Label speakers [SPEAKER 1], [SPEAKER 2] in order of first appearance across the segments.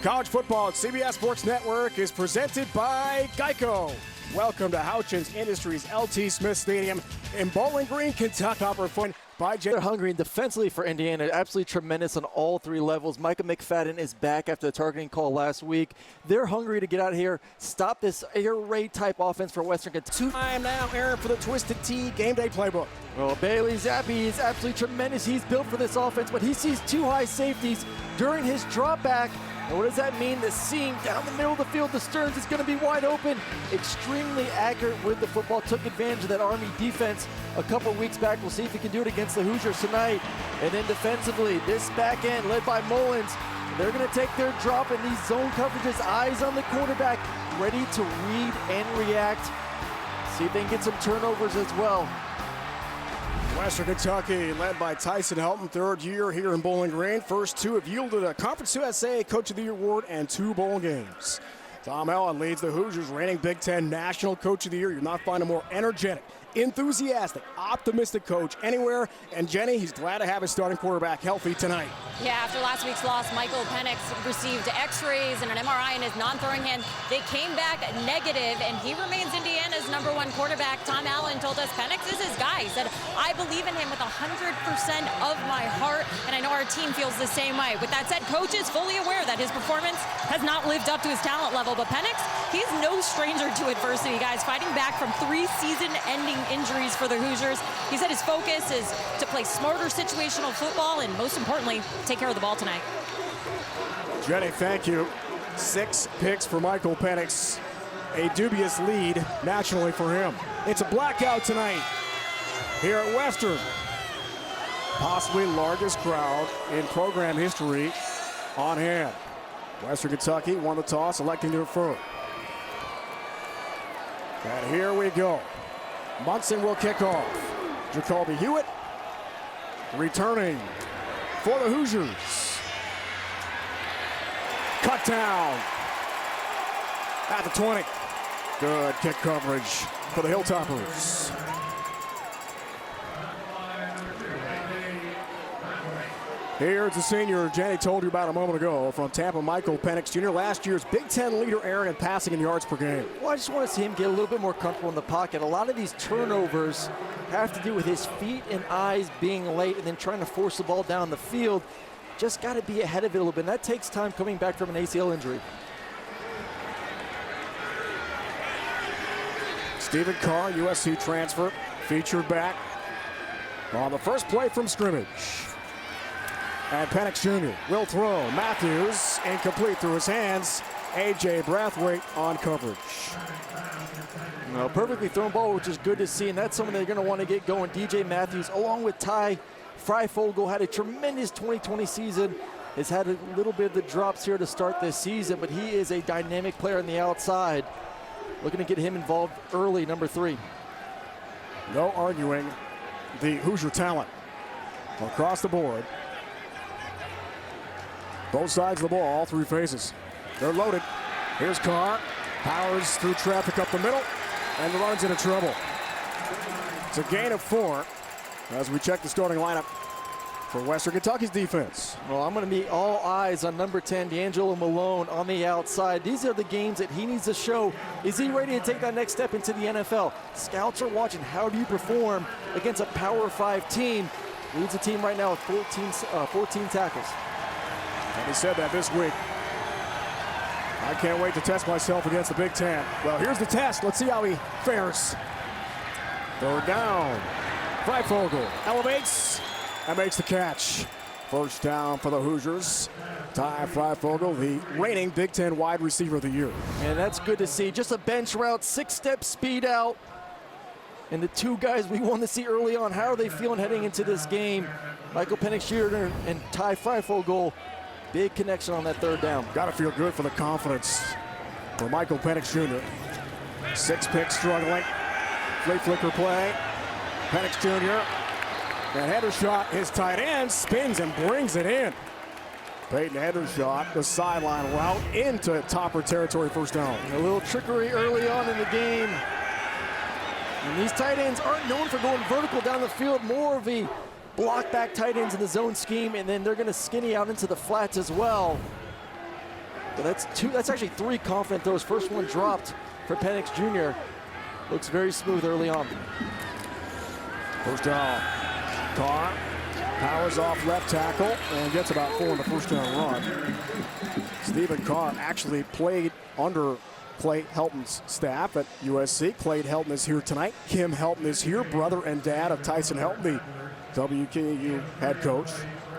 [SPEAKER 1] College football at CBS Sports Network is presented by Geico. Welcome to Houchens Industries LT Smith Stadium in Bowling Green, Kentucky. By
[SPEAKER 2] They're hungry and defensively for Indiana. Absolutely tremendous on all three levels. Micah McFadden is back after the targeting call last week. They're hungry to get out here, stop this air raid type offense for Western Kentucky.
[SPEAKER 1] Time now, Aaron, for the Twisted Tea Game Day Playbook.
[SPEAKER 2] Well, Bailey Zappi is absolutely tremendous. He's built for this offense, but he sees two high safeties during his drop back. And what does that mean? The seam down the middle of the field, the Stearns is going to be wide open. Extremely accurate with the football. Took advantage of that Army defense a couple weeks back. We'll see if he can do it against the Hoosiers tonight. And then defensively, this back end led by Mullins. They're going to take their drop in these zone coverages. Eyes on the quarterback, ready to read and react. See if they can get some turnovers as well.
[SPEAKER 1] Western Kentucky, led by Tyson Helton, third year here in Bowling Green. First two have yielded a Conference USA Coach of the Year award and 2 bowl games. Tom Allen leads the Hoosiers, reigning Big Ten National Coach of the Year. You'll not find a more energetic, enthusiastic, optimistic coach anywhere. And Jenny, he's glad to have his starting quarterback healthy tonight.
[SPEAKER 3] Yeah, after last week's loss, Michael Penix received x-rays and an MRI in his non-throwing hand. They came back negative, and he remains Indiana's #1 quarterback. Tom Allen told us Penix is his guy. He said, I believe in him with 100% of my heart, and I know our team feels the same way. With that said, Coach is fully aware that his performance has not lived up to his talent level, but Penix, he's no stranger to adversity, guys. Fighting back from 3 season-ending injuries for the Hoosiers. He said his focus is to play smarter situational football and, most importantly, take care of the ball tonight.
[SPEAKER 1] Jenny, thank you. 6 picks for Michael Penix. A dubious lead nationally for him. It's a blackout tonight here at Western. Possibly largest crowd in program history on hand. Western Kentucky won the toss, electing to defer. And here we go. Munson will kick off. Jacoby Hewitt returning for the Hoosiers. Cut down at the 20. Good kick coverage for the Hilltoppers. Here's the senior Jenny told you about a moment ago from Tampa, Michael Penix Jr., last year's Big Ten leader, Aaron, in passing and yards per game.
[SPEAKER 2] Well, I just want to see him get a little bit more comfortable in the pocket. A lot of these turnovers have to do with his feet and eyes being late and then trying to force the ball down the field. Just got to be ahead of it a little bit, and that takes time coming back from an ACL injury.
[SPEAKER 1] Stephen Carr, USC transfer, featured back on the first play from scrimmage. And Penix Jr. will throw. Matthews incomplete through his hands. A.J. Brathwaite on coverage.
[SPEAKER 2] Well, perfectly thrown ball, which is good to see, and that's something they're going to want to get going. DJ Matthews, along with Ty Freifogel, had a tremendous 2020 season. Has had a little bit of the drops here to start this season, but he is a dynamic player on the outside. Looking to get him involved early, number 3.
[SPEAKER 1] No arguing the Hoosier talent across the board. Both sides of the ball, all 3 phases. They're loaded. Here's Carr. Powers through traffic up the middle and runs into trouble. It's a gain of 4 as we check the starting lineup for Western Kentucky's defense.
[SPEAKER 2] Well, I'm going to be all eyes on number 10, D'Angelo Malone, on the outside. These are the games that he needs to show. Is he ready to take that next step into the NFL? Scouts are watching. How do you perform against a Power 5 team? Leads the team right now with 14 tackles.
[SPEAKER 1] And he said that this week. I can't wait to test myself against the Big Ten. Well, here's the test. Let's see how he fares. Third down. Freifogel elevates and makes the catch. First down for the Hoosiers. Ty Freifogel, the reigning Big Ten wide receiver of the year.
[SPEAKER 2] And that's good to see. Just a bench route, 6-step speed out. And the 2 guys we want to see early on, how are they feeling heading into this game? Michael Penix Jr. and Ty Freifogel. Big connection on that third down.
[SPEAKER 1] Got to feel good for the confidence for Michael Penix Jr. 6 picks struggling. Flea flicker play. Penix Jr. And Hendershot, his tight end, spins and brings it in. Peyton Hendershot, the sideline route into Topper territory, first down.
[SPEAKER 2] A little trickery early on in the game. And these tight ends aren't known for going vertical down the field, more of a block back tight ends in the zone scheme, and then they're going to skinny out into the flats as well. But that's actually 3 confident throws. First one dropped for Penix Jr. Looks very smooth early on.
[SPEAKER 1] First down. Carr powers off left tackle and gets about 4 in the first down run. Stephen Carr actually played under Clay Helton's staff at USC. Clay Helton is here tonight. Kim Helton is here, brother and dad of Tyson Helton, the WKU head coach.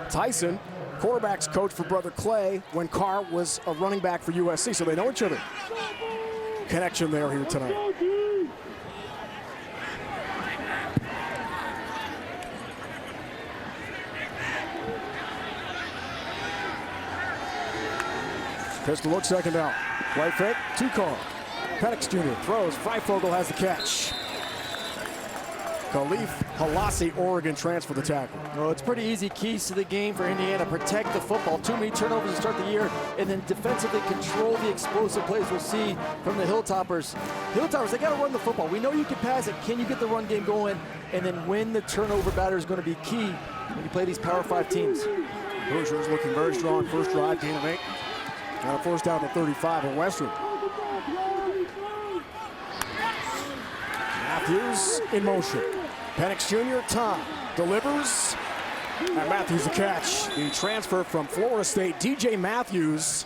[SPEAKER 1] Tyson, quarterback's coach for brother Clay when Carr was a running back for USC, so they know each other. Connection there here tonight. Pistol look, second down. Play fake, 2 Carr. Penix Jr. throws, Freifogel has the catch. Khalif Halasi, Oregon, transfer the tackle.
[SPEAKER 2] Well, it's pretty easy keys to the game for Indiana. Protect the football. Too many turnovers to start the year, and then defensively control the explosive plays we'll see from the Hilltoppers. Hilltoppers, they got to run the football. We know you can pass it. Can you get the run game going? And then win the turnover battle is going to be key when you play these Power 5 teams.
[SPEAKER 1] Hoosiers looking very strong. First drive, gain of 8. And a first down to 35 at Western. Matthews in motion. Penix Jr. Tom delivers. And Matthews the catch. The transfer from Florida State, DJ Matthews,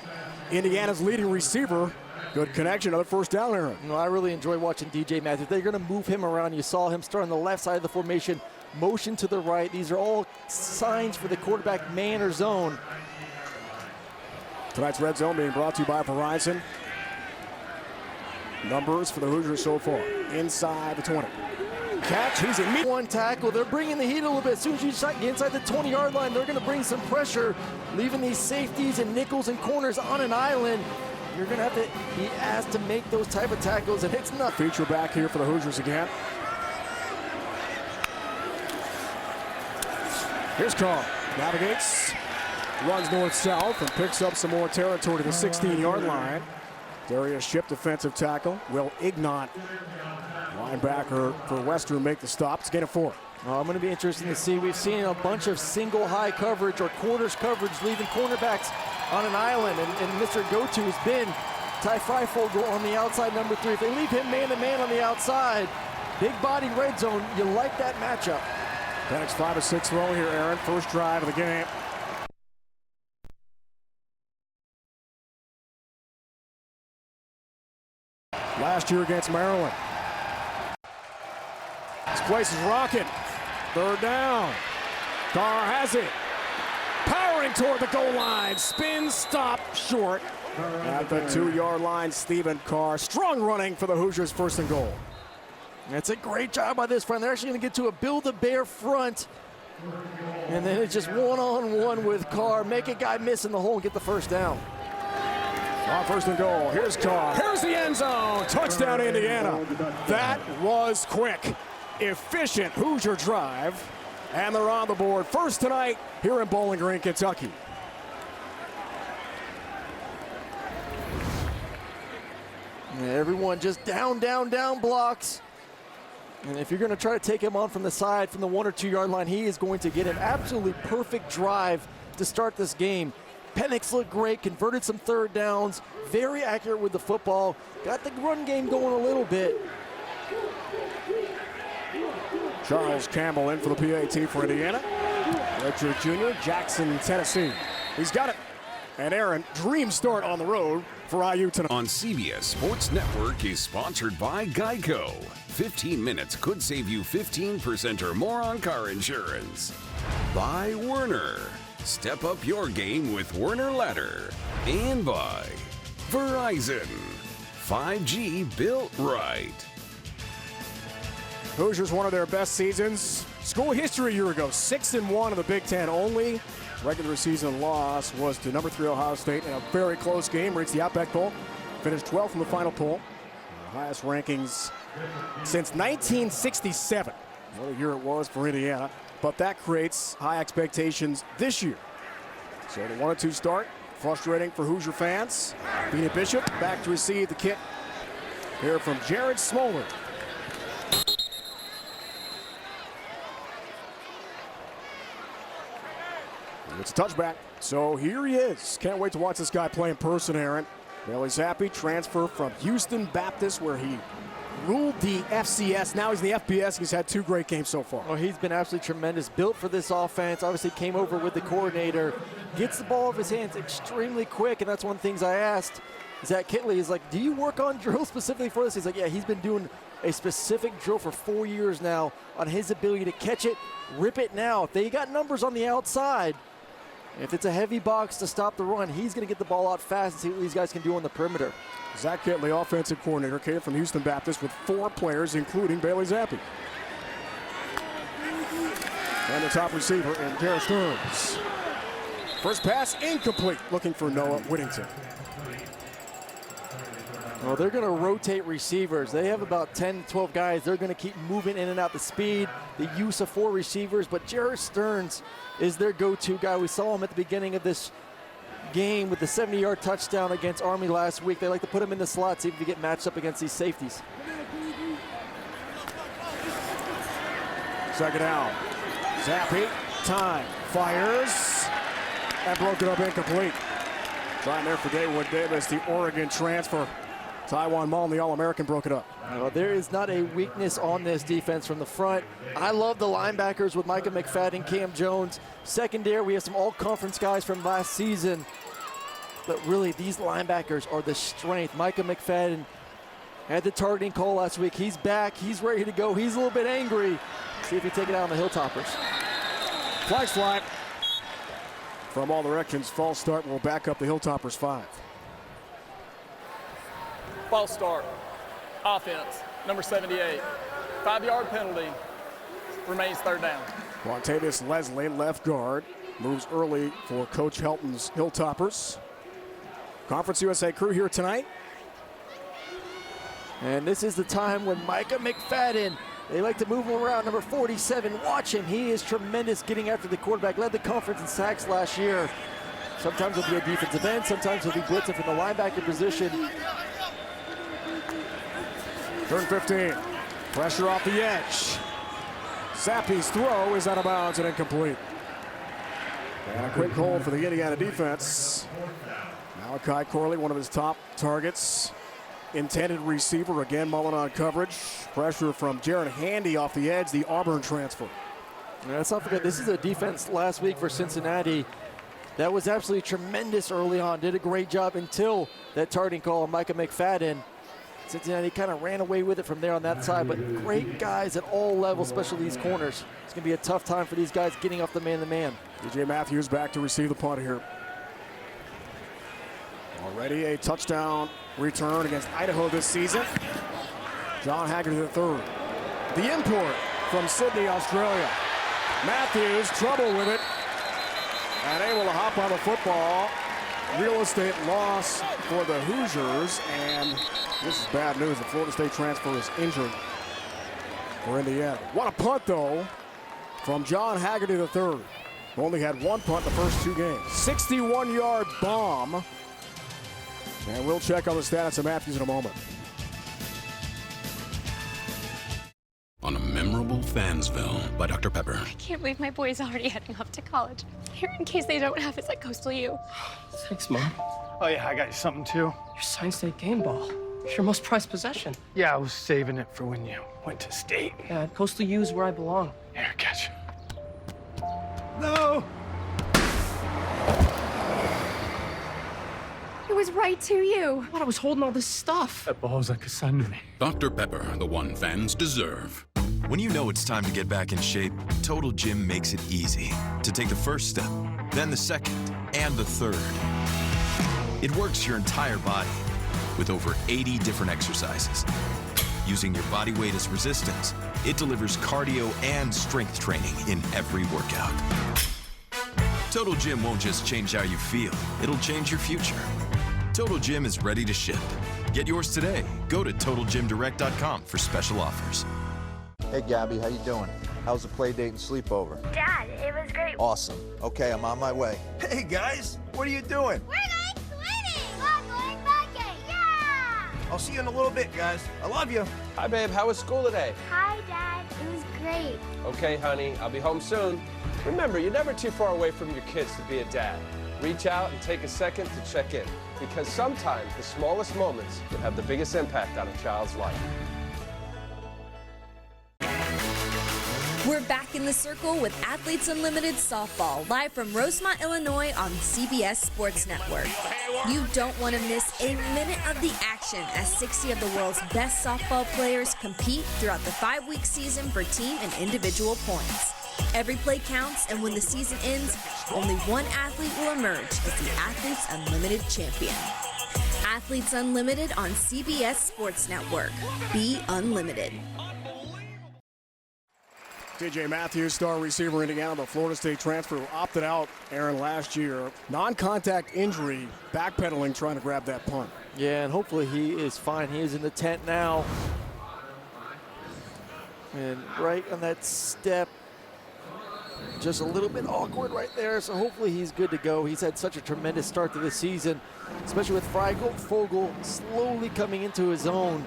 [SPEAKER 1] Indiana's leading receiver. Good connection, another first down, Aaron.
[SPEAKER 2] I really enjoy watching DJ Matthews. They're going to move him around. You saw him start on the left side of the formation, motion to the right. These are all signs for the quarterback man or zone.
[SPEAKER 1] Tonight's Red Zone being brought to you by Verizon. Numbers for the Hoosiers so far. Inside the 20. Catch, he's in.
[SPEAKER 2] One tackle, they're bringing the heat a little bit. As soon as you get inside the 20-yard line, they're going to bring some pressure, leaving these safeties and nickels and corners on an island. You're going to have to be asked to make those type of tackles, and it's not.
[SPEAKER 1] Feature back here for the Hoosiers again. Here's Carr, navigates, runs north-south, and picks up some more territory to the 16-yard line. Darius Shipp, defensive tackle. Will Ignont, linebacker for Western, make the stop. It's gain of 4.
[SPEAKER 2] I'm going to be interested to see. We've seen a bunch of single high coverage or quarters coverage, leaving cornerbacks on an island, and Mr. Go-To has been Ty Freifogel on the outside, number 3. If they leave him man-to-man on the outside, big body red zone, you like that matchup.
[SPEAKER 1] Penix 5 of 6 throw here, Aaron. First drive of the game. Last year against Maryland. This place is rocking. Third down. Carr has it. Powering toward the goal line. Spin, stop, short. At the 2-yard line, Stephen Carr. Strong running for the Hoosiers, first and goal.
[SPEAKER 2] That's a great job by this front. They're actually going to get to a Build-A-Bear front. And then it's just one-on-one with Carr. Make a guy miss in the hole and get the first down.
[SPEAKER 1] On first and goal, here's Carr. Here's the end zone. Touchdown, Indiana. That was quick, efficient Hoosier drive. And they're on the board first tonight here in Bowling Green, Kentucky.
[SPEAKER 2] Everyone just down blocks. And if you're going to try to take him on from the side, from the 1 or 2 yard line, he is going to get an absolutely perfect drive to start this game. Penix looked great, converted some third downs, very accurate with the football, got the run game going a little bit.
[SPEAKER 1] Charles Campbell in for the PAT for Indiana. Richard Jr., Jackson, Tennessee. He's got it. And Aaron, dream start on the road for IU tonight.
[SPEAKER 4] On CBS Sports Network is sponsored by Geico. 15 minutes could save you 15% or more on car insurance. By Werner. Step up your game with Werner Ladder. And by Verizon. 5G built right.
[SPEAKER 1] Hoosiers, one of their best seasons. School history a year ago, 6-1 in the Big Ten. Only regular season loss was to number 3 Ohio State in a very close game. Reached the Outback Bowl, finished 12th in the final poll. The highest rankings since 1967. What a year it was for Indiana. But that creates high expectations this year. So the 1-2 start, frustrating for Hoosier fans. Beanie Bishop back to receive the kick. Here from Jared Smoller. It's a touchback. So here he is. Can't wait to watch this guy play in person, Aaron. Bailey Zappi, transfer from Houston Baptist, where he ruled the FCS. Now he's in the FBS. He's had 2 great games so far.
[SPEAKER 2] Well, he's been absolutely tremendous. Built for this offense. Obviously came over with the coordinator. Gets the ball off his hands extremely quick, and that's one of the things I asked Zach Kitley. Is like, do you work on drills specifically for this? He's like, yeah, he's been doing a specific drill for 4 years now on his ability to catch it, rip it now. If they got numbers on the outside, if it's a heavy box to stop the run, he's going to get the ball out fast and see what these guys can do on the perimeter.
[SPEAKER 1] Zach Kitley, offensive coordinator, came from Houston Baptist with 4 players, including Bailey Zappi. And the top receiver in Jared Stearns. First pass incomplete, looking for Noah Whittington.
[SPEAKER 2] Well, they're going to rotate receivers. They have about 10, 12 guys. They're going to keep moving in and out the speed, the use of 4 receivers, but Jared Stearns is their go-to guy. We saw him at the beginning of this game with the 70-yard touchdown against Army last week. They like to put him in the slot, see if he can get matched up against these safeties.
[SPEAKER 1] Second down. Zappi, time, fires, and broken up incomplete. Trying there for David Davis, the Oregon transfer. Taiwan Mullen, the All-American, broke it up.
[SPEAKER 2] There is not a weakness on this defense from the front. I love the linebackers with Micah McFadden, Cam Jones. Secondary, we have some all-conference guys from last season. But really, these linebackers are the strength. Micah McFadden had the targeting call last week. He's back. He's ready to go. He's a little bit angry. See if he take it out on the Hilltoppers.
[SPEAKER 1] Flag flag. From all directions, false start will back up the Hilltoppers 5.
[SPEAKER 5] False start. Offense, number 78. 5-yard penalty. Remains third down.
[SPEAKER 1] Quantavious Leslie, left guard, moves early for Coach Helton's Hilltoppers. Conference USA crew here tonight.
[SPEAKER 2] And this is the time when Micah McFadden, they like to move him around, number 47. Watch him. He is tremendous getting after the quarterback. Led the conference in sacks last year. Sometimes he'll be a defensive end. Sometimes he'll be blitzing from the linebacker position.
[SPEAKER 1] Turn 15. Pressure off the edge. Zappi's throw is out of bounds and incomplete. And a quick hold for the Indiana defense. Malachi Corley, one of his top targets. Intended receiver, again Mullen on coverage. Pressure from Jaron Handy off the edge, the Auburn transfer.
[SPEAKER 2] And let's not forget, this is a defense last week for Cincinnati that was absolutely tremendous early on. Did a great job until that targeting call on Micah McFadden. Cincinnati kind of ran away with it from there on that side, but great guys at all levels, especially these corners. It's going to be a tough time for these guys getting off the man-to-man.
[SPEAKER 1] DJ Matthews back to receive the punt here. Already a touchdown return against Idaho this season. John Haggerty III, the import from Sydney, Australia. Matthews, trouble with it, and able to hop on the football. Real estate loss for the Hoosiers, and this is bad news. The Florida State transfer is injured for Indiana. What a punt, though, from John Haggerty III. Only had 1 punt the first 2 games. 61-yard bomb. And we'll check on the status of Matthews in a moment.
[SPEAKER 6] On a memorable Fansville by Dr. Pepper.
[SPEAKER 7] I can't believe my boy's already heading off to college. Here, in case they don't have it at Coastal U.
[SPEAKER 8] Thanks, Mom.
[SPEAKER 9] Oh, yeah, I got you something, too.
[SPEAKER 8] Your Science Day game ball. It's your most prized possession.
[SPEAKER 9] Yeah, I was saving it for when you went to state.
[SPEAKER 8] Yeah, Coastal U is where I belong.
[SPEAKER 9] Here, catch. No!
[SPEAKER 7] It was right to you.
[SPEAKER 8] What? I was holding all this stuff.
[SPEAKER 9] That ball's like a son to me.
[SPEAKER 6] Dr. Pepper, the one fans deserve.
[SPEAKER 10] When you know it's time to get back in shape, Total Gym makes it easy to take the first step, then the second, and the third. It works your entire body with over 80 different exercises. Using your body weight as resistance, it delivers cardio and strength training in every workout. Total Gym won't just change how you feel, it'll change your future. Total Gym is ready to ship. Get yours today. Go to TotalGymDirect.com for special offers.
[SPEAKER 11] Hey, Gabby, how you doing? How's the play date and sleepover?
[SPEAKER 12] Dad, it was great.
[SPEAKER 11] Awesome. Okay, I'm on my way. Hey, guys, what are you doing?
[SPEAKER 12] We're going swimming. I'm going biking. Yeah!
[SPEAKER 11] I'll see you in a little bit, guys. I love you.
[SPEAKER 13] Hi, babe. How was school today?
[SPEAKER 12] Hi, Dad. It was great.
[SPEAKER 13] Okay, honey. I'll be home soon. Remember, you're never too far away from your kids to be a dad. Reach out and take a second to check in, because sometimes the smallest moments can have the biggest impact on a child's life.
[SPEAKER 14] We're back in the circle with Athletes Unlimited Softball, live from Rosemont, Illinois on CBS Sports Network. You don't want to miss a minute of the action as 60 of the world's best softball players compete throughout the 5-week season for team and individual points. Every play counts, and when the season ends, only one athlete will emerge as the Athletes Unlimited champion. Athletes Unlimited on CBS Sports Network. Be unlimited.
[SPEAKER 1] DJ Matthews, star receiver Indiana, the Florida State transfer, who opted out, Aaron, last year. Non-contact injury, backpedaling, trying to grab that punt.
[SPEAKER 2] Yeah, and hopefully he is fine. He is in the tent now. And right on that step, just a little bit awkward right there, so hopefully he's good to go. He's had such a tremendous start to this season, especially with Fogel slowly coming into his own.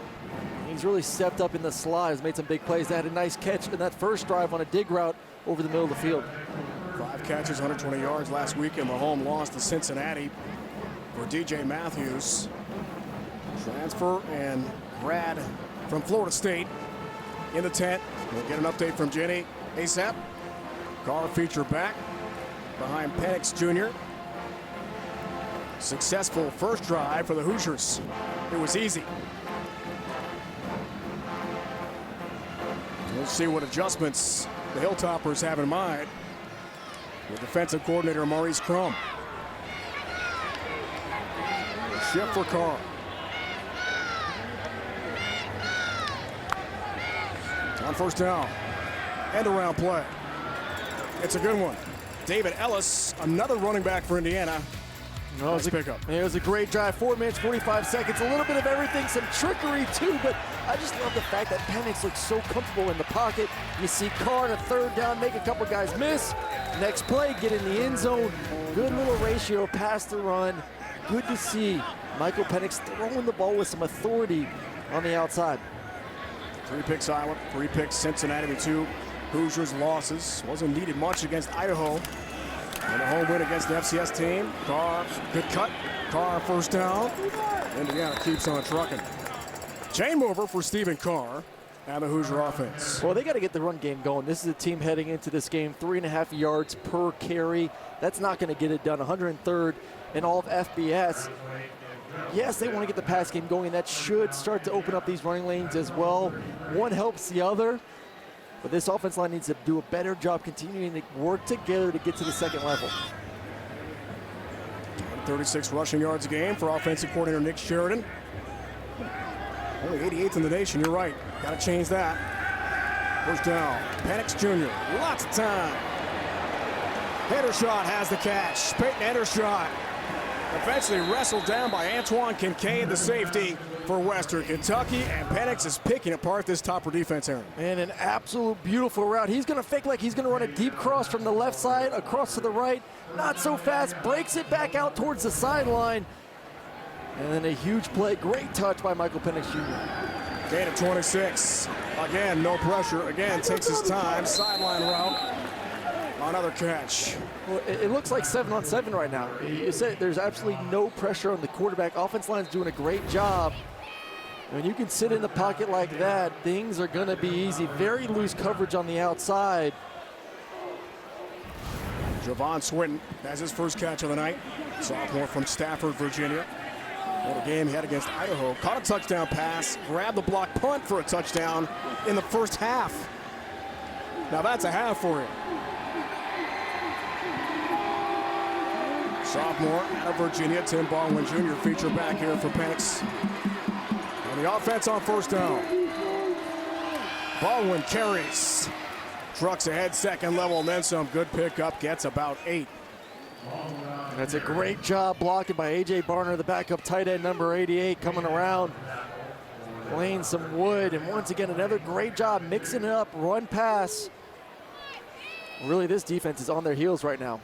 [SPEAKER 2] He's really stepped up in the slides, made some big plays. They had a nice catch in that first drive on a dig route over the middle of the field.
[SPEAKER 1] 5 catches, 120 yards last week in the home loss to Cincinnati for DJ Matthews. Transfer and grad from Florida State in the tent. We'll get an update from Jenny ASAP. Carr feature back behind Penix Jr. Successful first drive for the Hoosiers. It was easy. We'll see what adjustments the Hilltoppers have in mind with defensive coordinator Maurice Crum. Shift for Carr. On first down. End around play. It's a good one. David Ellis, another running back for Indiana.
[SPEAKER 2] No,
[SPEAKER 1] nice pickup.
[SPEAKER 2] It was a great drive. 4 minutes, 45 seconds. A little bit of everything, some trickery too, but I just love the fact that Penix looks so comfortable in the pocket. You see Carr on a third down, make a couple guys miss. Next play, get in the end zone. Good little ratio, pass to run. Good to see Michael Penix throwing the ball with some authority on the outside.
[SPEAKER 1] 3 picks Iowa, 3 picks Cincinnati, the 2 Hoosiers losses. Wasn't needed much against Idaho. And a home win against the FCS team. Carr, good cut. Carr first down. Indiana keeps on trucking. Chain mover for Stephen Carr and the Hoosier offense.
[SPEAKER 2] Well, they got to get the run game going. This is a team heading into this game, 3.5 yards per carry. That's not going to get it done. 103rd in all of FBS. Yes, they want to get the pass game going, and that should start to open up these running lanes as well. One helps the other. But this offense line needs to do a better job continuing to work together to get to the second level.
[SPEAKER 1] 36 rushing yards a game for offensive coordinator Nick Sheridan. Only 88th in the nation, you're right. Got to change that. First down, Penix Jr., lots of time. Hendershot has the catch. Peyton Hendershot eventually wrestled down by Antoine Kincaid, the safety for Western Kentucky, and Penix is picking apart this Topper defense, Aaron.
[SPEAKER 2] And an absolute beautiful route. He's going to fake like he's going to run a deep cross from the left side across to the right. Not so fast, breaks it back out towards the sideline. And then a huge play, great touch by Michael Penix Jr.
[SPEAKER 1] Gain of 26. Again, no pressure. Again, takes his time. Sideline route. Another catch.
[SPEAKER 2] Well, it looks like 7-on-7 right now. You said there's absolutely no pressure on the quarterback. Offense line's doing a great job. When you can sit in the pocket like that, things are going to be easy. Very loose coverage on the outside.
[SPEAKER 1] Javon Swinton has his first catch of the night. Sophomore from Stafford, Virginia. What a game he had against Idaho. Caught a touchdown pass, grabbed the block punt for a touchdown in the first half. Now that's a half for him. Sophomore out of Virginia, Tim Baldwin Jr. feature back here for Penix. And the offense on first down. Baldwin carries. Trucks ahead, second level, and then some. Good pickup, gets about 8.
[SPEAKER 2] That's a great job blocking by A.J. Barner, the backup tight end, number 88, coming around, laying some wood. And once again, another great job mixing it up, run, pass. Really, this defense is on their heels right now.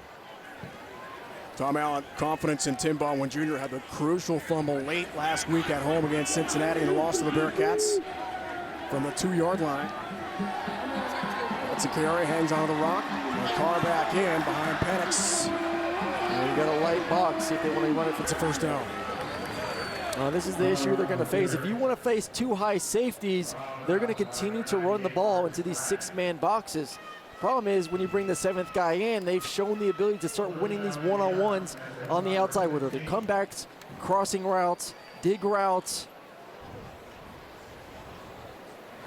[SPEAKER 1] Tom Allen, confidence in Tim Baldwin Jr. had the crucial fumble late last week at home against Cincinnati in the loss to the Bearcats from the 2-yard line. Gets a carry, hangs onto the rock. And Carr back in behind Penix.
[SPEAKER 2] And you got a light box, see if they want to run it if it's a first down. This is the issue they're going to face. If you want to face two high safeties, they're going to continue to run the ball into these six-man boxes. Problem is, when you bring the seventh guy in, they've shown the ability to start winning these one-on-ones on the outside, whether they're comebacks, crossing routes, dig routes.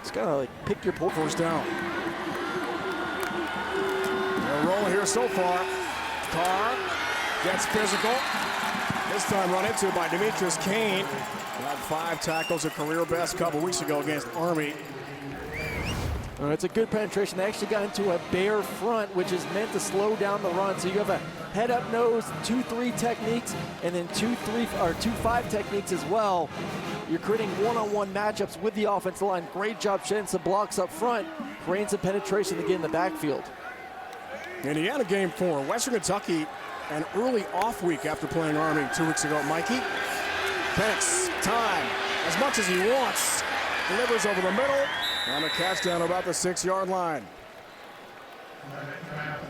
[SPEAKER 2] It's kind of like pick your pull.
[SPEAKER 1] First down. They're rolling here so far. Carr gets physical. This time run into by Demetrius Kane. Had 5 tackles, a career best a couple weeks ago against Army.
[SPEAKER 2] It's a good penetration. They actually got into a bare front, which is meant to slow down the run. So you have a head-up nose, 2-3 techniques, and then 2-5 techniques as well. You're creating one-on-one matchups with the offensive line. Great job shedding some blocks up front, creating some penetration to get in the backfield.
[SPEAKER 1] Indiana game 4. Western Kentucky, an early off week after playing Army 2 weeks ago. Mikey, Penix, time as much as he wants. Delivers over the middle. And a catch down about the 6-yard line.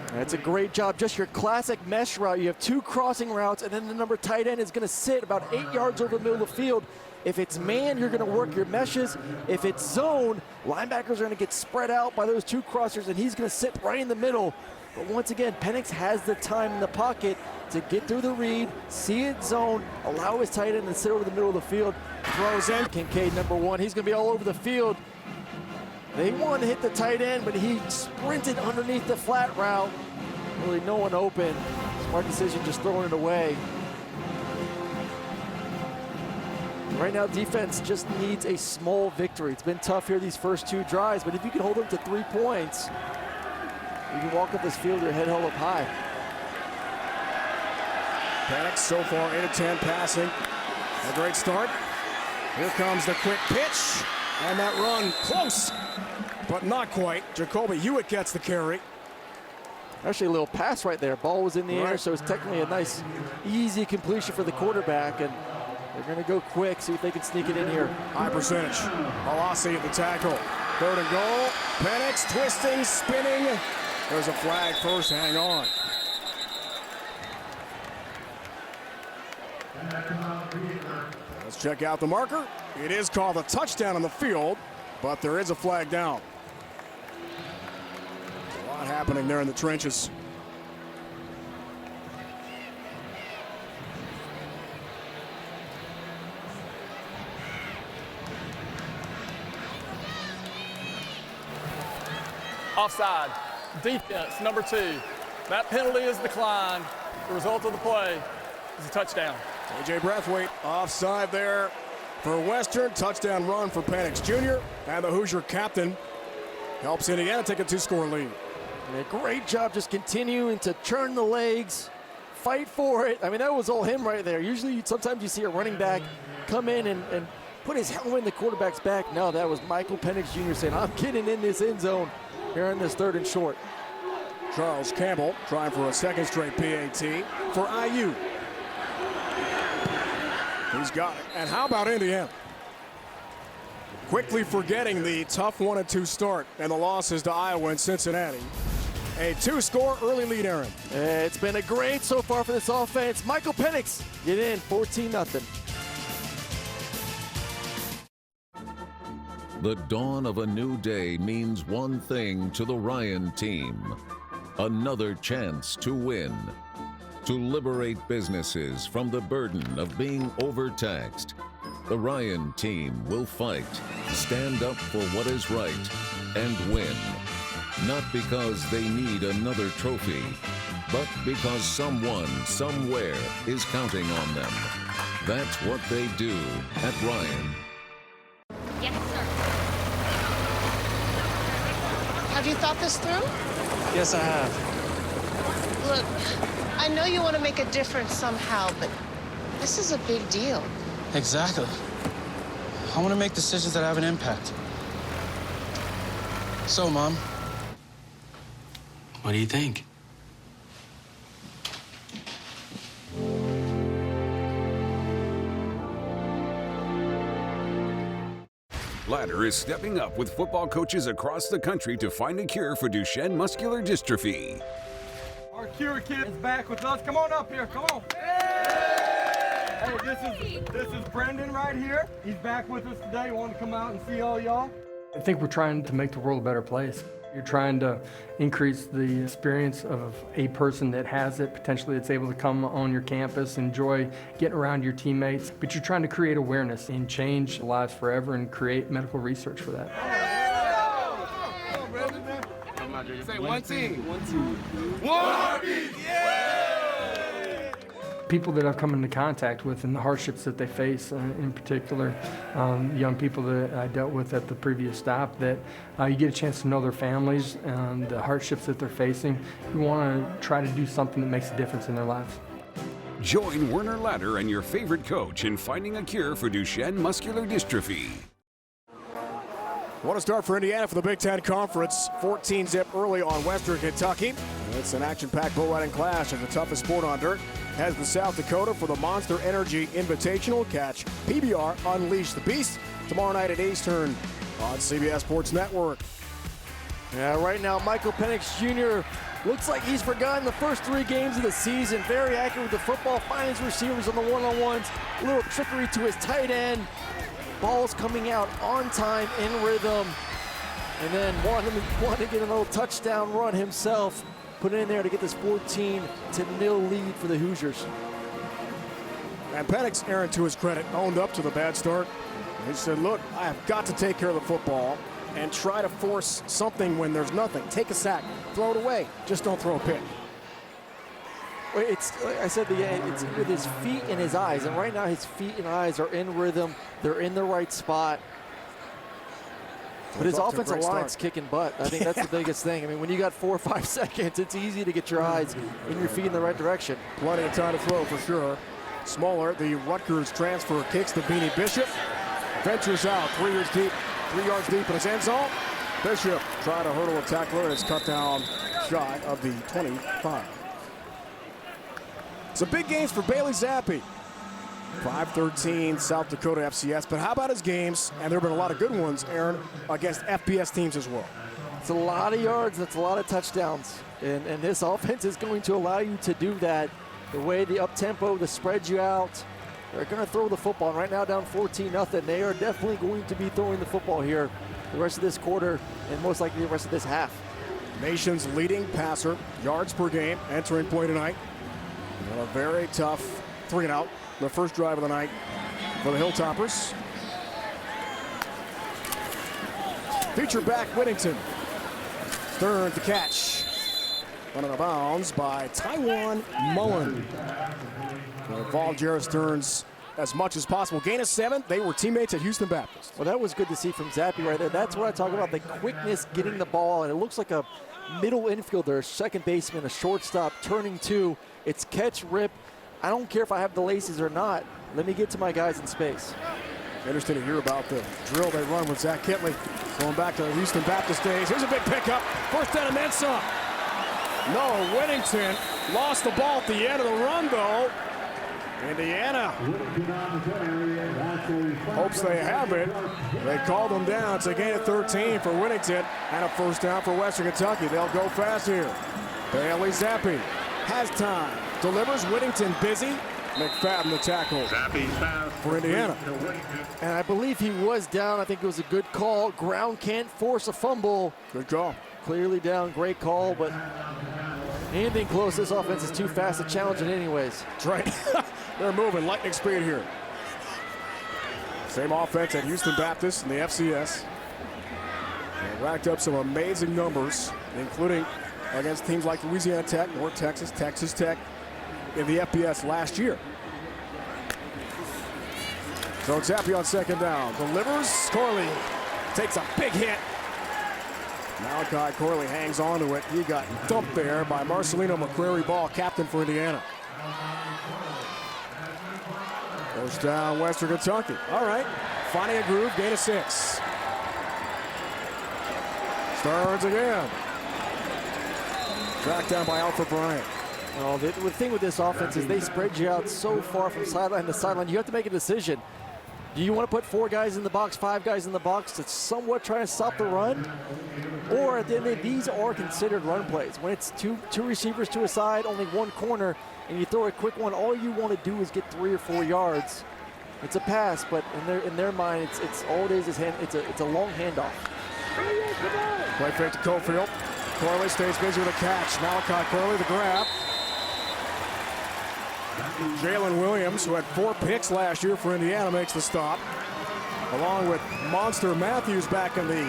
[SPEAKER 2] That's a great job. Just your classic mesh route. You have 2 crossing routes, and then the number tight end is going to sit about 8 yards over the middle of the field. If it's man, you're going to work your meshes. If it's zone, linebackers are going to get spread out by those 2 crossers, and he's going to sit right in the middle. But once again, Penix has the time in the pocket to get through the read, see it zone, allow his tight end to sit over the middle of the field. Throws in. Kincaid, number 1. He's going to be all over the field. They wanted to hit the tight end, but he sprinted underneath the flat route. Really no one open. Smart decision just throwing it away. Right now, defense just needs a small victory. It's been tough here these first 2 drives, but if you can hold them to 3 points, you can walk up this field with your head held up high.
[SPEAKER 1] Penix so far 8 of 10 passing. A great start. Here comes the quick pitch. And that run close, but not quite. Jacoby Hewitt gets the carry.
[SPEAKER 2] Actually a little pass right there. Ball was in the air, so it's technically a nice, easy completion for the quarterback. And they're going to go quick, see if they can sneak it in here.
[SPEAKER 1] High percentage. Alasi at the tackle. 3rd and goal. Penix twisting, spinning. There's a flag first. Hang on. Let's check out the marker. It is called a touchdown on the field, but there is a flag down. A lot happening there in the trenches.
[SPEAKER 5] Offside. Defense, number 2. That penalty is declined. The result of the play is a touchdown.
[SPEAKER 1] A.J. Brathwaite offside there for Western. Touchdown run for Penix Jr. And the Hoosier captain helps Indiana take a 2-score lead.
[SPEAKER 2] And a great job just continuing to turn the legs, fight for it. I mean, that was all him right there. Usually, sometimes you see a running back come in and put his helmet in the quarterback's back. No, that was Michael Penix Jr. saying, I'm getting in this end zone here in this 3rd and short.
[SPEAKER 1] Charles Campbell trying for a 2nd straight PAT for IU. He's got it. And how about Indiana? Quickly forgetting the tough 1-2 start and the losses to Iowa and Cincinnati. A 2-score early lead, Aaron.
[SPEAKER 2] It's been a great so far for this offense. Michael Penix get in 14-0.
[SPEAKER 15] The dawn of a new day means one thing to the Ryan team. Another chance to win. To liberate businesses from the burden of being overtaxed. The Ryan team will fight, stand up for what is right, and win. Not because they need another trophy, but because someone, somewhere is counting on them. That's what they do at Ryan.
[SPEAKER 3] Yes, sir.
[SPEAKER 16] Have you thought this through?
[SPEAKER 9] Yes, I have.
[SPEAKER 16] Look, I know you want to make a difference somehow, but this is a big deal.
[SPEAKER 9] Exactly. I want to make decisions that have an impact. So, Mom, what do you think?
[SPEAKER 4] Ladder is stepping up with football coaches across the country to find a cure for Duchenne muscular dystrophy.
[SPEAKER 5] Our cure kid is back with us. Come on up here. Come on. Hey, this is Brendan right here. He's back with us today. He wanted to come out and see all y'all.
[SPEAKER 8] I think we're trying to make the world a better place. You're trying to increase the experience of a person that has it, potentially that's able to come on your campus, enjoy getting around your teammates, but you're trying to create awareness and change lives forever and create medical research for that.
[SPEAKER 5] Say one team. One team.
[SPEAKER 8] People that I've come into contact with and the hardships that they face, in particular, young people that I dealt with at the previous stop, that you get a chance to know their families and the hardships that they're facing. You want to try to do something that makes a difference in their lives.
[SPEAKER 4] Join Werner Ladder and your favorite coach in finding a cure for Duchenne muscular dystrophy.
[SPEAKER 1] What a start for Indiana for the Big Ten Conference. 14-zip early on Western Kentucky. It's an action-packed bull riding clash as the toughest sport on dirt heads to South Dakota for the Monster Energy Invitational. Catch PBR Unleash the Beast tomorrow night at Eastern on CBS Sports Network.
[SPEAKER 2] Yeah, right now Michael Penix Jr. looks like he's forgotten the first 3 games of the season. Very accurate with the football, finds receivers on the one-on-ones. A little trickery to his tight end. Ball's coming out on time, in rhythm. And then wanted to get a little touchdown run himself. Put it in there to get this 14-0 lead for the Hoosiers.
[SPEAKER 1] And Penix, Aaron, to his credit, owned up to the bad start. He said, look, I have got to take care of the football and try to force something when there's nothing. Take a sack, throw it away. Just don't throw a pick.
[SPEAKER 2] It's, like I said, it's with his feet and his eyes. And right now his feet and eyes are in rhythm. They're in the right spot. But his offensive line's kicking butt. I think that's the biggest thing. I mean, when you got 4 or 5 seconds, it's easy to get your eyes and your feet in the right direction.
[SPEAKER 1] Plenty of time to throw for sure. Smaller, the Rutgers transfer kicks to Beanie Bishop. Ventures out 3 yards deep in his end zone. Bishop tried to hurdle a tackler and it's cut down shy of the 25. Some big games for Bailey Zappi. 5-13 South Dakota FCS, but how about his games? And there have been a lot of good ones, Aaron, against FBS teams as well.
[SPEAKER 2] It's a lot of yards, that's a lot of touchdowns. And this offense is going to allow you to do that. The way the up-tempo, the spread you out, they're going to throw the football. And right now down 14-0, they are definitely going to be throwing the football here the rest of this quarter and most likely the rest of this half.
[SPEAKER 1] Nation's leading passer, yards per game, entering play tonight. A very tough 3-and-out, the first drive of the night for the Hilltoppers. Feature back Whittington. Stern to catch. Run out of bounds by Taiwan Mullen. Involved Jarrett Stearns as much as possible. Gain of 7. They were teammates at Houston Baptist.
[SPEAKER 2] Well, that was good to see from Zappi right there. That's what I talk about, the quickness getting the ball. And it looks like a middle infielder, a second baseman, a shortstop, turning 2. It's catch, rip. I don't care if I have the laces or not. Let me get to my guys in space.
[SPEAKER 1] Interesting to hear about the drill they run with Zach Kitley. Going back to the Houston Baptist days. Here's a big pickup. First down and then some. No, Whittington lost the ball at the end of the run, though. Indiana hopes they have it. They called them down. It's a gain of 13 for Whittington and a first down for Western Kentucky. They'll go fast here. Bailey Zappi has time. Delivers. Whittington busy. McFadden the tackle for Indiana.
[SPEAKER 2] And I believe he was down. I think it was a good call. Ground can't force a fumble.
[SPEAKER 1] Good call.
[SPEAKER 2] Clearly down. Great call, but anything close, this offense is too fast to challenge it anyways.
[SPEAKER 1] That's right. They're moving lightning speed here. Same offense at Houston Baptist in the FCS. They racked up some amazing numbers, including against teams like Louisiana Tech, North Texas, Texas Tech in the FBS last year. So Zappi on second down. Delivers. Corley takes a big hit. Malachi Corley hangs on to it. He got dumped there by Marcelino McCrary Ball, captain for Indiana. First down, Western Kentucky. All right, finding a groove, gain of 6. Stearns again. Tracked down by Alfred Bryant.
[SPEAKER 2] Well, the thing with this offense is they spread you out so far from sideline to sideline. You have to make a decision. Do you want to put 4 guys in the box, 5 guys in the box to somewhat try to stop the run? Or at the end of the day, these are considered run plays. When it's two receivers to a side, only 1 corner, and you throw a quick one, all you want to do is get 3 or 4 yards. It's a pass, but in their mind, it's all it is it's a long handoff.
[SPEAKER 1] Play fake to Cofield. Corley stays busy with a catch. Malachi Corley the grab. Jalen Williams, who had 4 picks last year for Indiana, makes the stop. Along with Monster Matthews back in the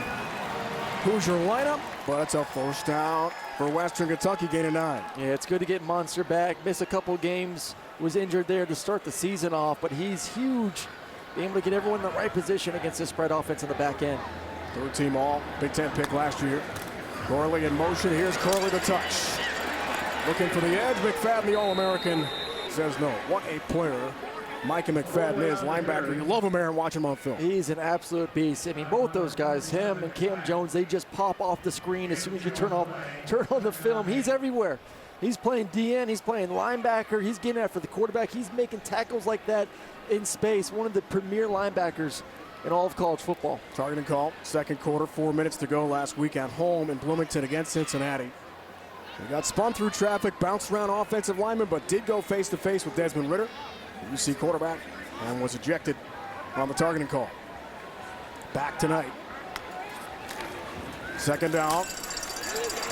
[SPEAKER 1] Hoosier lineup. But it's a first down for Western Kentucky, gain of 9.
[SPEAKER 2] Yeah, it's good to get Monster back. Missed a couple games, was injured there to start the season off, but he's huge. Being able to get everyone in the right position against this spread offense on the back end.
[SPEAKER 1] 3rd team all, Big Ten pick last year. Corley in motion, here's Corley the touch. Looking for the edge, McFadden, the All-American, says no. What a player Micah McFadden is, linebacker. You love him, Aaron, watching him on film.
[SPEAKER 2] He's an absolute beast. I mean, both those guys, him and Cam Jones, they just pop off the screen as soon as you turn on the film. He's everywhere. He's playing DN, he's playing linebacker, he's getting after the quarterback. He's making tackles like that in space. One of the premier linebackers in all of college football.
[SPEAKER 1] Targeting call, 2nd quarter, 4 minutes to go last week at home in Bloomington against Cincinnati. He got spun through traffic, bounced around offensive lineman, but did go face-to-face with Desmond Ritter, the UC quarterback, and was ejected on the targeting call. Back tonight. 2nd down.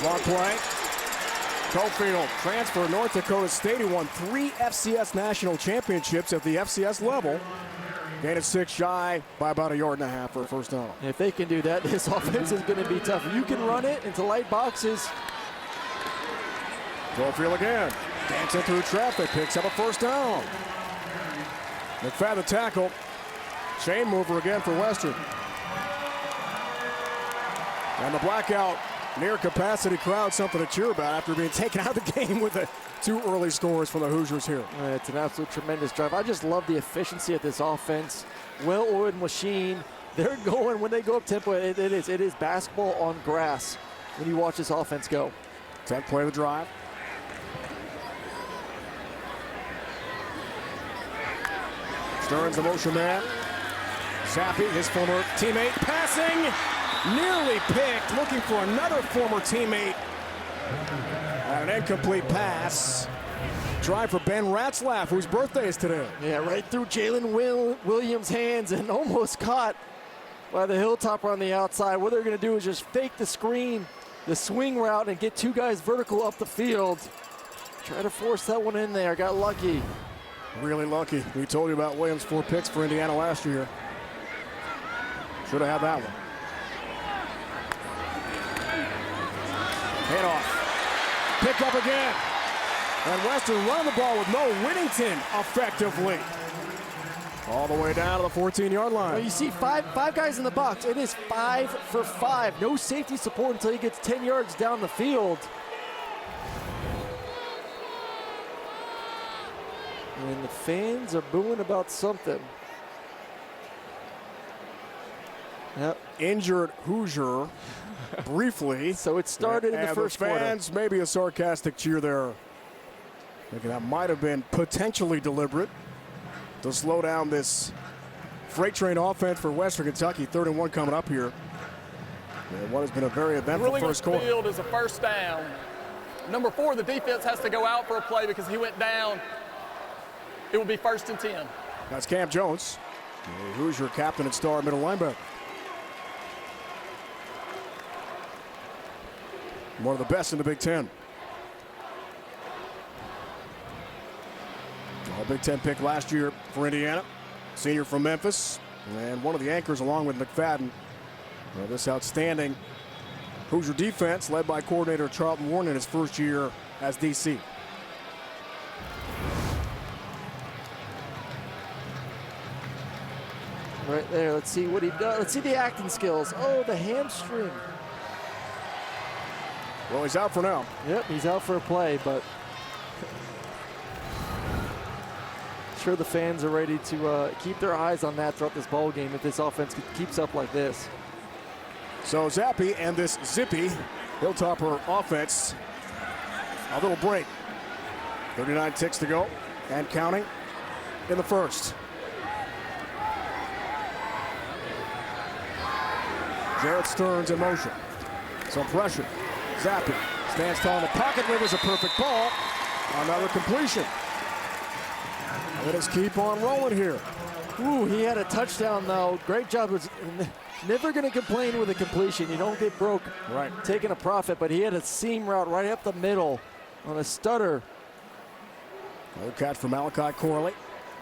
[SPEAKER 1] Long play. Cofield, transfer North Dakota State. He won 3 FCS national championships at the FCS level. Gain of 6 shy by about 1.5 yards for a first down.
[SPEAKER 2] If they can do that, this offense is going to be tough. You can run it into light boxes.
[SPEAKER 1] Cofield again, dancing through traffic, picks up a first down. McFadden the tackle. Chain mover again for Western. And the blackout near capacity crowd, something to cheer about after being taken out of the game with the 2 early scores from the Hoosiers here.
[SPEAKER 2] It's an absolute tremendous drive. I just love the efficiency of this offense. Well-oiled machine. They're going, when they go up tempo, it is basketball on grass when you watch this offense go.
[SPEAKER 1] 10th play of the drive. Stearns the motion man. Zappi, his former teammate, passing. Nearly picked, looking for another former teammate. And an incomplete pass. Try for Ben Ratzlaff, whose birthday is today.
[SPEAKER 2] Yeah, right through Jalen Williams' hands and almost caught by the Hilltopper on the outside. What they're going to do is just fake the screen, the swing route, and get 2 guys vertical up the field. Try to force that one in there. Got lucky.
[SPEAKER 1] Really lucky. We told you about Williams' 4 picks for Indiana last year. Should have had that one. Handoff. Pick up again. And Western run the ball with Mo Whittington effectively. All the way down to the 14-yard line.
[SPEAKER 2] Well, you see five guys in the box. It is 5 for 5. No safety support until he gets 10 yards down the field. And the fans are booing about something. Yep.
[SPEAKER 1] Injured Hoosier briefly.
[SPEAKER 2] So it started in the first quarter.
[SPEAKER 1] Fans, maybe a sarcastic cheer there. Thinking that might have been potentially deliberate to slow down this freight train offense for Western Kentucky. 3rd and 1 coming up here. And what has been a very eventful first quarter.
[SPEAKER 5] Field is a first down. Number 4, the defense has to go out for a play because he went down. It will be 1st and 10.
[SPEAKER 1] That's Cam Jones, the Hoosier captain and star middle linebacker. One of the best in the Big Ten. All Big Ten pick last year for Indiana. Senior from Memphis. And one of the anchors along with McFadden. This outstanding Hoosier defense led by coordinator Charlton Warren in his first year as DC.
[SPEAKER 2] Right there, let's see what he does. Let's see the acting skills. Oh, the hamstring.
[SPEAKER 1] Well, he's out for now.
[SPEAKER 2] Yep, he's out for a play, but sure the fans are ready to keep their eyes on that throughout this ball game if this offense keeps up like this.
[SPEAKER 1] So Zappi and this zippy Hilltopper offense, a little break. 39 ticks to go and counting in the first. Jarrett Stearns in motion. Some pressure. Zappi stands tall in the pocket, delivers a perfect ball. Another completion. Let us keep on rolling here.
[SPEAKER 2] Ooh, he had a touchdown though. Great job. Was never going to complain with a completion. You don't get broke taking a profit, but he had a seam route right up the middle on a stutter.
[SPEAKER 1] No catch for Malachi Corley,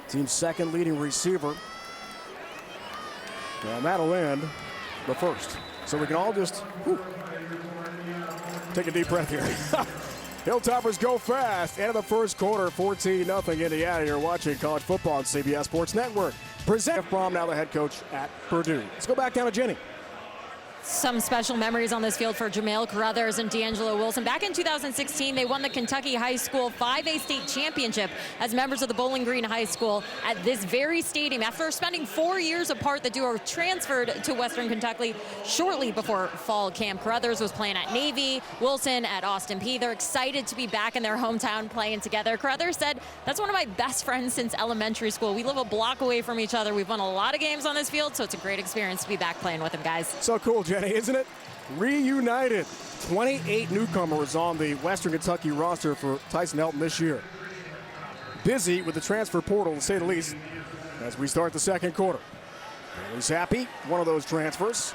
[SPEAKER 1] team's second leading receiver. And that'll end the first. So we can all just take a deep breath here. Hilltoppers go fast. End of the first quarter, 14-0 Indiana. You're watching college football on CBS Sports Network. Present from now the head coach at Purdue. Let's go back down to Jenny.
[SPEAKER 3] Some special memories on this field for Jamel Carruthers and D'Angelo Wilson. Back in 2016, they won the Kentucky High School 5A state championship as members of the Bowling Green High School at this very stadium. After spending 4 years apart, the duo transferred to Western Kentucky shortly before fall camp. Carruthers was playing at Navy, Wilson at Austin Peay. They're excited to be back in their hometown playing together. Carruthers said, "That's one of my best friends since elementary school. We live a block away from each other. We've won a lot of games on this field, so it's a great experience to be back playing with them, guys."
[SPEAKER 1] So cool, Jenny, isn't it? Reunited. 28 newcomers on the Western Kentucky roster for Tyson Helton this year. Busy with the transfer portal, to say the least, as we start the second quarter. He's happy, one of those transfers.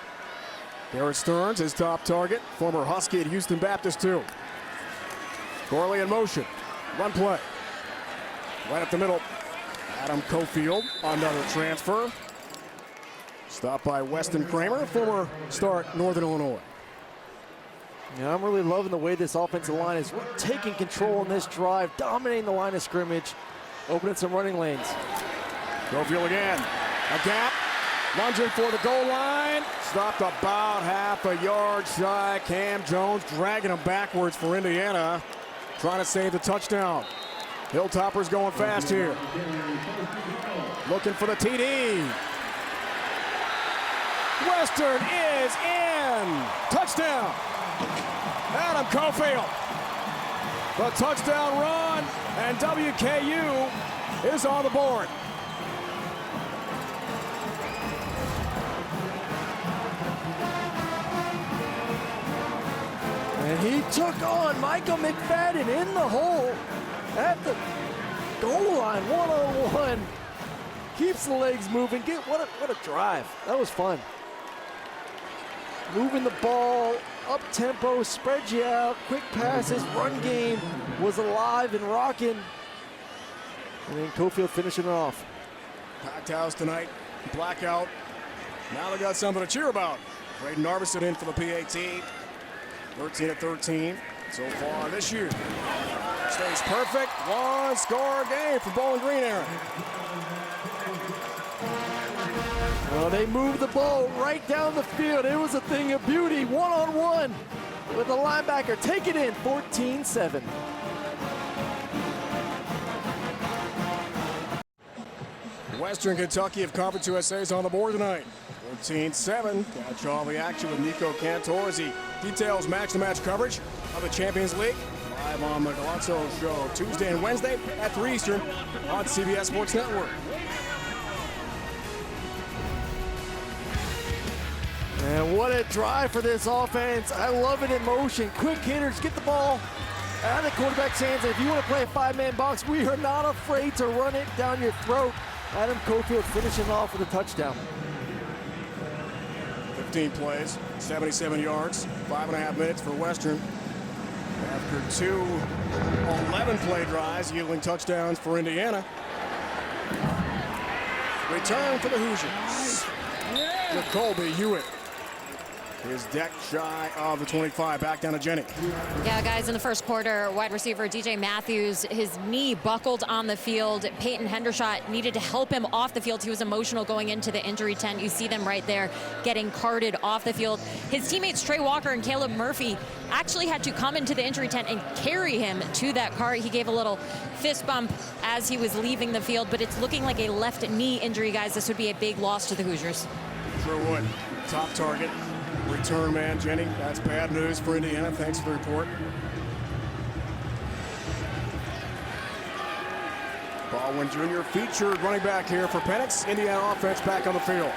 [SPEAKER 1] Jarrett Stearns, his top target, former Husky at Houston Baptist too. Corley in motion, run play. Right up the middle, Adam Cofield, another transfer. Stopped by Weston Kramer, former star at Northern Illinois.
[SPEAKER 2] Yeah, I'm really loving the way this offensive line is taking control in this drive, dominating the line of scrimmage, opening some running lanes.
[SPEAKER 1] Cofield again, a gap, lunging for the goal line, stopped about half a yard shy. Cam Jones dragging him backwards for Indiana, trying to save the touchdown. Hilltoppers going fast here. Looking for the TD. Western is in. Touchdown. Adam Cofield. The touchdown run, and WKU is on the board.
[SPEAKER 2] And he took on Michael McFadden in the hole at the goal line, one-on-one. Keeps the legs moving. What a drive. That was fun. Moving the ball, up-tempo, spread you out, quick passes, run game was alive and rocking. And then Cofield finishing it off.
[SPEAKER 1] Packed house tonight, blackout. Now they got something to cheer about. Braden Narvison in for the PAT. 13-13 so far this year. Stays perfect. One-score game for Bowling Green, Aaron.
[SPEAKER 2] Well, they moved the ball right down the field. It was a thing of beauty. One-on-one with the linebacker. Take it in, 14-7.
[SPEAKER 1] Western Kentucky of Conference USA is on the board tonight. 14-7. Catch all the action with Nico Cantor as he details match-to-match coverage of the Champions League. Live on the Galazzo Show Tuesday and Wednesday at 3 Eastern on CBS Sports Network.
[SPEAKER 2] And what a drive for this offense. I love it in motion. Quick hitters, get the ball out of the quarterback's hands. And if you want to play a five-man box, we are not afraid to run it down your throat. Adam Cofield finishing off with a touchdown.
[SPEAKER 1] 15 plays, 77 yards, 5.5 minutes for Western. After two 11-play drives yielding touchdowns for Indiana. Return for the Hoosiers. Jacoby Hewitt. His deck shy of the 25. Back down to Jenny.
[SPEAKER 3] Yeah, guys, in the first quarter, wide receiver DJ Matthews, his knee buckled on the field. Peyton Hendershot needed to help him off the field. He was emotional going into the injury tent. You see them right there getting carted off the field. His teammates Trey Walker and Caleb Murphy actually had to come into the injury tent and carry him to that cart. He gave a little fist bump as he was leaving the field, but it's looking like a left knee injury, guys. This would be a big loss to the Hoosiers.
[SPEAKER 1] Sure would. Top target. Return man, Jenny. That's bad news for Indiana. Thanks for the report. Baldwin Jr. featured running back here for Penix. Indiana offense back on the field.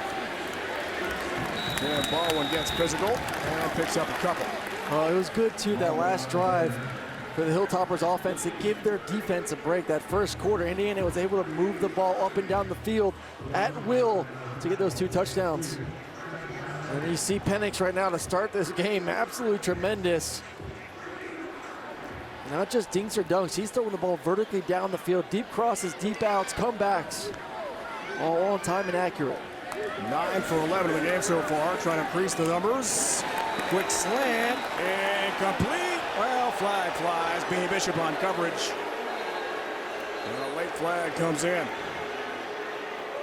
[SPEAKER 1] And Baldwin gets physical and picks up a couple.
[SPEAKER 2] It was good, too, that last drive for the Hilltoppers offense to give their defense a break. That first quarter, Indiana was able to move the ball up and down the field at will to get those 2 touchdowns. And you see Penix right now to start this game, absolutely tremendous. Not just dinks or dunks, he's throwing the ball vertically down the field, deep crosses, deep outs, comebacks, all on time and accurate.
[SPEAKER 1] 9 for 11 in the game so far, trying to increase the numbers. Quick slant, incomplete. Well, flag flies, Beanie Bishop on coverage. And a late flag comes in.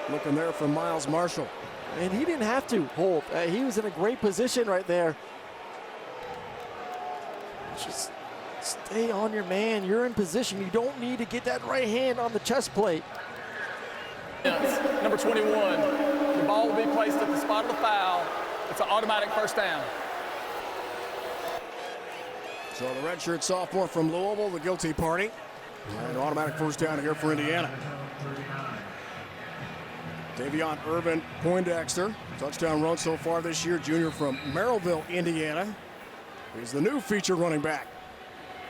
[SPEAKER 1] Looking there for Miles Marshall.
[SPEAKER 2] And he didn't have to hold. He was in a great position right there. Just stay on your man. You're in position. You don't need to get that right hand on the chest plate.
[SPEAKER 5] Number 21. The ball will be placed at the spot of the foul. It's an automatic first down.
[SPEAKER 1] So the redshirt sophomore from Louisville, the guilty party. And automatic first down here for Indiana. Davion Urban Poindexter, touchdown run so far this year, junior from Merrillville, Indiana. He's the new feature running back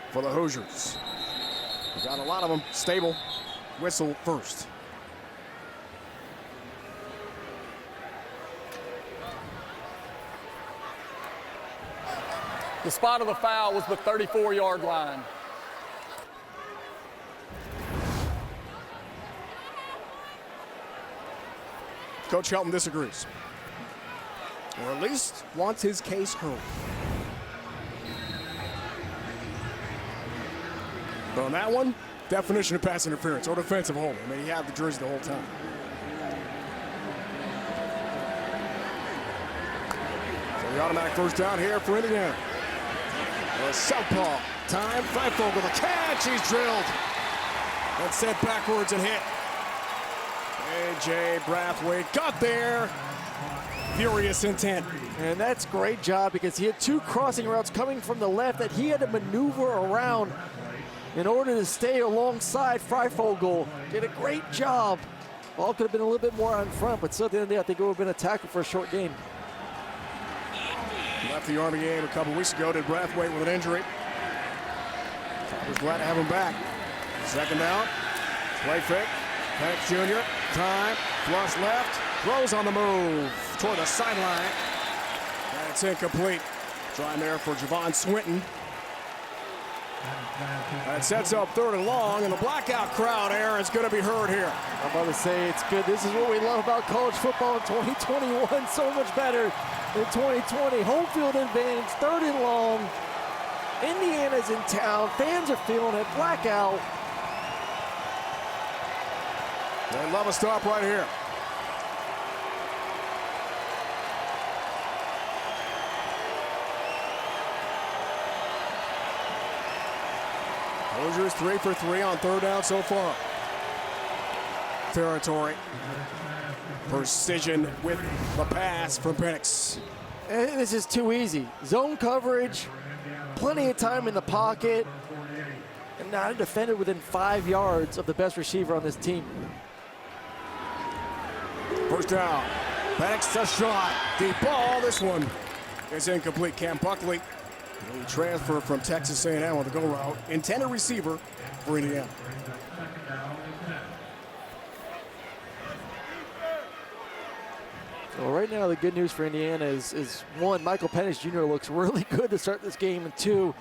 [SPEAKER 1] for the Hoosiers. We've got a lot of them stable. Whistle first.
[SPEAKER 5] The spot of the foul was the 34-yard line.
[SPEAKER 1] Coach Helton disagrees, or at least wants his case heard. But on that one, definition of pass interference or defensive holding. I mean, he had the jersey the whole time. So the automatic first down here for Indiana. A southpaw time. Freifogel with a catch. He's drilled. And sent backwards and hit. A.J. Brathwaite got there. Furious intent.
[SPEAKER 2] And that's great job because he had 2 crossing routes coming from the left that he had to maneuver around in order to stay alongside Freifogel. Did a great job. Ball could have been a little bit more on front, but still at the end of the day, I think it would have been a tackle for a short gain.
[SPEAKER 1] Left the Army game a couple weeks ago, did Brathwaite with an injury. I was glad to have him back. Second down, play fake. Penix Jr., time, flush left, throws on the move toward the sideline. And it's incomplete. Trying there for Javon Swinton. That sets up 3rd and long, and the blackout crowd, Aaron, is going to be heard here.
[SPEAKER 2] I'm about to say it's good. This is what we love about college football in 2021. So much better than 2020. Home field advantage, 3rd and long. Indiana's in town. Fans are feeling it. Blackout.
[SPEAKER 1] They love a stop right here. Hoosiers 3 for 3 on 3rd down so far. Territory. Precision with the pass from Penix.
[SPEAKER 2] And this is too easy. Zone coverage, plenty of time in the pocket, and not defended within 5 yards of the best receiver on this team.
[SPEAKER 1] First down. Penix a shot. Deep ball. This one is incomplete. Cam Buckley, the transfer from Texas A&M on the go route. Intended receiver for Indiana.
[SPEAKER 2] Well, right now the good news for Indiana is one, Michael Penix Jr. looks really good to start this game, and 2,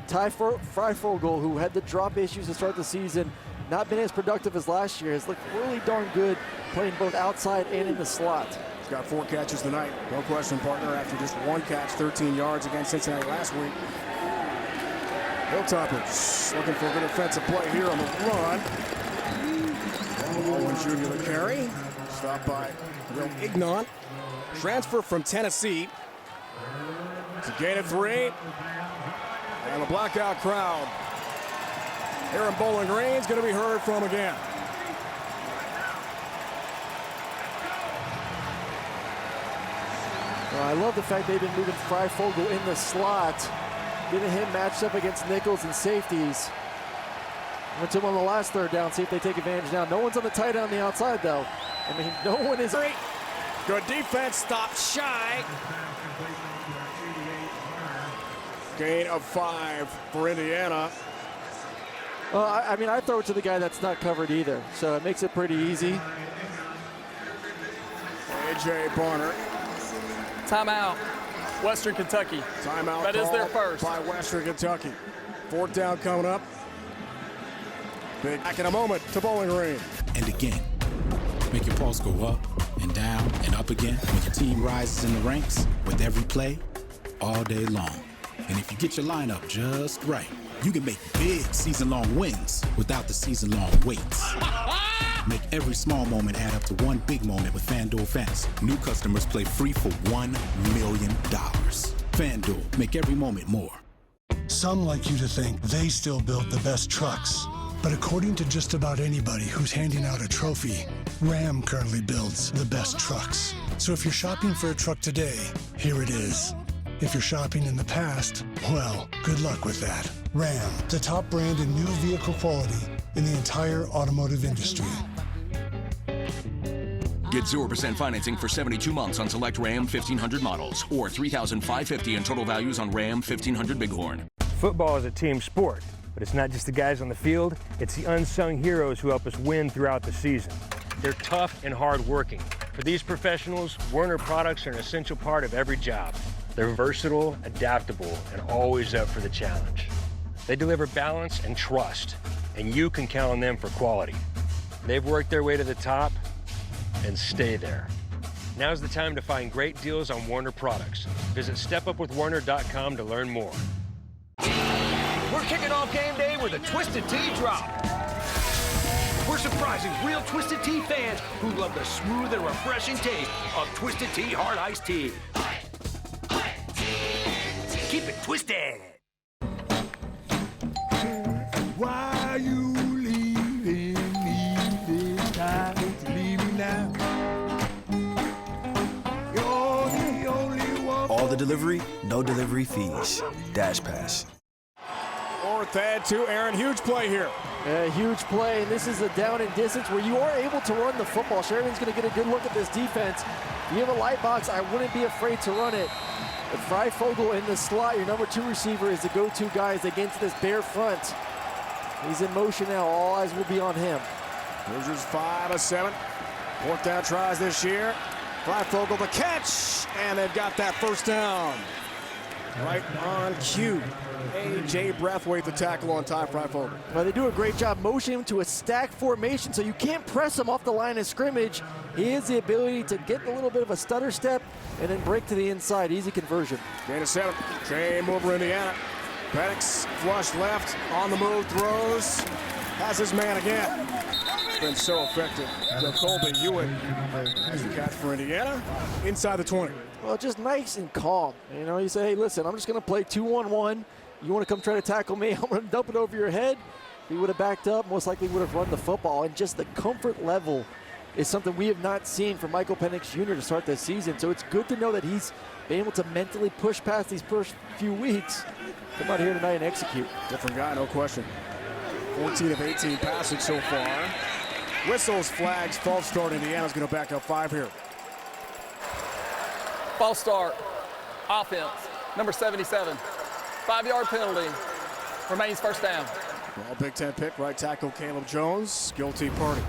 [SPEAKER 2] Ty Freifogel, who had the drop issues to start the season, not been as productive as last year, has looked really darn good playing both outside and in the slot.
[SPEAKER 1] He's got 4 catches tonight. No question, partner, after just 1 catch, 13 yards against Cincinnati last week. Hilltoppers looking for a good offensive play here on the run. Baldwin Jr. the carry. Stopped by Will Ignon. Transfer from Tennessee. It's a gain of 3. And the blackout crowd here in Bowling Green is going to be heard from again.
[SPEAKER 2] Well, I love the fact they've been moving Freifogel in the slot, getting him matched up against nickels and safeties. Went to him on the last 3rd down, see if they take advantage now. No one's on the tight end on the outside, though. I mean, no one is.
[SPEAKER 1] Good defense, stopped shy. Gain of 5 for Indiana.
[SPEAKER 2] Well, I mean, I throw it to the guy that's not covered either, so it makes it pretty easy.
[SPEAKER 1] A.J. Barner.
[SPEAKER 5] Timeout, Western Kentucky.
[SPEAKER 1] Timeout
[SPEAKER 5] That is their first.
[SPEAKER 1] By Western Kentucky. 4th down coming up. Big back in a moment to Bowling Green.
[SPEAKER 6] And again, make your pulse go up and down and up again when your team rises in the ranks with every play all day long. And if you get your lineup just right, you can make big season-long wins without the season-long waits. Make every small moment add up to one big moment with FanDuel Fantasy. New customers play free for $1 million. FanDuel, make every moment more.
[SPEAKER 17] Some like you to think they still build the best trucks. But according to just about anybody who's handing out a trophy, Ram currently builds the best trucks. So if you're shopping for a truck today, here it is. If you're shopping in the past, well, good luck with that. Ram, the top brand in new vehicle quality in the entire automotive industry.
[SPEAKER 18] Get 0% financing for 72 months on select Ram 1500 models or $3,550 in total values on Ram 1500 Bighorn.
[SPEAKER 19] Football is a team sport, but it's not just the guys on the field, it's the unsung heroes who help us win throughout the season. They're tough and hardworking. For these professionals, Werner products are an essential part of every job. They're versatile, adaptable, and always up for the challenge. They deliver balance and trust, and you can count on them for quality. They've worked their way to the top and stay there. Now's the time to find great deals on Werner products. Visit stepupwithwerner.com to learn more.
[SPEAKER 20] We're kicking off game day with a Twisted Tea drop. We're surprising real Twisted Tea fans who love the smooth and refreshing taste of Twisted Tea Hard Iced Tea. Keep it twisted.
[SPEAKER 21] Why you leaving me this time? Don't you leave me now? You're the only one.
[SPEAKER 22] All the delivery, no delivery fees. Dash Pass.
[SPEAKER 1] 4th and 2, Aaron, huge play here.
[SPEAKER 2] A huge play, and this is a down and distance where you are able to run the football. Sheridan's going to get a good look at this defense. If you have a light box, I wouldn't be afraid to run it. But Freifogel in the slot, your number 2 receiver, is the go-to guy as they get into this bare front. He's in motion now. All eyes will be on him.
[SPEAKER 1] Hoosiers 5 of 7. 4th down tries this year. Freifogel the catch, and they've got that 1st down. Right on cue. A.J. Brathwaite the tackle on Ty Freifogel.
[SPEAKER 2] Well, they do a great job motioning him to a stack formation, so you can't press him off the line of scrimmage. He has the ability to get a little bit of a stutter step and then break to the inside. Easy conversion.
[SPEAKER 1] Gain of 7. Game over Indiana. Penix flush left, on the move, throws. Has his man again. It's been so effective. Colby Hewitt has the catch for Indiana. Inside the 20.
[SPEAKER 2] Well, just nice and calm. You know, you say, hey, listen, I'm just going to play 2-on-1. You want to come try to tackle me? I'm going to dump it over your head. If he would have backed up, most likely would have run the football. And just the comfort level is something we have not seen from Michael Penix Jr. to start this season. So it's good to know that he's been able to mentally push past these first few weeks, come out here tonight and execute.
[SPEAKER 1] Different guy, no question. 14 of 18 passing so far. Whistles, flags, false start. Indiana's going to back up 5 here.
[SPEAKER 5] False start, offense, number 77. 5-yard penalty, remains 1st down.
[SPEAKER 1] Well, Big Ten pick, right tackle Caleb Jones, guilty party.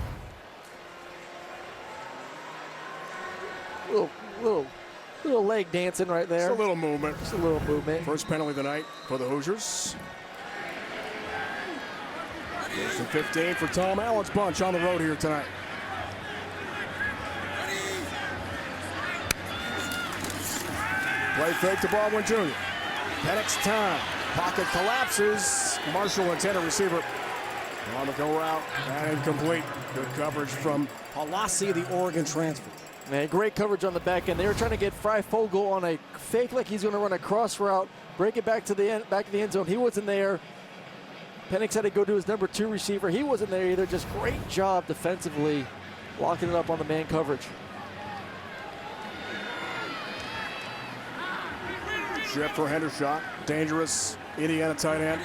[SPEAKER 2] Little leg dancing right there.
[SPEAKER 1] Just a little movement.
[SPEAKER 2] Just a little movement.
[SPEAKER 1] First penalty of the night for the Hoosiers. First and 15 for Tom Allen's bunch on the road here tonight. Play fake to Baldwin Jr. Penix time. Pocket collapses. Marshall intended receiver on the go route and incomplete. Good coverage from Halasi, the Oregon transfer.
[SPEAKER 2] Man, great coverage on the back end. They were trying to get Freifogel on a fake like he's going to run a cross route, break it back to the end, back of the end zone. He wasn't there. Penix had to go to his number 2 receiver. He wasn't there either. Just great job defensively, locking it up on the man coverage.
[SPEAKER 1] Shift for Hendershot. Dangerous Indiana tight end.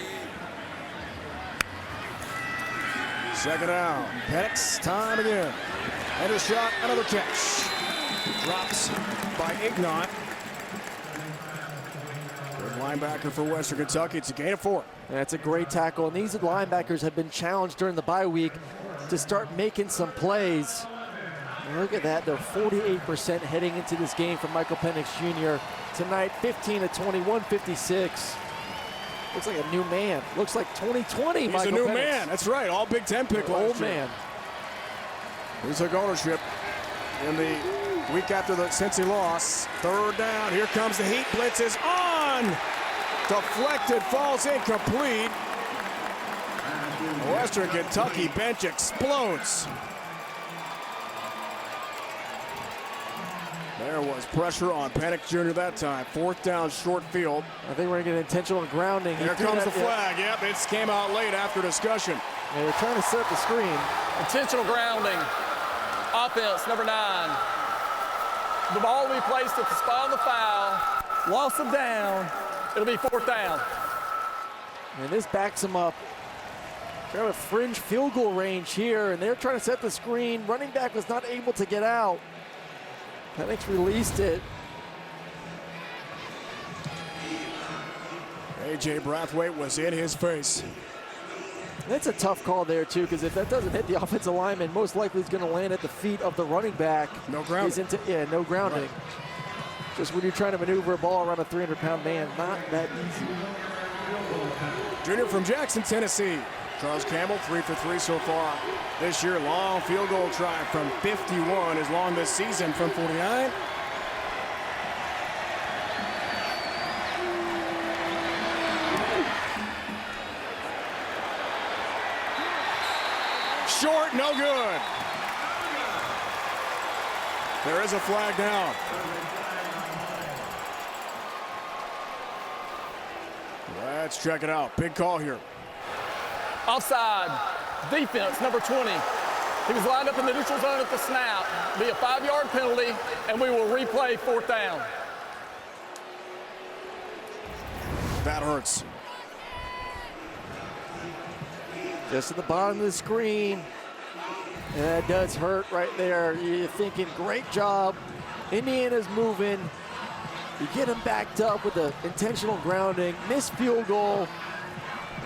[SPEAKER 1] 2nd down. Penix time again. Hendershot, another catch. Drops by Ignont. Good linebacker for Western Kentucky. It's a gain of 4.
[SPEAKER 2] That's a great tackle. And these linebackers have been challenged during the bye week to start making some plays. And look at that. They're 48% heading into this game for Michael Penix Jr. Tonight, 15 of 20, 156. Looks like a new man. Looks like 2020
[SPEAKER 1] He's
[SPEAKER 2] Michael
[SPEAKER 1] a new
[SPEAKER 2] Penix.
[SPEAKER 1] man. That's right. All Big Ten pick last
[SPEAKER 2] Old
[SPEAKER 1] year.
[SPEAKER 2] man.
[SPEAKER 1] He took ownership in the week after the Cincy loss. 3rd down. Here comes the heat. Blitz is on. Deflected, falls incomplete. Western Kentucky bench explodes. There was pressure on Penix Jr. that time. 4th down, short field.
[SPEAKER 2] I think we're going to get intentional grounding.
[SPEAKER 1] Here comes the flag. Yep, it came out late after discussion.
[SPEAKER 2] They were trying to set up the screen.
[SPEAKER 5] Intentional grounding. Offense, number 9. The ball will be placed at the spot of the foul. Loss of down. It'll be 4th down.
[SPEAKER 2] And this backs them up. They have a fringe field goal range here, and they're trying to set the screen. Running back was not able to get out. Penix released it.
[SPEAKER 1] A.J. Brathwaite was in his face.
[SPEAKER 2] That's a tough call there, too, because if that doesn't hit the offensive lineman, most likely it's going to land at the feet of the running back.
[SPEAKER 1] No grounding.
[SPEAKER 2] No grounding. Right. Just when you're trying to maneuver a ball around a 300-pound man, not that easy.
[SPEAKER 1] Junior from Jackson, Tennessee. Charles Campbell, 3 for 3 so far this year. Long field goal try from 51, as long this season from 49. Short, no good. There is a flag down. Let's check it out. Big call here.
[SPEAKER 5] Offside. Defense, number 20. He was lined up in the neutral zone at the snap. Be a 5-yard penalty, and we will replay 4th down.
[SPEAKER 1] That hurts.
[SPEAKER 2] Just at the bottom of the screen. And that does hurt right there. You're thinking, great job. Indiana's moving. You get him backed up with the intentional grounding. Missed field goal.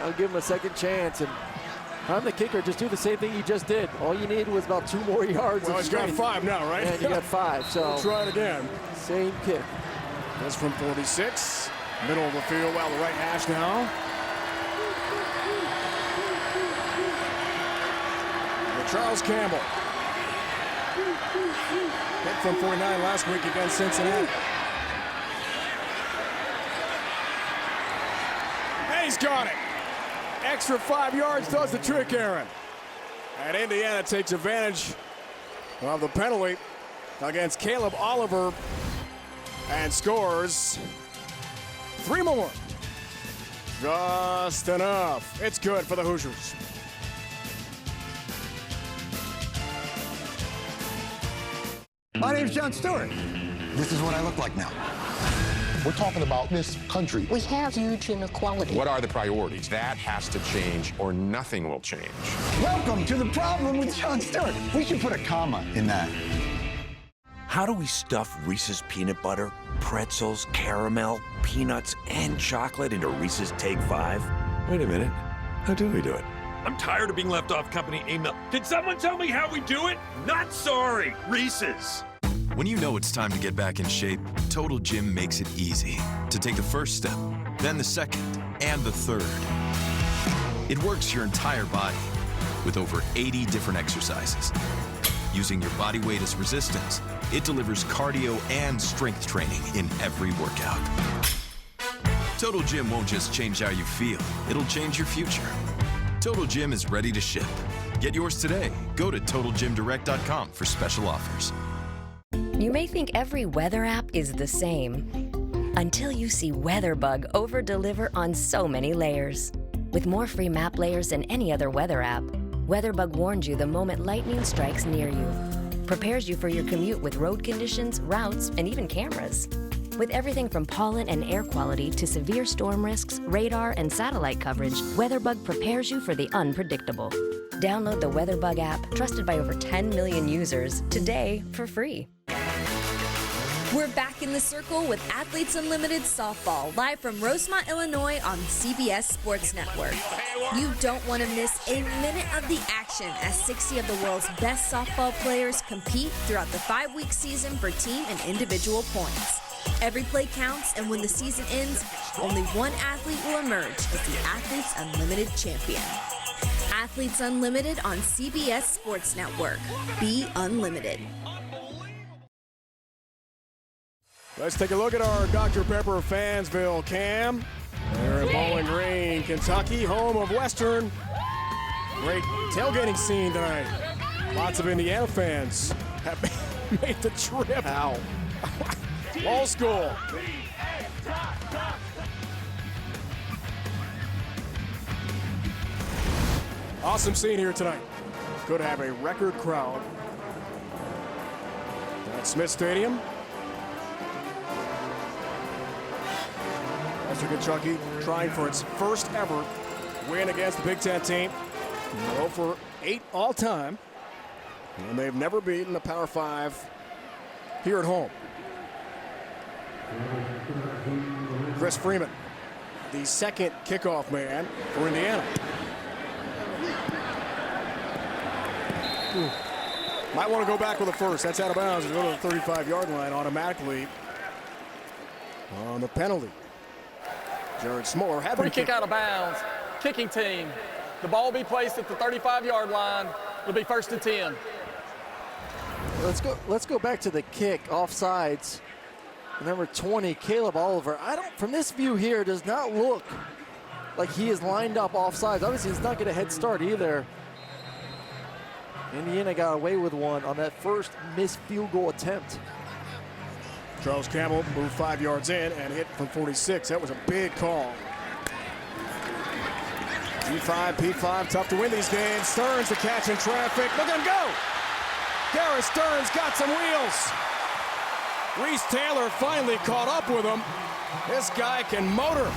[SPEAKER 2] I'll give him a second chance. And I'm the kicker. Just do the same thing you just did. All you needed was about 2 more yards.
[SPEAKER 1] Well, he's got 5 now, right?
[SPEAKER 2] And you got 5. So
[SPEAKER 1] we'll try it again.
[SPEAKER 2] Same kick.
[SPEAKER 1] That's from 46. Middle of the field, well, the right hash now. Charles Campbell. Hit from 49 last week against Cincinnati. And he's got it. Extra 5 yards does the trick, Aaron. And Indiana takes advantage of the penalty against Caleb Oliver and scores 3 more. Just enough. It's good for the Hoosiers.
[SPEAKER 7] My name's John Stewart. This is what I look like now.
[SPEAKER 10] We're talking about this country.
[SPEAKER 23] We have huge inequality.
[SPEAKER 10] What are the priorities? That has to change or nothing will change.
[SPEAKER 7] Welcome to The Problem with John Stewart. We should put a comma in that.
[SPEAKER 20] How do we stuff Reese's peanut butter, pretzels, caramel, peanuts, and chocolate into Reese's Take 5?
[SPEAKER 24] Wait a minute. How do we do it?
[SPEAKER 25] I'm tired of being left off company email. Can someone tell me how we do it? Not sorry, Reese's.
[SPEAKER 26] When you know it's time to get back in shape, Total Gym makes it easy to take the first step, then the second, and the third. It works your entire body with over 80 different exercises. Using your body weight as resistance, it delivers cardio and strength training in every workout. Total Gym won't just change how you feel, it'll change your future. Total Gym is ready to ship. Get yours today. Go to TotalGymDirect.com for special offers.
[SPEAKER 27] You may think every weather app is the same until you see WeatherBug over-deliver on so many layers. With more free map layers than any other weather app, WeatherBug warns you the moment lightning strikes near you, prepares you for your commute with road conditions, routes, and even cameras. With everything from pollen and air quality to severe storm risks, radar, and satellite coverage, WeatherBug prepares you for the unpredictable. Download the WeatherBug app, trusted by over 10 million users, today for free.
[SPEAKER 9] We're back in the circle with Athletes Unlimited Softball, live from Rosemont, Illinois on CBS Sports Network. You don't want to miss a minute of the action as 60 of the world's best softball players compete throughout the 5-week season for team and individual points. Every play counts, and when the season ends, only one athlete will emerge as the Athletes Unlimited champion. Athletes Unlimited on CBS Sports Network. Be unlimited.
[SPEAKER 1] Let's take a look at our Dr. Pepper Fansville cam. We're in Bowling Green, Kentucky, home of Western. Great tailgating scene tonight. Lots of Indiana fans have made the trip. Ow. Old school. Awesome scene here tonight. Could have a record crowd at Smith Stadium. Western Kentucky trying for its first ever win against the Big Ten team. 0 for 8 all time. And they've never beaten the Power 5 here at home. Chris Freeman, the second kickoff man for Indiana. Might want to go back with a first. That's out of bounds and go to the 35-yard line automatically on the penalty. Jared Smoller had
[SPEAKER 5] free kick out of bounds. Kicking team. The ball will be placed at the 35-yard line. It'll be 1st and 10.
[SPEAKER 2] Let's go back to the kick, offsides. Number 20, Caleb Oliver. From this view here, does not look like he is lined up offsides. Obviously, he's not getting a head start either. Indiana got away with one on that first missed field goal attempt.
[SPEAKER 1] Charles Campbell moved 5 yards in and hit from 46. That was a big call. G5, P5, tough to win these games. Stearns the catch in traffic. Look at him go! Garrett Stearns got some wheels. Reese Taylor finally caught up with him. This guy can motor.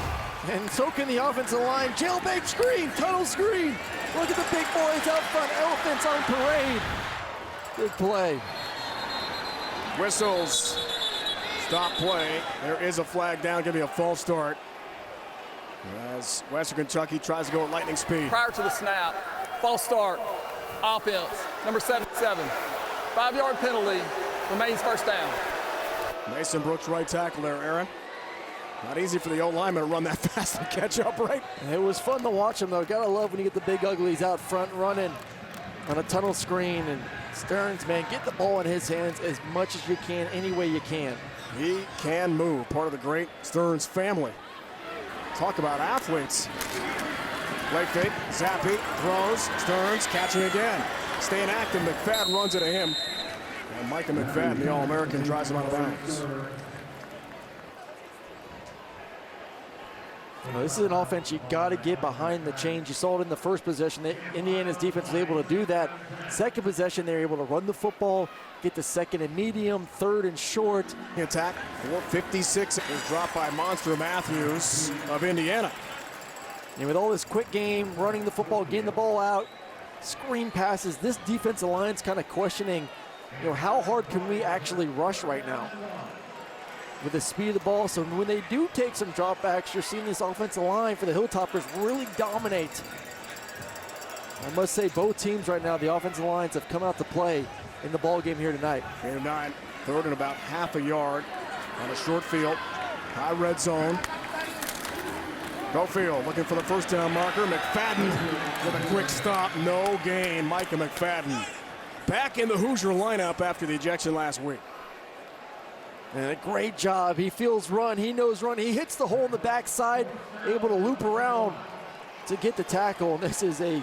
[SPEAKER 2] And so can the offensive line. Jailbait screen, tunnel screen. Look at the big boys out front. Elephants on parade. Good play.
[SPEAKER 1] Whistles. Stop play. There is a flag down. Going to be a false start. As Western Kentucky tries to go at lightning speed.
[SPEAKER 5] Prior to the snap, false start, offense, number 77. 5-yard penalty, remains 1st down.
[SPEAKER 1] Mason Brooks right tackle there, Aaron. Not easy for the old lineman to run that fast and catch up, right?
[SPEAKER 2] It was fun to watch him, though. Gotta love when you get the big uglies out front running on a tunnel screen. And Stearns, man, get the ball in his hands as much as you can, any way you can.
[SPEAKER 1] He can move, part of the great Stearns family. Talk about athletes. Late fake, Zappi throws, Stearns catching again. Staying active, McFadden runs into him. And Micah McFadden, the All-American, drives him out of bounds.
[SPEAKER 2] This is an offense you got to get behind the chains. You saw it in the first possession. Indiana's defense was able to do that. Second possession, they're able to run the football, get the second and medium, third and short.
[SPEAKER 1] The attack, 4:56 is dropped by Monster Matthews of Indiana.
[SPEAKER 2] And with all this quick game, running the football, getting the ball out, screen passes, this defensive line's kind of questioning, how hard can we actually rush right now with the speed of the ball? So when they do take some dropbacks, you're seeing this offensive line for the Hilltoppers really dominate. I must say both teams right now, the offensive lines have come out to play in the ball game here tonight.
[SPEAKER 1] 9, third and about half a yard on a short field. High red zone. Go field, looking for the first down marker. McFadden with a quick stop, no gain. Micah McFadden back in the Hoosier lineup after the ejection last week.
[SPEAKER 2] And a great job. He feels run. He knows run. He hits the hole in the backside, able to loop around to get the tackle. And this is a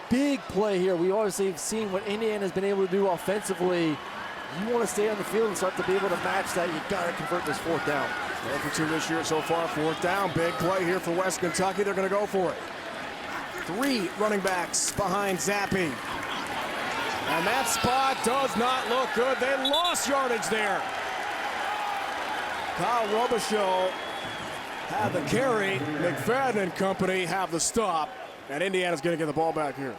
[SPEAKER 2] big play here. We obviously have seen what Indiana's been able to do offensively. You want to stay on the field and start to be able to match that. You got to convert this 4th down.
[SPEAKER 1] 4 for 2 this year so far. 4th down. Big play here for West Kentucky. They're going to go for it. 3 running backs behind Zappi. And that spot does not look good. They lost yardage there. Kyle Robichaux had the carry. McFadden and company have the stop. And Indiana's going to get the ball back here.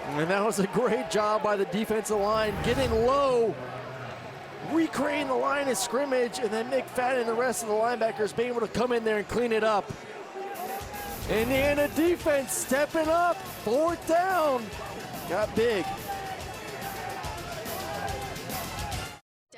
[SPEAKER 2] And that was a great job by the defensive line, getting low, recreating the line of scrimmage, and then Nick Fadden and the rest of the linebackers being able to come in there and clean it up. Indiana defense stepping up, 4th down, got big.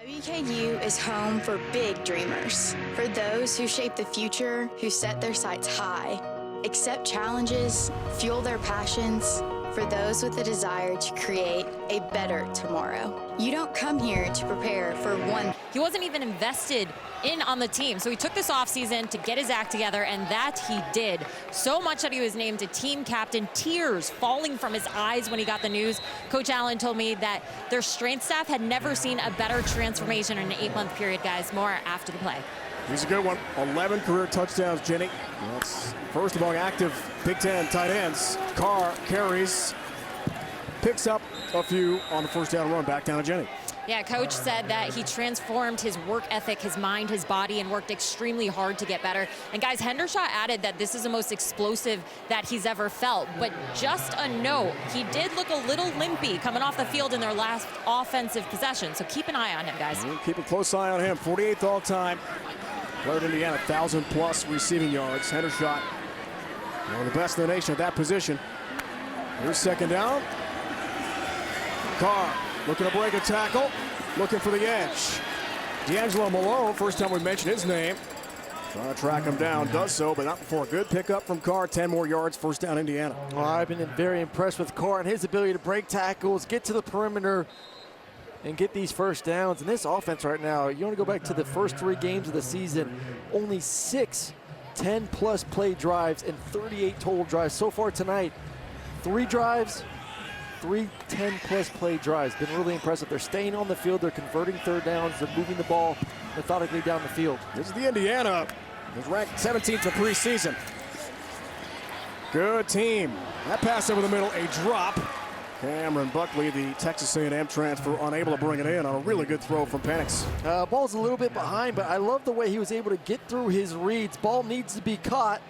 [SPEAKER 8] WKU is home for big dreamers, for those who shape the future, who set their sights high, accept challenges, fuel their passions, for those with a desire to create a better tomorrow. You don't come here to prepare for one.
[SPEAKER 3] He wasn't even invested in on the team, so he took this offseason to get his act together, and that he did. So much that he was named a team captain, tears falling from his eyes when he got the news. Coach Allen told me that their strength staff had never seen a better transformation in an 8-month period, guys. More after the play.
[SPEAKER 1] He's a good one. 11 career touchdowns, Jenny. That's first among active Big Ten tight ends. Carr carries, picks up a few on the first down run. Back down to Jenny.
[SPEAKER 3] Yeah, Coach said that he transformed his work ethic, his mind, his body, and worked extremely hard to get better. And guys, Hendershot added that this is the most explosive that he's ever felt. But just a note, he did look a little limpy coming off the field in their last offensive possession. So keep an eye on him, guys.
[SPEAKER 1] Keep a close eye on him. 48th all time. Played Indiana, 1,000+ receiving yards. Hendershot, one of the best in the nation at that position. Here's second down. Carr looking to break a tackle, looking for the edge. D'Angelo Malone, first time we mentioned his name. Trying to track him down, does so, but not before a good pickup from Carr. 10 more yards, first down Indiana.
[SPEAKER 2] Well, I've been very impressed with Carr and his ability to break tackles, get to the perimeter, and get these first downs. And this offense right now, you want to go back to the first 3 games of the season, only 6 10-plus play drives and 38 total drives. So far tonight, 3 drives, 3 10-plus play drives. Been really impressive. They're staying on the field. They're converting third downs. They're moving the ball methodically down the field.
[SPEAKER 1] This is the Indiana. It's ranked 17th in preseason. Good team. That pass over the middle, a drop. Cameron Buckley, the Texas A&M transfer, unable to bring it in on a really good throw from Penix.
[SPEAKER 2] Ball's a little bit behind, but I love the way he was able to get through his reads. Ball needs to be caught.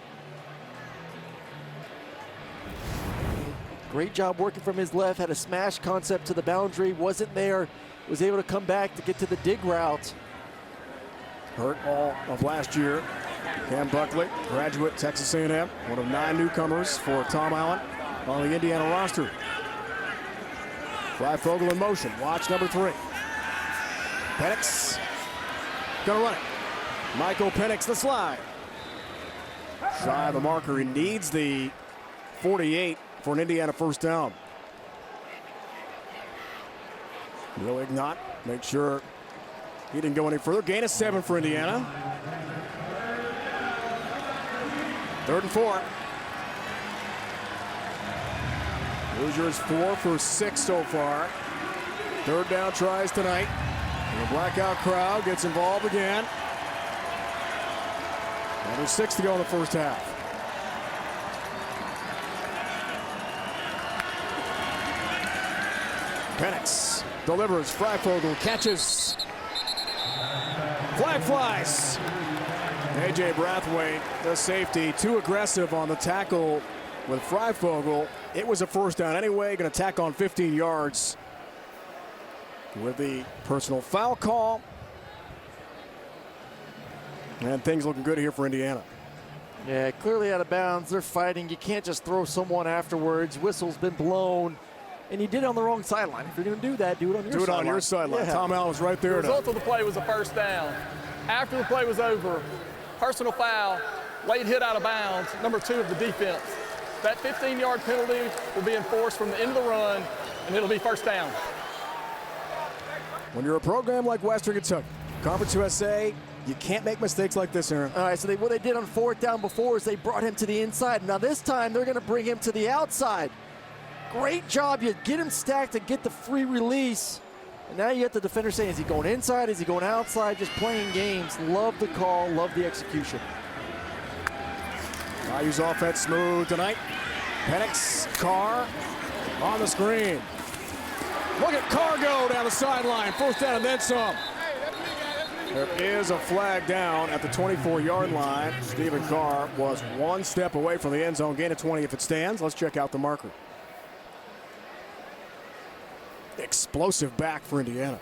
[SPEAKER 2] Great job working from his left. Had a smash concept to the boundary. Wasn't there. Was able to come back to get to the dig route.
[SPEAKER 1] Hurt all of last year. Cam Buckley, graduate Texas A&M, one of 9 newcomers for Tom Allen on the Indiana roster. Freifogel in motion. Watch number 3. Penix gonna run it. Michael Penix the slide. Shy of the marker. He needs the 48 for an Indiana first down. Will Ignat make sure he didn't go any further. Gain of 7 for Indiana. 3rd and 4. Hoosiers 4 for 6 so far. 3rd down tries tonight. And the blackout crowd gets involved again. And there's 6 to go in the first half. Penix delivers. Freifogel catches. Flag flies. A.J. Brathwaite, the safety, too aggressive on the tackle with Freifogel. It was a first down anyway. Going to tack on 15 yards with the personal foul call. And things looking good here for Indiana.
[SPEAKER 2] Yeah, clearly out of bounds. They're fighting. You can't just throw someone afterwards. Whistle's been blown. And you did it on the wrong sideline. If you're going to do that, do it on your sideline.
[SPEAKER 1] Do it on your sideline.
[SPEAKER 2] Yeah.
[SPEAKER 1] Tom Allen was right there.
[SPEAKER 5] The result of the play was a first down. After the play was over, personal foul, late hit out of bounds, number 2 of the defense. That 15-yard penalty will be enforced from the end of the run, and it'll be first down.
[SPEAKER 1] When you're a program like Western Kentucky, Conference USA, you can't make mistakes like this, Aaron.
[SPEAKER 2] All right, so what they did on 4th down before is they brought him to the inside. Now this time, they're going to bring him to the outside. Great job. You get him stacked and get the free release. And now you get the defender saying, is he going inside? Is he going outside? Just playing games. Love the call. Love the execution.
[SPEAKER 1] IU's offense smooth tonight. Penix, Carr on the screen. Look at Carr go down the sideline. First down and then some. There is a flag down at the 24-yard line. Stephen Carr was 1 step away from the end zone. Gain of 20 if it stands. Let's check out the marker. explosive back for Indiana.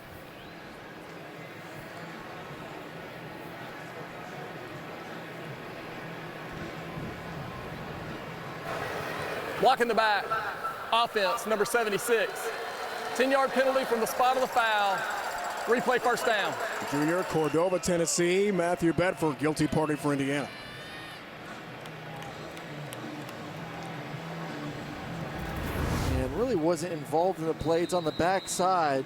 [SPEAKER 5] Blocking the back, offense, number 76. 10-yard penalty from the spot of the foul. Replay first down.
[SPEAKER 1] Junior, Cordova, Tennessee. Matthew Bedford, guilty party for Indiana.
[SPEAKER 2] And really wasn't involved in the play. It's on the backside.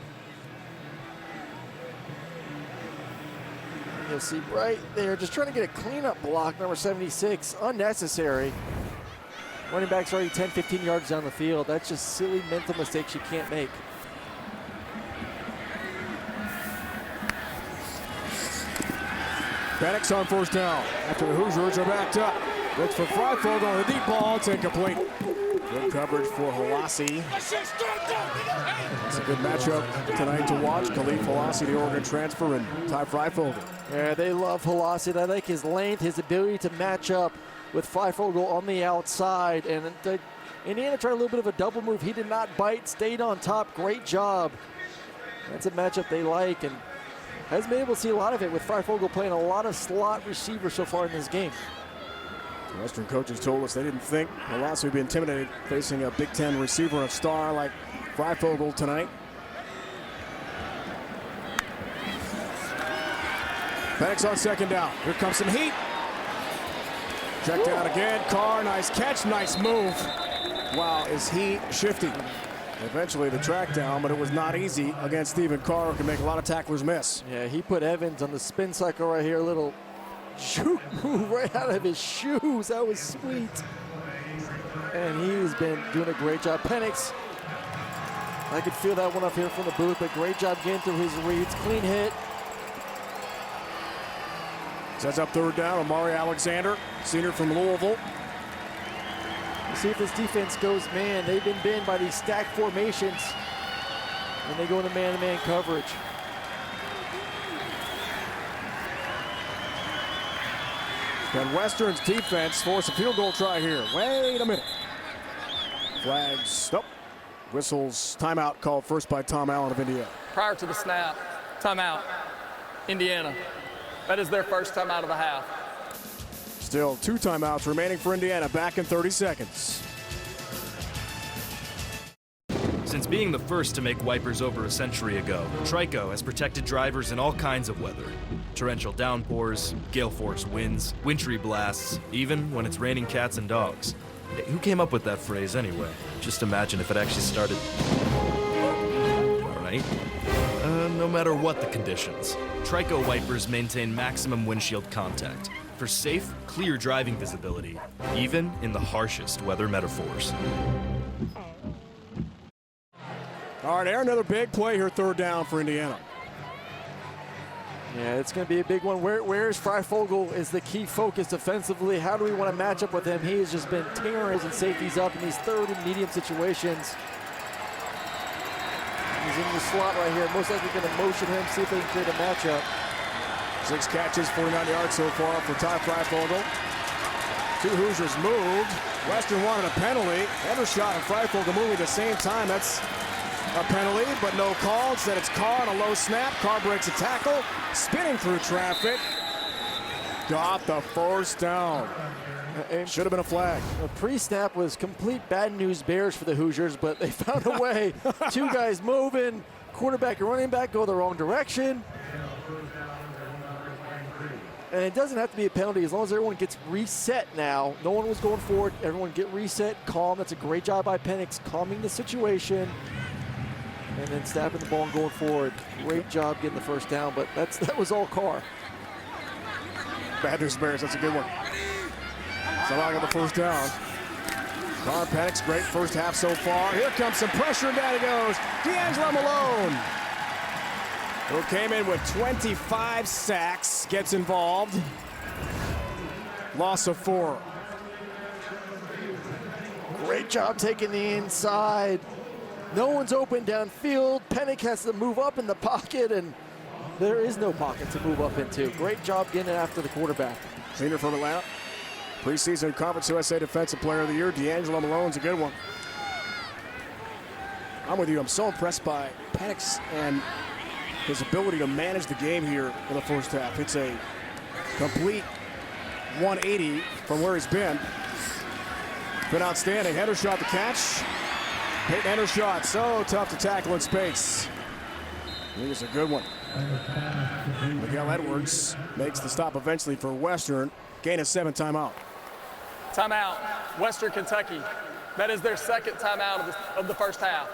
[SPEAKER 2] You'll see right there, just trying to get a cleanup block, number 76, unnecessary. Running back's already 10, 15 yards down the field. That's just silly mental mistakes you can't make.
[SPEAKER 1] Penix on first down after the Hoosiers are backed up. Looks for Freifogel on the deep ball. It's incomplete. Good coverage for Halasi. It's a good matchup tonight to watch. Khalif Halasi, the Oregon transfer, and Ty Freifogel.
[SPEAKER 2] Yeah, they love Halasi. They like his length, his ability to match up with Freifogel on the outside. And Indiana tried a little bit of a double move. He did not bite, stayed on top. Great job. That's a matchup they like, and has been able to see a lot of it with Freifogel playing a lot of slot receiver so far in this game.
[SPEAKER 1] The Western coaches told us they didn't think Halasi would be intimidated facing a Big Ten receiver, a star like Freifogel tonight. Penix on second down. Here comes some heat. Check down again. Carr, nice catch, nice move. Wow, is he shifty? Eventually the track down, but it was not easy against Stephen Carr, who can make a lot of tacklers miss.
[SPEAKER 2] Yeah, he put Evans on the spin cycle right here. A little shoot move right out of his shoes. That was sweet. And he's been doing a great job. Penix, I could feel that one up here from the booth, but great job getting through his reads. Clean hit.
[SPEAKER 1] Sets up third down. Amari Alexander, senior from Louisville.
[SPEAKER 2] See if this defense goes man. They've been banned by these stacked formations, and they go into man-to-man coverage.
[SPEAKER 1] Can Western's defense force a field goal try here? Wait a minute. Flags, nope. Whistles, timeout called first by Tom Allen of Indiana.
[SPEAKER 5] Prior to the snap, timeout, Indiana. That is their first timeout of the half.
[SPEAKER 1] Still 2 timeouts remaining for Indiana, back in 30 seconds.
[SPEAKER 4] Since being the first to make wipers over a century ago, Trico has protected drivers in all kinds of weather. Torrential downpours, gale force winds, wintry blasts, even when it's raining cats and dogs. Hey, who came up with that phrase anyway? Just imagine if it actually started. All right. No matter what the conditions, Trico wipers maintain maximum windshield contact for safe, clear driving visibility, even in the harshest weather metaphors.
[SPEAKER 1] All right, Aaron, another big play here, third down for Indiana.
[SPEAKER 2] Yeah, it's going to be a big one. Where's Freifogel is the key focus defensively. How do we want to match up with him? He has just been tearing his and safeties up in these third and medium situations. He's in the slot right here. Most likely going to motion him, see if they can create a matchup.
[SPEAKER 1] 6 catches, 49 yards so far for Ty Freifogel. 2 Hoosiers moved. Western wanted a penalty. Hendershot and Freifogel moving at the same time. That's a penalty, but no call. Instead, it's Carr on a low snap. Carr breaks a tackle, spinning through traffic. Got the first down. Should have been a flag.
[SPEAKER 2] The pre-snap was complete bad news bears for the Hoosiers, but they found a way. 2 guys moving, quarterback and running back go the wrong direction. And it doesn't have to be a penalty as long as everyone gets reset now. No one was going forward. Everyone get reset, calm. That's a great job by Penix, calming the situation. And then snapping the ball and going forward. Great job getting the first down, but that was all Carr.
[SPEAKER 1] Bad news bears, that's a good one. Somehow got the first down. Carr, Penix, great first half so far. Here comes some pressure, and down he goes. D'Angelo Malone, who came in with 25 sacks, gets involved. Loss of 4.
[SPEAKER 2] Great job taking the inside. No one's open downfield. Penix has to move up in the pocket, and there is no pocket to move up into. Great job getting it after the quarterback.
[SPEAKER 1] Senior from Atlanta. Preseason Conference USA Defensive Player of the Year. D'Angelo Malone's a good one. I'm with you. I'm so impressed by Penix and his ability to manage the game here in the first half. It's a complete 180 from where he's been. Been outstanding. Hendershot the catch. Peyton Hendershot, so tough to tackle in space. I think it's a good one. Miguel Edwards makes the stop eventually for Western. Gain of 7, timeout.
[SPEAKER 5] Timeout, Western Kentucky. That is their second timeout of the first half.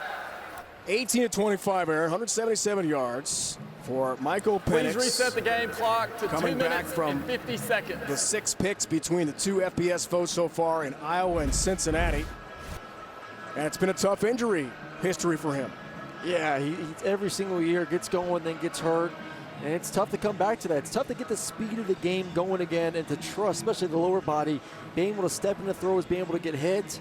[SPEAKER 1] 18-25, Aaron, 177 yards for Michael Penix.
[SPEAKER 5] Please reset the game clock to 2 minutes and 50 seconds.
[SPEAKER 1] The 6 picks between the 2 FBS foes so far in Iowa and Cincinnati. And it's been a tough injury history for him.
[SPEAKER 2] Yeah, he every single year gets going, then gets hurt. And it's tough to come back to that. It's tough to get the speed of the game going again and to trust, especially the lower body, being able to step into throws, being able to get hits.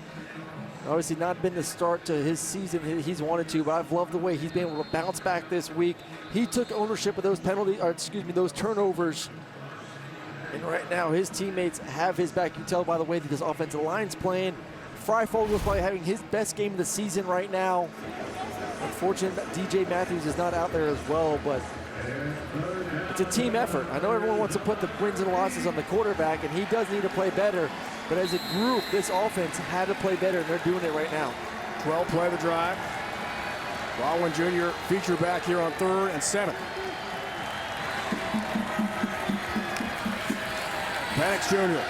[SPEAKER 2] Obviously not been the start to his season he's wanted to, but I've loved the way he's been able to bounce back this week. He took ownership of those those turnovers. And right now his teammates have his back. You can tell by the way that his offensive line's playing. Fryfogle is probably having his best game of the season right now. Unfortunate that DJ Matthews is not out there as well, but it's a team effort. I know everyone wants to put the wins and losses on the quarterback, and he does need to play better. But as a group, this offense had to play better, and they're doing it right now.
[SPEAKER 1] 12 play the drive. Baldwin Jr. feature back here on 3rd and 7. Penix Jr.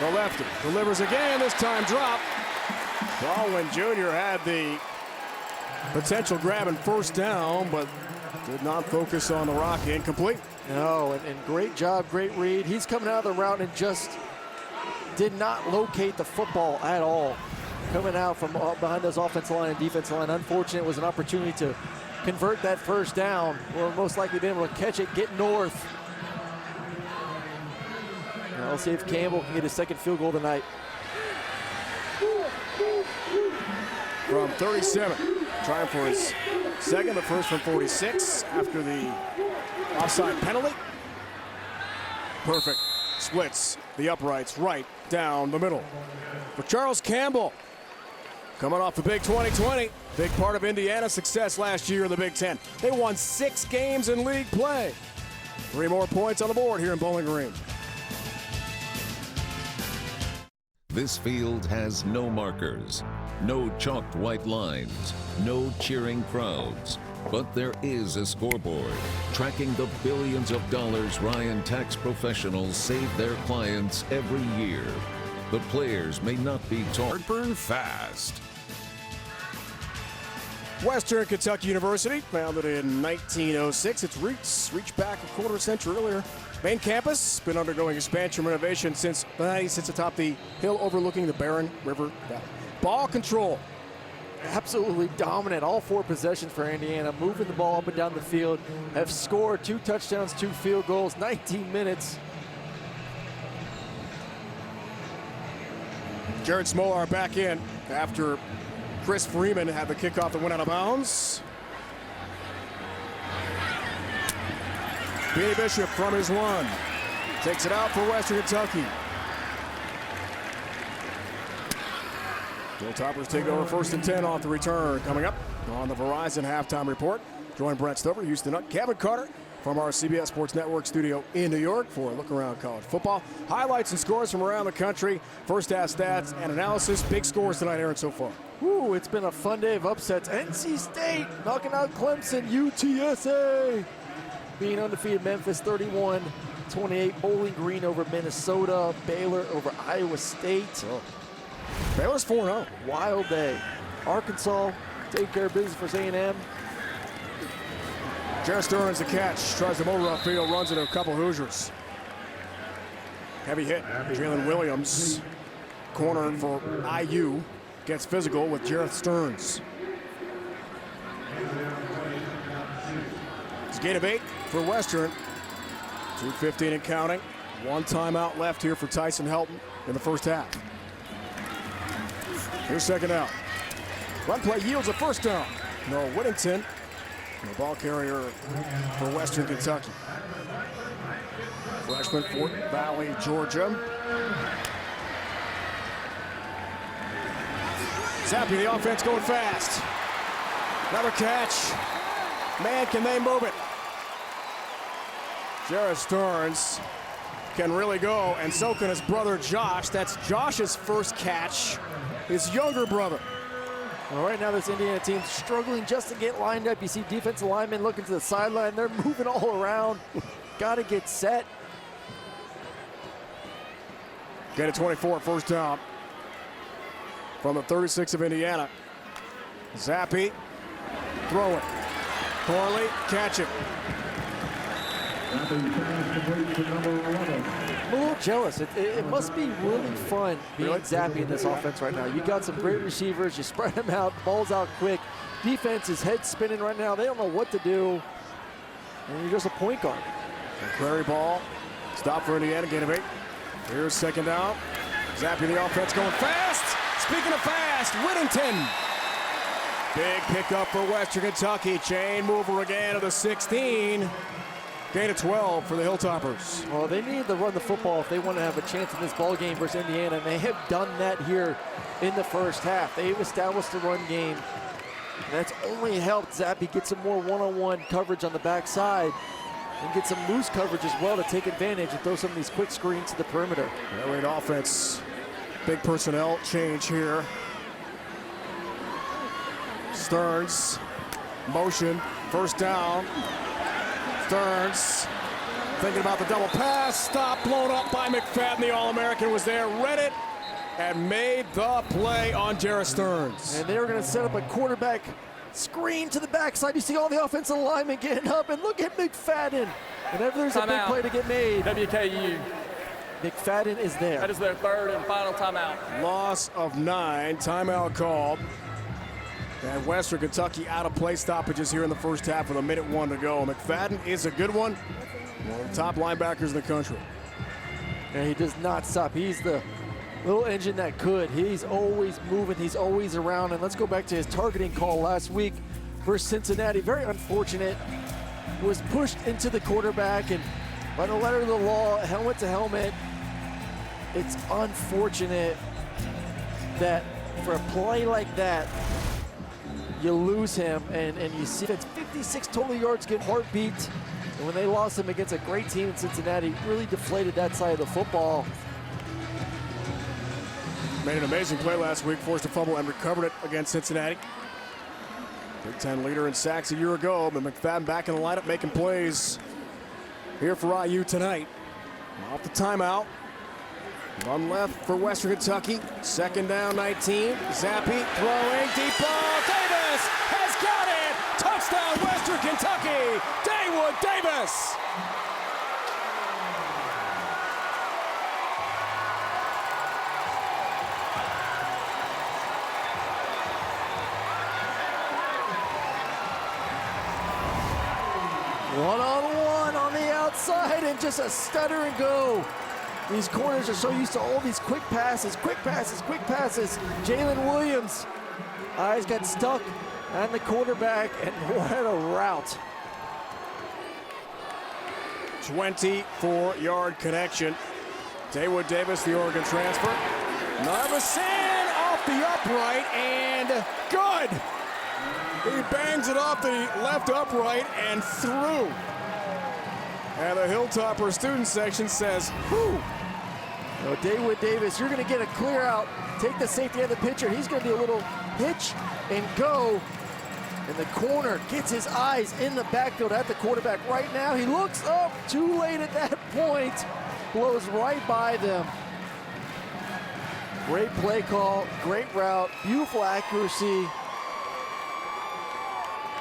[SPEAKER 1] The lefty delivers again, this time drop. Baldwin Jr. had the potential grab and first down, but did not focus on the rock. Incomplete.
[SPEAKER 2] No, and great job, great read. He's coming out of the route and just did not locate the football at all. Coming out from behind those offensive line and defensive line. Unfortunate, was an opportunity to convert that first down, or most likely been able to catch it, get north. Now, let's see if Campbell can get his second field goal tonight.
[SPEAKER 1] From 37, trying for his second, the first from 46 after the offside penalty. Perfect. Splits the uprights right down the middle. For Charles Campbell, coming off the big 2020, big part of Indiana's success last year in the Big Ten. They won 6 games in league play. 3 more points on the board here in Bowling Green.
[SPEAKER 6] This field has no markers, no chalked white lines, no cheering crowds. But there is a scoreboard tracking the billions of dollars Ryan tax professionals save their clients every year. The players may not be taught.
[SPEAKER 10] Burn fast.
[SPEAKER 1] Western Kentucky University, founded in 1906. Its roots reach back a quarter century earlier. Main campus been undergoing expansion renovation since the 90s, sits atop the hill overlooking the Barren River Valley. Ball control.
[SPEAKER 2] Absolutely dominant. All 4 possessions for Indiana, moving the ball up and down the field. Have scored 2 touchdowns, 2 field goals, 19 minutes.
[SPEAKER 1] Jared Smolar back in after Chris Freeman had the kickoff that went out of bounds. Beanie Bishop from his 1. Takes it out for Western Kentucky. Hilltoppers take over 1st and 10 off the return. Coming up on the Verizon Halftime Report. Join Brent Stover, Houston Nutt, Kevin Carter from our CBS Sports Network studio in New York for a look around college football. Highlights and scores from around the country. First half stats and analysis. Big scores tonight, Aaron, so far.
[SPEAKER 2] Ooh, it's been a fun day of upsets. NC State knocking out Clemson. UTSA being undefeated. Memphis 31-28. Bowling Green over Minnesota. Baylor over Iowa State.
[SPEAKER 1] Oh. Baylor's 4-0.
[SPEAKER 2] Wild day. Arkansas take care of business for A&M.
[SPEAKER 1] Jarrett Stearns the catch. Tries to motor upfield. Runs into a couple Hoosiers. Heavy hit. Jalen Williams. Corner for IU. Gets physical with Jarrett Stearns. It's a gain of 8 for Western. 2:15 and counting. 1 timeout left here for Tyson Helton in the first half. Here's second out. Run play yields a first down. Noah Whittington, the ball carrier for Western Kentucky. Freshman, Fort Valley, Georgia. Zappy, the offense going fast. Another catch. Man, can they move it? Jared Stearns can really go, and so can his brother Josh. That's Josh's first catch, his younger brother.
[SPEAKER 2] Well, right now this Indiana team's struggling just to get lined up. You see defensive linemen looking to the sideline. They're moving all around. Got to get set.
[SPEAKER 1] Get a 24, first down from the 36 of Indiana. Zappi, throw it. Corley, catch it.
[SPEAKER 2] I'm a little jealous. It must be really fun being Zappi in this offense right now. You got some great receivers. You spread them out. The ball's out quick. Defense is head spinning right now. They don't know what to do. And you're just a point guard.
[SPEAKER 1] Prairie ball. Stop for Indiana. Gain of 8. Here's second down. Zappi the offense going fast. Speaking of fast, Whittington. Big pickup for Western Kentucky. Chain mover again to the 16. Gain of 12 for the Hilltoppers.
[SPEAKER 2] Well, they need to run the football if they want to have a chance in this ball game versus Indiana, and they have done that here in the first half. They've established the run game, and that's only helped Zappi get some more one-on-one coverage on the backside and get some loose coverage as well to take advantage and throw some of these quick screens to the perimeter.
[SPEAKER 1] Air raid offense. Big personnel change here. Stearns, motion, first down. Stearns thinking about the double pass. Stop, blown up by McFadden. The All-American was there, read it, and made the play on Jared Stearns.
[SPEAKER 2] And they were going to set up a quarterback screen to the backside. You see all the offensive linemen getting up, and look at McFadden. Whenever there's a big play to get made,
[SPEAKER 5] WKU.
[SPEAKER 2] McFadden is there.
[SPEAKER 5] That is their third and final timeout.
[SPEAKER 1] Loss of 9, timeout called. And Western Kentucky out of play stoppages here in the first half with 1:01 to go. McFadden is a good one of the top linebackers in the country.
[SPEAKER 2] And he does not stop. He's the little engine that could. He's always moving. He's always around. And let's go back to his targeting call last week versus Cincinnati. Very unfortunate. Was pushed into the quarterback, and by the letter of the law, helmet to helmet, it's unfortunate that for a play like that, you lose him, and you see it's 56 total yards, get heartbeat. And when they lost him against a great team in Cincinnati, really deflated that side of the football.
[SPEAKER 1] Made an amazing play last week, forced a fumble and recovered it against Cincinnati. Big Ten leader in sacks a year ago, but McFadden back in the lineup making plays here for IU tonight. Off the timeout. One left for Western Kentucky. Second down, 19. Zappi throwing deep ball. Davis has got it. Touchdown, Western Kentucky. Daewood Davis.
[SPEAKER 2] One-on-one on the outside, and just a stutter and go. These corners are so used to all these quick passes, quick passes, quick passes. Jalen Williams, eyes got stuck on the quarterback, and what a route.
[SPEAKER 1] 24-yard connection. Daewood Davis, the Oregon transfer. Narveson off the upright, and good. He bangs it off the left upright and through. And the Hilltopper student section says, whew.
[SPEAKER 2] Now, Daewood Davis, you're going to get a clear out. Take the safety of the pitcher. He's going to do a little pitch and go. And the corner gets his eyes in the backfield at the quarterback right now. He looks up, too late at that point. Blows right by them. Great play call, great route, beautiful accuracy.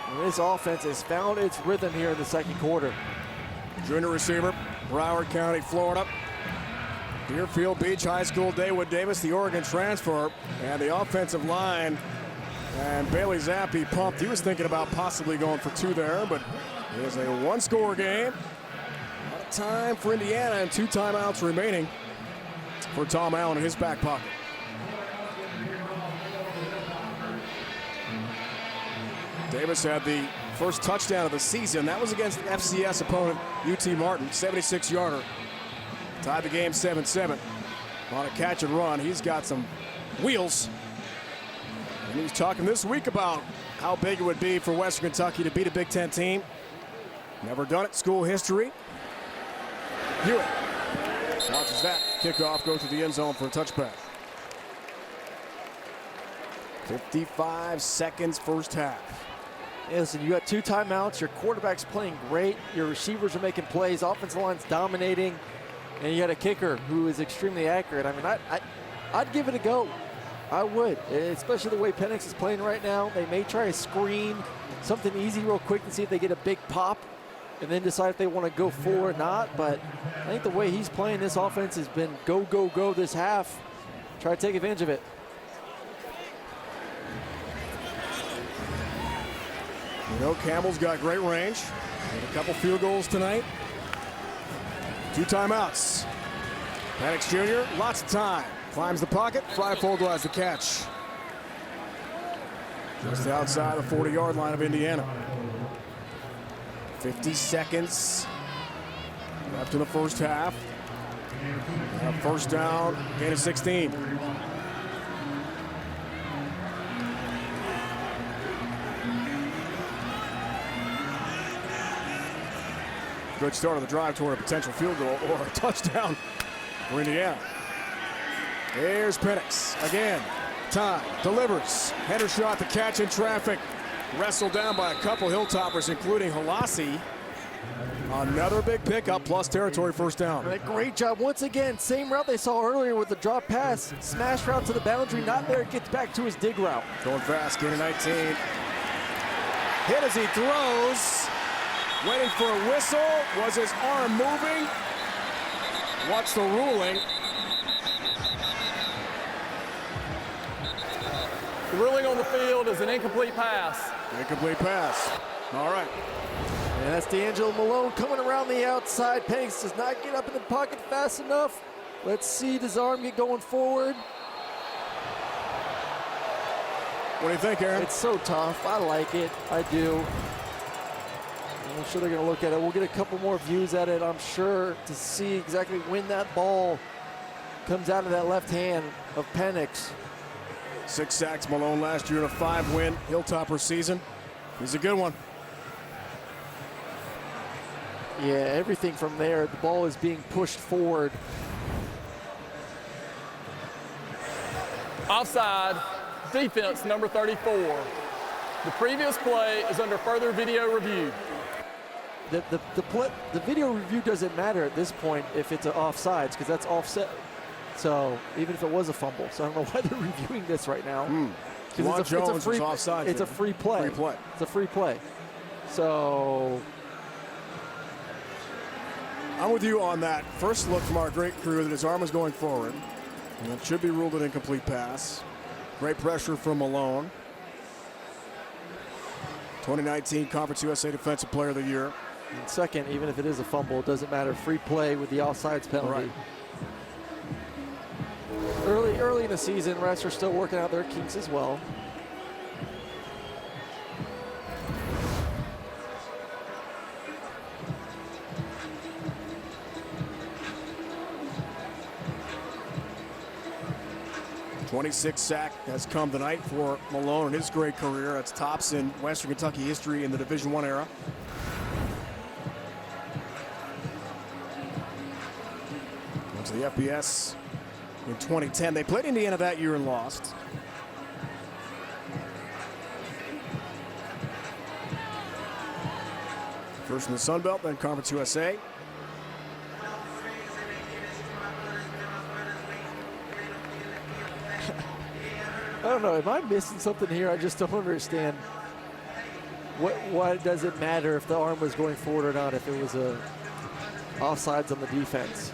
[SPEAKER 2] And this offense has found its rhythm here in the second quarter.
[SPEAKER 1] Junior receiver, Broward County, Florida. Deerfield Beach High School, Daewood Davis, the Oregon transfer, and the offensive line. And Bailey Zappi pumped. He was thinking about possibly going for 2 there, but it is a one-score game. A lot of time for Indiana and 2 timeouts remaining for Tom Allen in his back pocket. Davis had the first touchdown of the season. That was against FCS opponent UT Martin, 76-yarder. Tied the game 7-7. On a catch and run, he's got some wheels. And he's talking this week about how big it would be for Western Kentucky to beat a Big Ten team. Never done it, school history. Hewitt launches that. Kickoff goes to the end zone for a touchback. 55 seconds first half.
[SPEAKER 2] Yeah, listen, you got 2 timeouts. Your quarterback's playing great. Your receivers are making plays. Offensive line's dominating. And you got a kicker who is extremely accurate. I mean, I'd give it a go. I would, especially the way Penix is playing right now. They may try a screen, something easy real quick to see if they get a big pop and then decide if they want to go full or not. But I think the way he's playing this offense has been go, go, go this half. Try to take advantage of it.
[SPEAKER 1] You know, Campbell's got great range. Made a couple field goals tonight. 2 timeouts. Penix Jr., lots of time. Climbs the pocket. Freifogel has the catch. Just outside the 40-yard line of Indiana. 50 seconds left in the first half. First down, gain of 16. Good start of the drive toward a potential field goal or a touchdown for Indiana. Here's Penix again. Time, delivers. Header shot to catch in traffic. Wrestled down by a couple Hilltoppers, including Halasi. Another big pickup plus territory first down.
[SPEAKER 2] Great job once again. Same route they saw earlier with the drop pass. Smash route to the boundary, not there. It gets back to his dig route.
[SPEAKER 1] Going fast, gain of 19. Hit as he throws. Waiting for a whistle. Was his arm moving? What's the ruling?
[SPEAKER 5] The ruling on the field is an incomplete pass.
[SPEAKER 1] Incomplete pass. All right.
[SPEAKER 2] And that's D'Angelo Malone coming around the outside. Penix does not get up in the pocket fast enough. Let's see, does arm get going forward?
[SPEAKER 1] What do you think, Aaron?
[SPEAKER 2] It's so tough. I like it. I do. I'm sure they're going to look at it. We'll get a couple more views at it, I'm sure, to see exactly when that ball comes out of that left hand of Penix.
[SPEAKER 1] 6 sacks Malone last year in a 5-win Hilltopper season. He's a good one.
[SPEAKER 2] Yeah, everything from there. The ball is being pushed forward.
[SPEAKER 5] Offside, defense number 34. The previous play is under further video review.
[SPEAKER 2] The video review doesn't matter at this point if it's an offsides, because that's offset. So even if it was a fumble, so I don't know why they're reviewing this right now.
[SPEAKER 1] Juwan Jones was offside.
[SPEAKER 2] It's a free play.
[SPEAKER 1] Free play.
[SPEAKER 2] It's a free play. So
[SPEAKER 1] I'm with you on that. First look from our great crew that his arm is going forward. And it should be ruled an incomplete pass. Great pressure from Malone. 2019 Conference USA Defensive Player of the Year.
[SPEAKER 2] And second, even if it is a fumble, it doesn't matter. Free play with the offsides penalty.
[SPEAKER 1] Right.
[SPEAKER 2] Early in the season, refs are still working out their kinks as well.
[SPEAKER 1] .26 sack has come tonight for Malone in his great career. That's tops in Western Kentucky history in the Division I era. Went to the FBS in 2010. They played Indiana that year and lost. First in the Sun Belt, then Conference USA.
[SPEAKER 2] I don't know, am I missing something here? I just don't understand. Why does it matter if the arm was going forward or not if it was a offsides on the defense?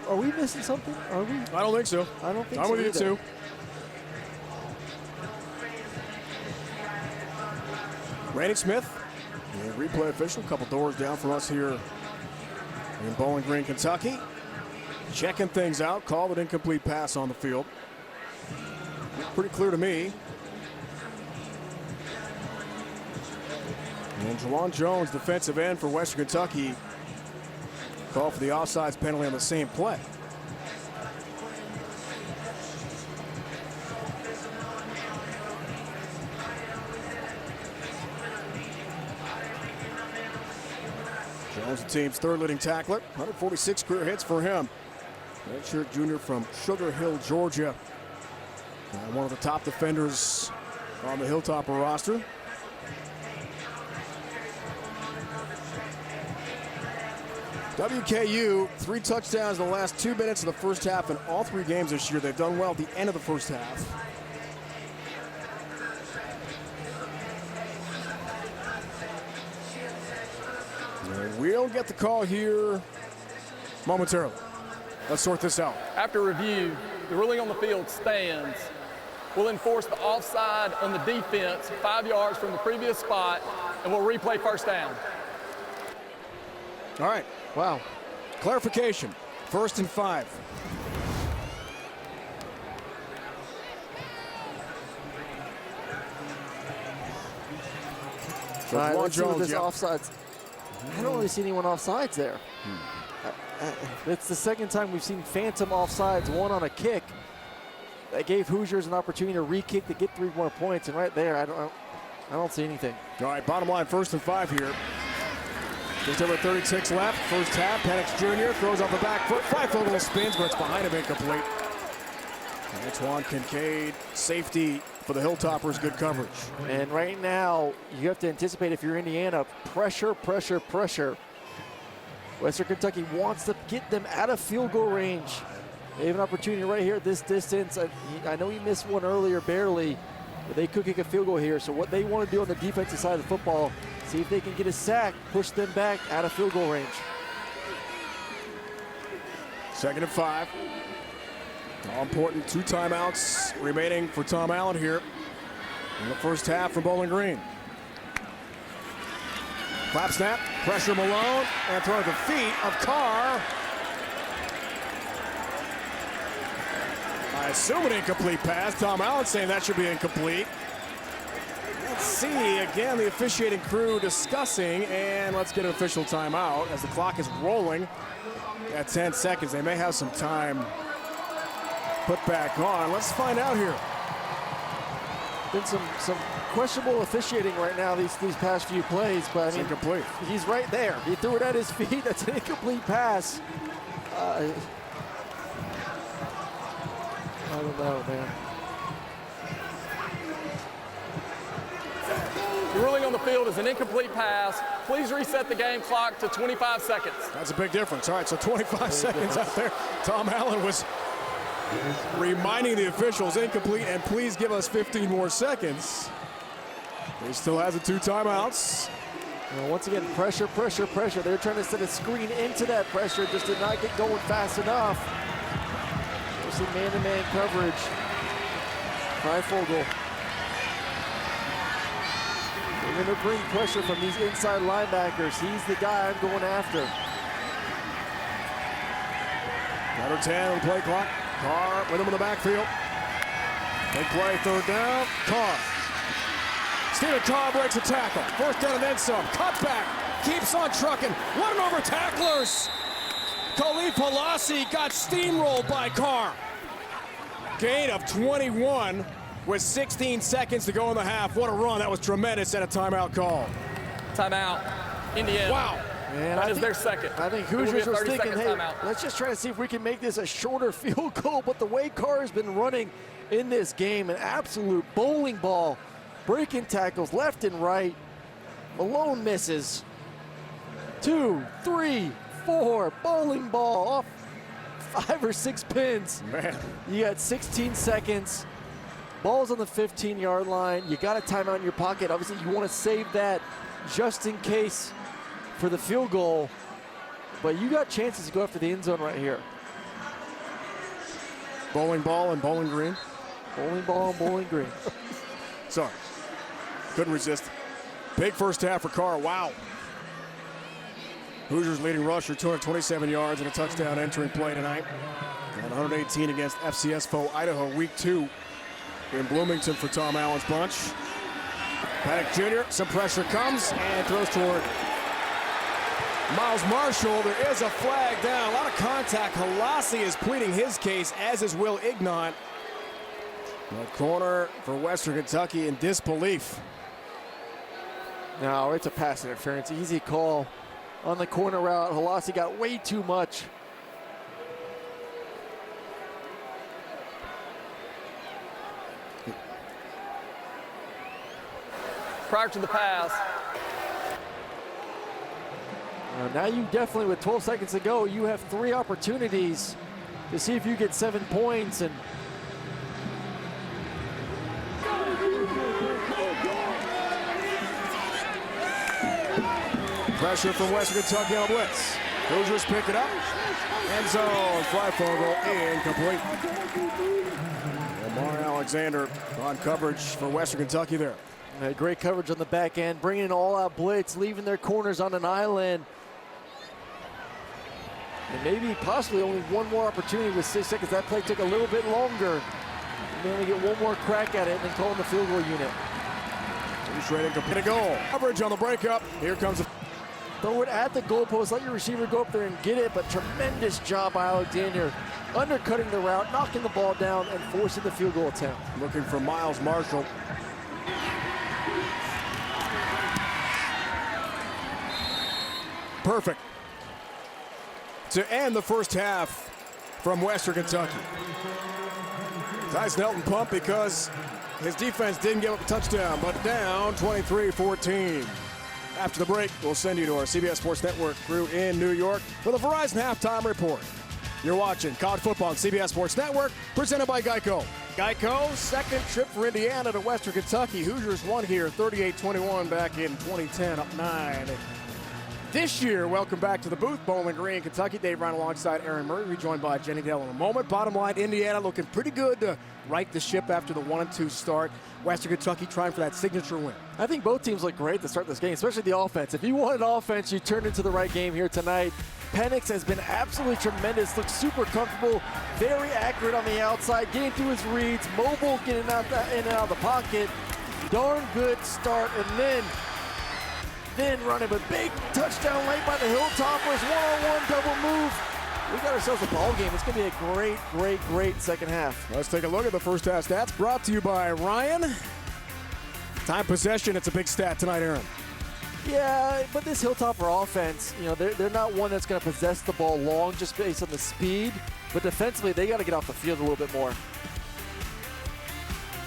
[SPEAKER 2] Are we missing something? Are we?
[SPEAKER 1] I don't think so.
[SPEAKER 2] I don't think so.
[SPEAKER 1] I'm with you too. Randy Smith, the replay official, a couple doors down from us here in Bowling Green, Kentucky. Checking things out, called an incomplete pass on the field. Pretty clear to me. And Juwan Jones, defensive end for Western Kentucky, called for the offsides penalty on the same play. Jones, the team's third leading tackler. 146 career hits for him. Redshirt junior from Sugar Hill, Georgia. And one of the top defenders on the Hilltopper roster. WKU, 3 touchdowns in the last 2 minutes of the first half in all 3 games this year. They've done well at the end of the first half. And we'll get the call here momentarily. Let's sort this out.
[SPEAKER 5] After review, the ruling on the field stands. We'll enforce the offside on the defense 5 yards from the previous spot, and we'll replay first down.
[SPEAKER 1] All right.
[SPEAKER 2] Wow.
[SPEAKER 1] Clarification. 1st and 5.
[SPEAKER 2] All right, let's see what
[SPEAKER 1] Jones,
[SPEAKER 2] this offsides. I don't really see anyone offsides there. It's the second time we've seen phantom offsides, one on a kick that gave Hoosiers an opportunity to re-kick to get 3 more points, and right there, I don't see anything.
[SPEAKER 1] All right, bottom line, 1st and 5 here. Just over 36 left, first half. Penix Jr. throws off the back foot, 5-foot little spins, but it's behind him, incomplete. Antoine Kincaid, safety for the Hilltoppers, good coverage.
[SPEAKER 2] And right now, you have to anticipate, if you're Indiana, pressure, pressure, pressure. Western Kentucky wants to get them out of field goal range. They have an opportunity right here at this distance. I know he missed one earlier, barely, but they could kick a field goal here. So what they want to do on the defensive side of the football, see if they can get a sack, push them back out of field goal range.
[SPEAKER 1] 2nd and 5. All important 2 timeouts remaining for Tom Allen here in the first half from Bowling Green. Flap snap, pressure Malone, and throw at the feet of Carr. I assume an incomplete pass. Tom Allen saying that should be incomplete. Let's see, again, the officiating crew discussing, and let's get an official timeout as the clock is rolling at 10 seconds. They may have some time put back on. Let's find out here.
[SPEAKER 2] Been some questionable officiating right now these past few plays, but I mean,
[SPEAKER 1] incomplete.
[SPEAKER 2] He's right there. He threw it at his feet. That's an incomplete pass. I don't know, man.
[SPEAKER 5] The ruling on the field is an incomplete pass. Please reset the game clock to 25 seconds.
[SPEAKER 1] That's a big difference. All right, so 25 seconds out there. Tom Allen was reminding the officials incomplete, and please give us 15 more seconds. He still has the 2 timeouts.
[SPEAKER 2] Well, once again, pressure, pressure, pressure. They're trying to set a screen into that pressure, just did not get going fast enough. We'll see man-to-man coverage. Freifogel. They're going to bring pressure from these inside linebackers. He's the guy I'm going after.
[SPEAKER 1] Under 10 on the play clock. Carr with him in the backfield. Big play, 3rd down. Carr. Stephen Carr breaks a tackle. 1st down and then some. Cut back. Keeps on trucking. Running over tacklers. Khalif Halasi got steamrolled by Carr. Gain of 21 with 16 seconds to go in the half. What a run. That was tremendous, and a timeout call.
[SPEAKER 5] Timeout. Indiana.
[SPEAKER 1] Wow.
[SPEAKER 2] And
[SPEAKER 5] that is their second.
[SPEAKER 2] I think Hoosiers was thinking, hey, let's just try to see if we can make this a shorter field goal. But the way Carr has been running in this game, an absolute bowling ball, breaking tackles left and right. Malone misses. 2, 3, 4, bowling ball off 5 or 6 pins.
[SPEAKER 1] Man.
[SPEAKER 2] You got 16 seconds. Ball's on the 15-yard line. You got a timeout in your pocket. Obviously, you want to save that just in case for the field goal, but you got chances to go after the end zone right here.
[SPEAKER 1] Bowling ball and Bowling Green.
[SPEAKER 2] Bowling ball and Bowling Green.
[SPEAKER 1] Sorry. Couldn't resist. Big first half for Carr. Wow. Hoosiers leading rusher, 227 yards and a touchdown entering play tonight. And 118 against FCS foe Idaho, week 2 in Bloomington for Tom Allen's bunch. Penix Jr., some pressure comes and throws toward Miles Marshall. There is a flag down. A lot of contact. Halasi is pleading his case, as is Will Ignont. The corner for Western Kentucky in disbelief.
[SPEAKER 2] No, it's a pass interference. Easy call. on the corner route. Halasi got way too much.
[SPEAKER 5] Prior to the pass.
[SPEAKER 2] Now you definitely, with 12 seconds to go, you have 3 opportunities to see if you get 7 points. And
[SPEAKER 1] pressure from Western Kentucky on blitz. Hoosiers pick it up. End zone, fly goal incomplete. Lamar Alexander on coverage for Western Kentucky there.
[SPEAKER 2] Great coverage on the back end, bringing an all-out blitz, leaving their corners on an island. And maybe possibly only one more opportunity with 6 seconds. That play took a little bit longer. They only get one more crack at it and then calling the field goal unit.
[SPEAKER 1] He's ready to hit a goal. Coverage on the breakup. Here comes the
[SPEAKER 2] throw it at the goalpost. Let your receiver go up there and get it, but tremendous job by Alexander. Undercutting the route, knocking the ball down, and forcing the field goal attempt.
[SPEAKER 1] Looking for Miles Marshall. Perfect. To end the first half from Western Kentucky. Tyson Helton pumped because his defense didn't give up a touchdown, but down 23-14. After the break, we'll send you to our CBS Sports Network crew in New York for the Verizon Halftime Report. You're watching College Football on CBS Sports Network, presented by Geico. Geico, second trip for Indiana to Western Kentucky. Hoosiers won here 38-21 back in 2010, up 9. This year, welcome back to the booth, Bowling Green, Kentucky. Dave Ryan alongside Aaron Murray, rejoined by Jenny Dell in a moment. Bottom line, Indiana looking pretty good to right the ship after the 1-2 start. Western Kentucky trying for that signature win.
[SPEAKER 2] I think both teams look great to start this game, especially the offense. If you wanted offense, you turned into the right game here tonight. Penix has been absolutely tremendous, looks super comfortable, very accurate on the outside, getting through his reads, mobile, getting in and out of the pocket. Darn good start, and then running, but big touchdown late by the Hilltoppers, one-on-one double move. We got ourselves a ball game. It's going to be a great, great, great second half.
[SPEAKER 1] Let's take a look at the first half stats brought to you by Ryan. Time possession, it's a big stat tonight, Aaron.
[SPEAKER 2] Yeah, but this Hilltopper offense, you know, they're not one that's going to possess the ball long just based on the speed, but defensively, they got to get off the field a little bit more.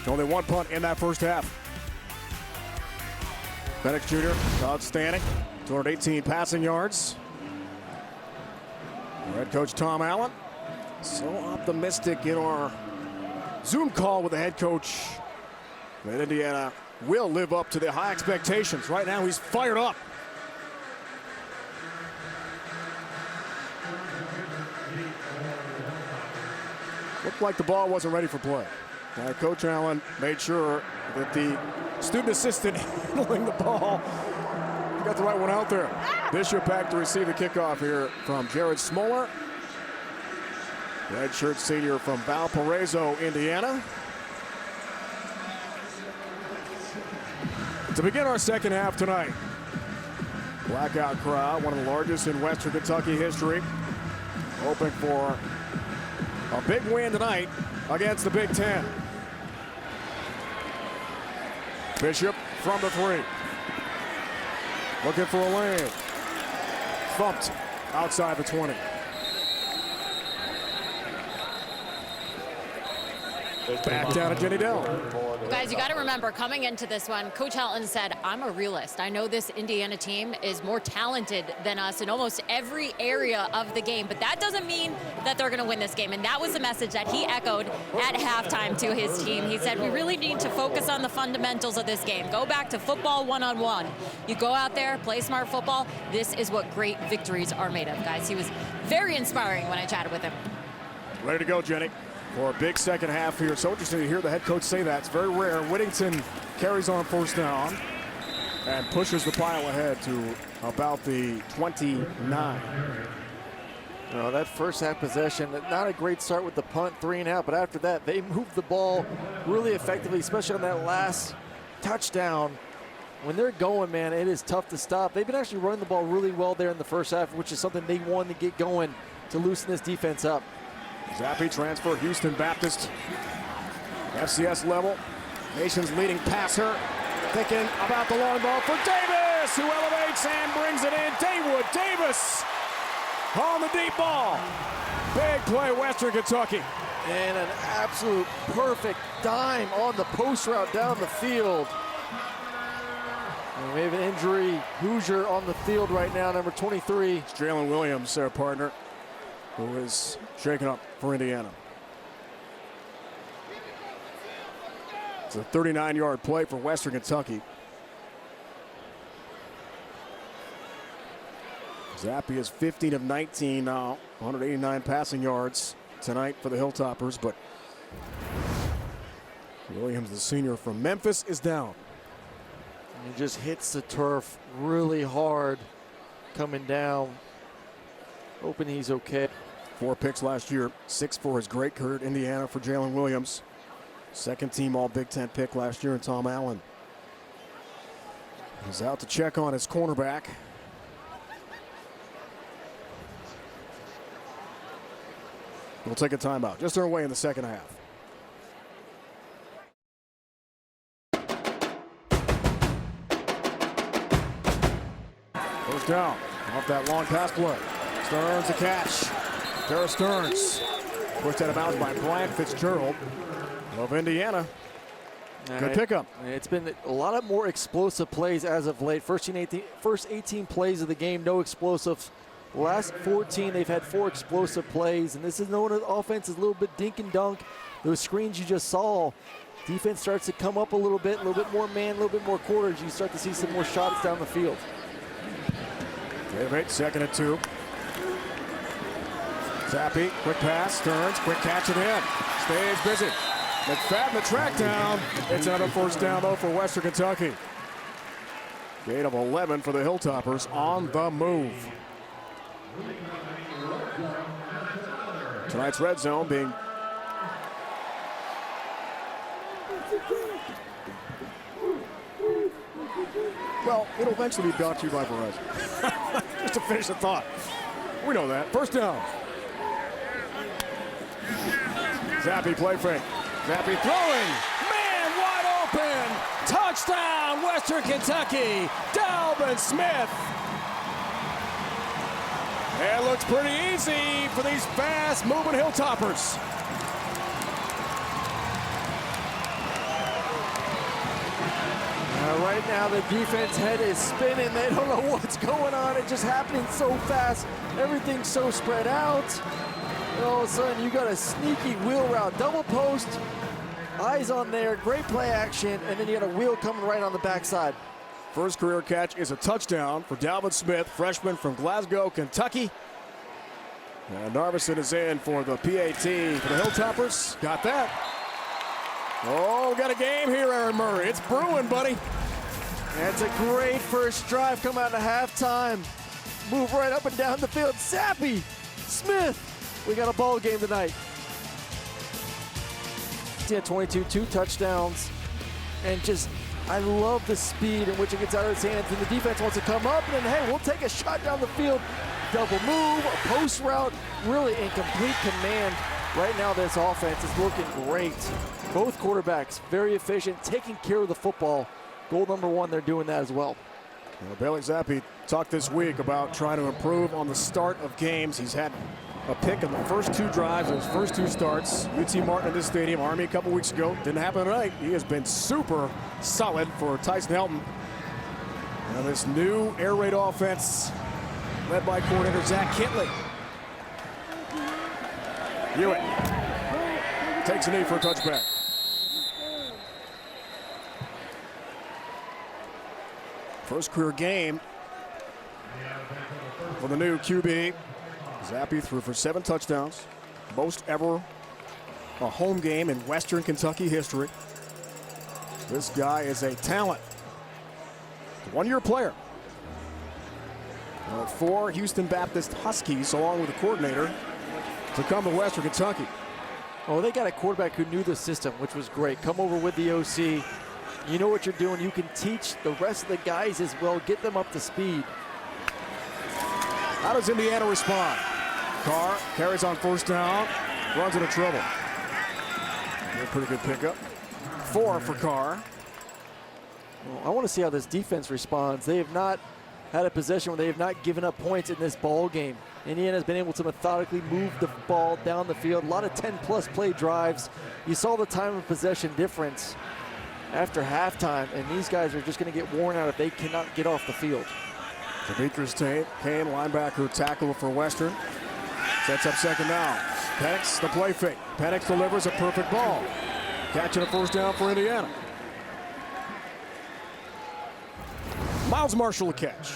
[SPEAKER 1] Only one punt in that first half. Penix Jr., outstanding. 218 passing yards. Head coach Tom Allen, so optimistic in our Zoom call with the head coach that Indiana will live up to the high expectations. Right now, he's fired up. Looked like the ball wasn't ready for play. Coach Allen made sure that the student assistant handling the ball got the right one out there. Bishop back to receive the kickoff here from Jared Smoller. Redshirt senior from Valparaiso, Indiana. To begin our second half tonight, blackout crowd, one of the largest in Western Kentucky history, hoping for a big win tonight against the Big Ten. Bishop from the 3. Looking for a lane. Thumped outside the 20. Back down to Jenny Dell.
[SPEAKER 3] Guys, you got to remember, coming into this one, Coach Helton said, I'm a realist. I know this Indiana team is more talented than us in almost every area of the game, but that doesn't mean that they're going to win this game. And that was the message that he echoed at halftime to his team. He said, we really need to focus on the fundamentals of this game. Go back to football one-on-one. You go out there, play smart football. This is what great victories are made of, guys. He was very inspiring when I chatted with him.
[SPEAKER 1] Ready to go, Jenny, for a big second half here. It's so interesting to hear the head coach say that. It's very rare. Whittington carries on first down and pushes the pile ahead to about the 29.
[SPEAKER 2] That first half possession, not a great start with the punt, 3 and out, but after that, they moved the ball really effectively, especially on that last touchdown. When they're going, man, it is tough to stop. They've been actually running the ball really well there in the first half, which is something they wanted to get going to loosen this defense up.
[SPEAKER 1] Zappi transfer, Houston Baptist. FCS level. Nation's leading passer. Thinking about the long ball for Davis, who elevates and brings it in. Daywood Davis on the deep ball. Big play, Western Kentucky.
[SPEAKER 2] And an absolute perfect dime on the post route down the field. And we have an injury Hoosier on the field right now, number 23.
[SPEAKER 1] It's Jalen Williams, their partner, who is shaken up for Indiana. It's a 39-yard play for Western Kentucky. Zappi is 15 of 19 now, 189 passing yards tonight for the Hilltoppers, but Williams, the senior from Memphis, is down.
[SPEAKER 2] And he just hits the turf really hard coming down. Hoping he's okay.
[SPEAKER 1] 4 picks last year, 6 for his great career at Indiana for Jalen Williams. Second team All Big Ten pick last year in Tom Allen. He's out to check on his cornerback. We'll take a timeout. Just underway in the second half. First down off that long pass play. Stearns the catch. Tara Stearns pushed out of bounds by Bryant Fitzgerald of Indiana. Good pickup.
[SPEAKER 2] It's been a lot of more explosive plays as of late. First 18 plays of the game, no explosive. Last 14, they've had 4 explosive plays, and this is known as offense is a little bit dink and dunk. Those screens you just saw, defense starts to come up a little bit more man, a little bit more quarters. You start to see some more shots down the field.
[SPEAKER 1] David, 2nd and 2. Zappi, quick pass, Stearns, quick catch it in. Stays busy. McFadden the track down. It's another first down though for Western Kentucky. Gain of 11 for the Hilltoppers on the move. Tonight's red zone being well, it'll eventually be brought to you by Verizon. Just to finish the thought. We know that. First down. Zappi play fake. Zappi throwing. Man wide open. Touchdown, Western Kentucky. Dalvin Smith. It looks pretty easy for these fast-moving Hilltoppers.
[SPEAKER 2] Right now, the defense head is spinning. They don't know what's going on. It's just happening so fast. Everything's so spread out. And all of a sudden, you got a sneaky wheel route. Double post, eyes on there, great play action, and then you got a wheel coming right on the backside.
[SPEAKER 1] First career catch is a touchdown for Dalvin Smith, freshman from Glasgow, Kentucky. And Narveson is in for the PAT for the Hilltoppers. Got that. Oh, got a game here, Aaron Murray. It's brewing, buddy.
[SPEAKER 2] That's a great first drive. Come out of halftime. Move right up and down the field. Zappi, Smith. We got a ball game tonight. He had 22, 2 touchdowns. And just, I love the speed in which it gets out of his hands. And the defense wants to come up. And then, hey, we'll take a shot down the field. Double move, a post route. Really in complete command. Right now, this offense is looking great. Both quarterbacks very efficient, taking care of the football. Goal number 1, they're doing that as well.
[SPEAKER 1] Bailey Zappi talked this week about trying to improve on the start of games. He's had a pick in the first 2 drives of his first 2 starts. UT Martin in this stadium, Army a couple weeks ago. Didn't happen tonight. He has been super solid for Tyson Helton. And this new air raid offense led by coordinator Zach Kitley. Hewitt takes a knee for a touchback. First career game for the new QB. Zappi threw for 7 touchdowns. Most ever a home game in Western Kentucky history. This guy is a talent. 1-year player. 4 Houston Baptist Huskies, along with the coordinator, to come to Western Kentucky.
[SPEAKER 2] Oh, they got a quarterback who knew the system, which was great. Come over with the OC. You know what you're doing. You can teach the rest of the guys as well. Get them up to speed.
[SPEAKER 1] How does Indiana respond? Carr carries on first down, runs into trouble. A pretty good pickup. 4 for Carr.
[SPEAKER 2] Well, I want to see how this defense responds. They have not had a possession where they have not given up points in this ball game. Indiana has been able to methodically move the ball down the field. A lot of 10-plus play drives. You saw the time of possession difference after halftime, and these guys are just going to get worn out if they cannot get off the field.
[SPEAKER 1] Demetrius Kane, linebacker tackle for Western. Sets up second down. Penix, the play fake. Penix delivers a perfect ball. Catching a first down for Indiana. Miles Marshall a catch.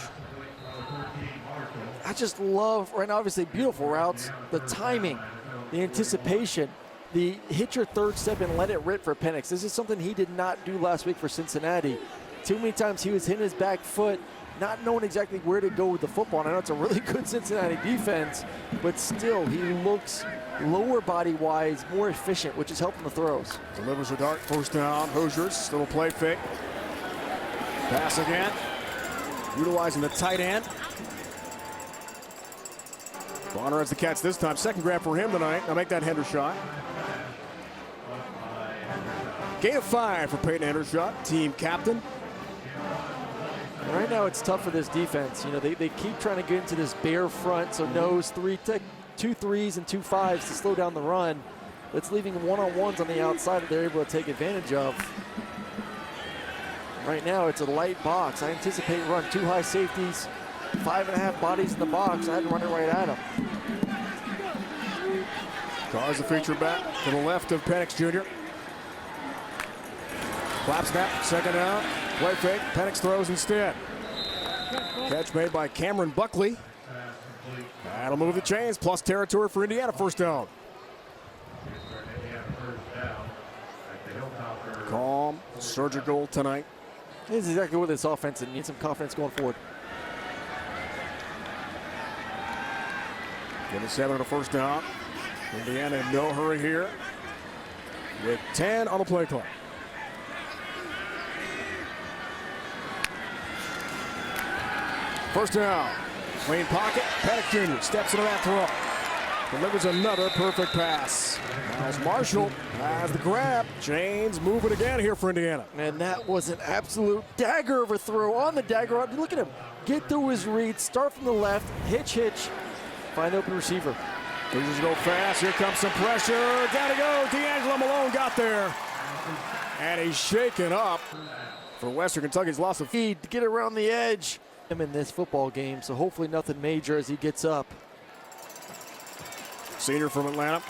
[SPEAKER 2] I just love, right now, obviously beautiful routes, the timing, the anticipation, the hit your third step and let it rip for Penix. This is something he did not do last week for Cincinnati. Too many times he was hitting his back foot, not knowing exactly where to go with the football. And I know it's a really good Cincinnati defense, but still he looks lower body-wise, more efficient, which is helping the throws.
[SPEAKER 1] Delivers a dart, first down, Hoosiers, little play fake. Pass again, utilizing the tight end. Bonner has the catch this time. Second grab for him tonight. Now make that Hendershot. Gain of 5 for Peyton Hendershot, team captain.
[SPEAKER 2] Right now it's tough for this defense. You know, they keep trying to get into this bare front, so nose, 2 3s and 2 5s to slow down the run. It's leaving one-on-ones on the outside that they're able to take advantage of. Right now it's a light box. I anticipate run 2 high safeties, 5.5 bodies in the box. I had to run it right at him.
[SPEAKER 1] Carr's the feature back to the left of Penix Jr. Flap snap, second down. Play fake, Penix throws instead. Catch made by Cameron Buckley. That'll move the chains, plus territory for Indiana, first down. Calm, surgical tonight.
[SPEAKER 2] This is exactly what this offense needs, some confidence going forward.
[SPEAKER 1] Give it 7 on the first down. Indiana in no hurry here with 10 on the play clock. First down, clean pocket, Penix Jr. steps into that throw. Delivers another perfect pass. Miles Marshall has the grab. James moving again here for Indiana.
[SPEAKER 2] And that was an absolute dagger of a throw on the dagger. Look at him get through his read, start from the left, hitch, find open receiver.
[SPEAKER 1] Hoosiers go fast, here comes some pressure. Gotta go, D'Angelo Malone got there. And he's shaken up for Western Kentucky's loss of
[SPEAKER 2] feed to get around the edge. Him in this football game, so hopefully nothing major as he gets up.
[SPEAKER 1] Senior from Atlanta.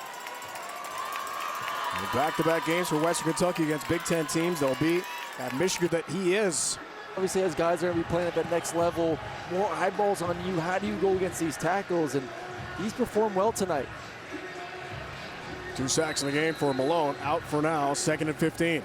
[SPEAKER 1] Back-to-back games for Western Kentucky against Big Ten teams. They'll be at Michigan that he is.
[SPEAKER 2] Obviously, as guys are going to be playing at that next level, more eyeballs on you. How do you go against these tackles? And he's performed well tonight.
[SPEAKER 1] 2 sacks in the game for Malone. Out for now, 2nd and 15.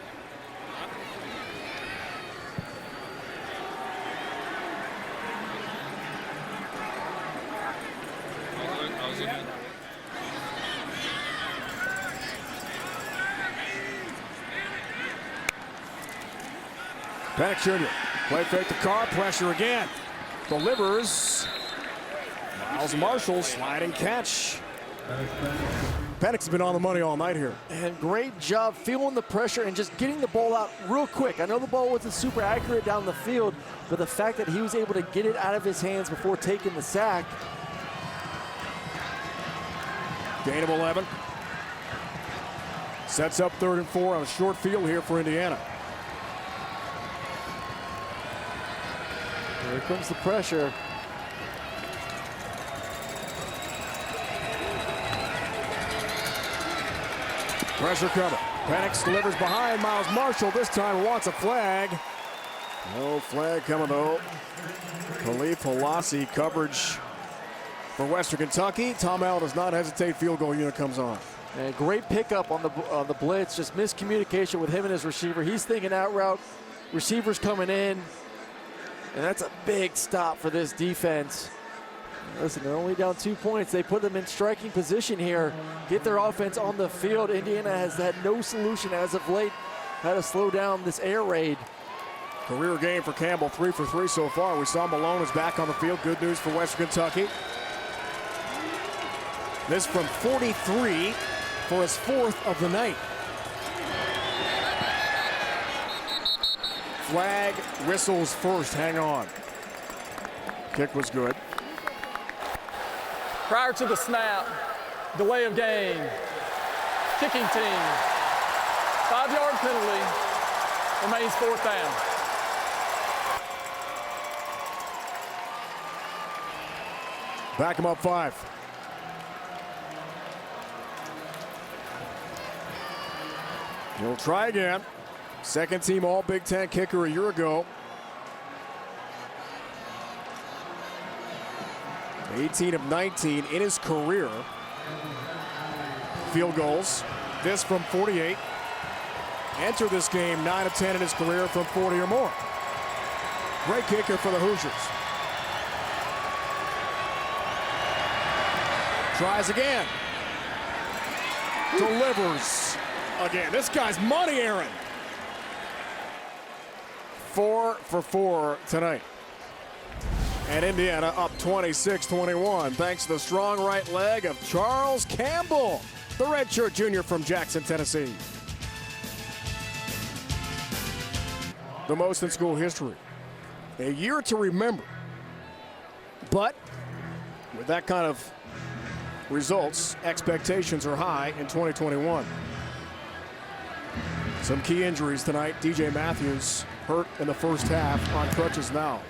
[SPEAKER 1] Penix Jr. Play fake to Carr, pressure again. Delivers. Miles Marshall, sliding catch. Penix has been on the money all night here.
[SPEAKER 2] And great job feeling the pressure and just getting the ball out real quick. I know the ball wasn't super accurate down the field, but the fact that he was able to get it out of his hands before taking the sack.
[SPEAKER 1] Gain of 11. Sets up 3rd and 4 on a short field here for Indiana.
[SPEAKER 2] Here comes the pressure.
[SPEAKER 1] Pressure coming. Penix delivers behind Miles Marshall. This time wants a flag. No flag coming though. Khalif Halasi coverage for Western Kentucky. Tom Allen does not hesitate. Field goal unit comes on.
[SPEAKER 2] And great pickup on the blitz. Just miscommunication with him and his receiver. He's thinking out route. Receiver's coming in. And that's a big stop for this defense. Listen, they're only down 2 points. They put them in striking position here. Get their offense on the field. Indiana has had no solution as of late. How to slow down this air raid.
[SPEAKER 1] Career game for Campbell, 3 for 3 so far. We saw Malone is back on the field. Good news for Western Kentucky. This from 43 for his 4th of the night. flag whistles first. Hang on. Kick was good.
[SPEAKER 5] Prior to the snap, delay of game, kicking team, 5-yard penalty, remains 4th down.
[SPEAKER 1] Back him up 5. He'll try again. Second team All Big Ten kicker a year ago. 18 of 19 in his career. Field goals. This from 48. Enter this game 9 of 10 in his career from 40 or more. Great kicker for the Hoosiers. Tries again. Delivers again. This guy's money, Aaron. 4 for 4 tonight. And Indiana up 26-21 thanks to the strong right leg of Charles Campbell, the redshirt junior from Jackson, Tennessee. The most in school history. A year to remember. But with that kind of results, expectations are high in 2021. Some key injuries tonight. DJ Matthews hurt in the first half, on crutches now.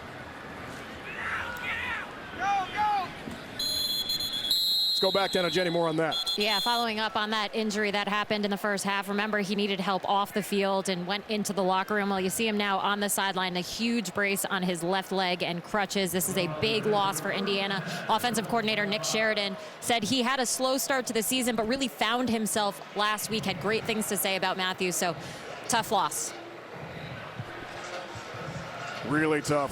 [SPEAKER 1] Let's go back down to Jenny, more on that.
[SPEAKER 3] Yeah, following up on that injury that happened in the first half. Remember, he needed help off the field and went into the locker room. Well, you see him now on the sideline, a huge brace on his left leg and crutches. This is a big loss for Indiana. Offensive coordinator Nick Sheridan said he had a slow start to the season, but really found himself last week, had great things to say about Matthews, so tough loss.
[SPEAKER 1] Really tough.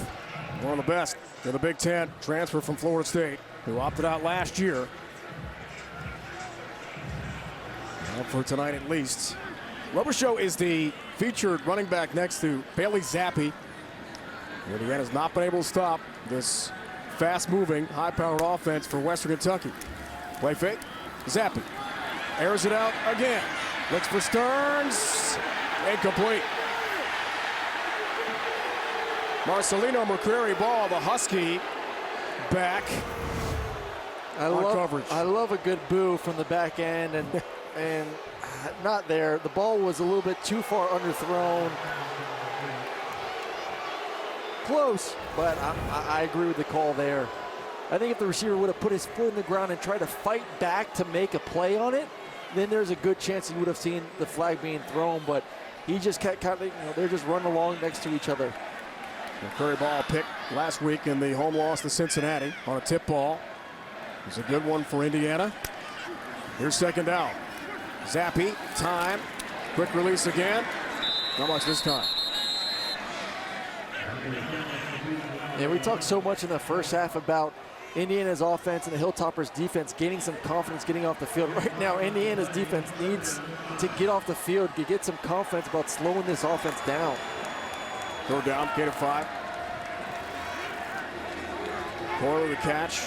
[SPEAKER 1] One of the best in the Big Ten, transfer from Florida State, who opted out last year. For tonight at least. Robichaux is the featured running back next to Bailey Zappi. Indiana's not been able to stop this fast-moving, high-powered offense for Western Kentucky. Play fake, Zappi airs it out again. Looks for Stearns, incomplete. Marcelino McCrary ball, the Husky back.
[SPEAKER 2] I love a good boo from the back end, and not there. The ball was a little bit too far underthrown. Close, but I agree with the call there. I think if the receiver would have put his foot in the ground and tried to fight back to make a play on it, then there's a good chance he would have seen the flag being thrown, but he just kept kind of, they're just running along next to each other.
[SPEAKER 1] The Curry ball picked last week in the home loss to Cincinnati on a tip ball. It's a good one for Indiana. Here's second down. Zappi, time, quick release again. Not much this time.
[SPEAKER 2] Yeah, we talked so much in the first half about Indiana's offense and the Hilltoppers' defense gaining some confidence getting off the field. Right now, Indiana's defense needs to get off the field to get some confidence about slowing this offense down.
[SPEAKER 1] Third down, gain of 5. Corley the catch.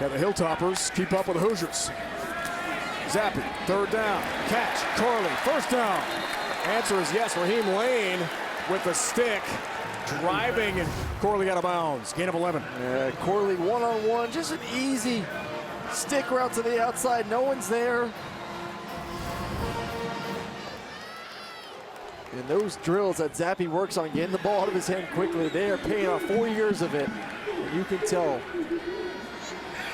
[SPEAKER 1] Got the Hilltoppers keep up with the Hoosiers. Zappi, third down, catch, Corley, first down. Answer is yes. Raheem Lane with the stick, driving, and Corley out of bounds. Gain of 11.
[SPEAKER 2] Corley one-on-one, just an easy stick route to the outside. No one's there. And those drills that Zappi works on, getting the ball out of his hand quickly, they are paying off 4 years of it. And you can tell.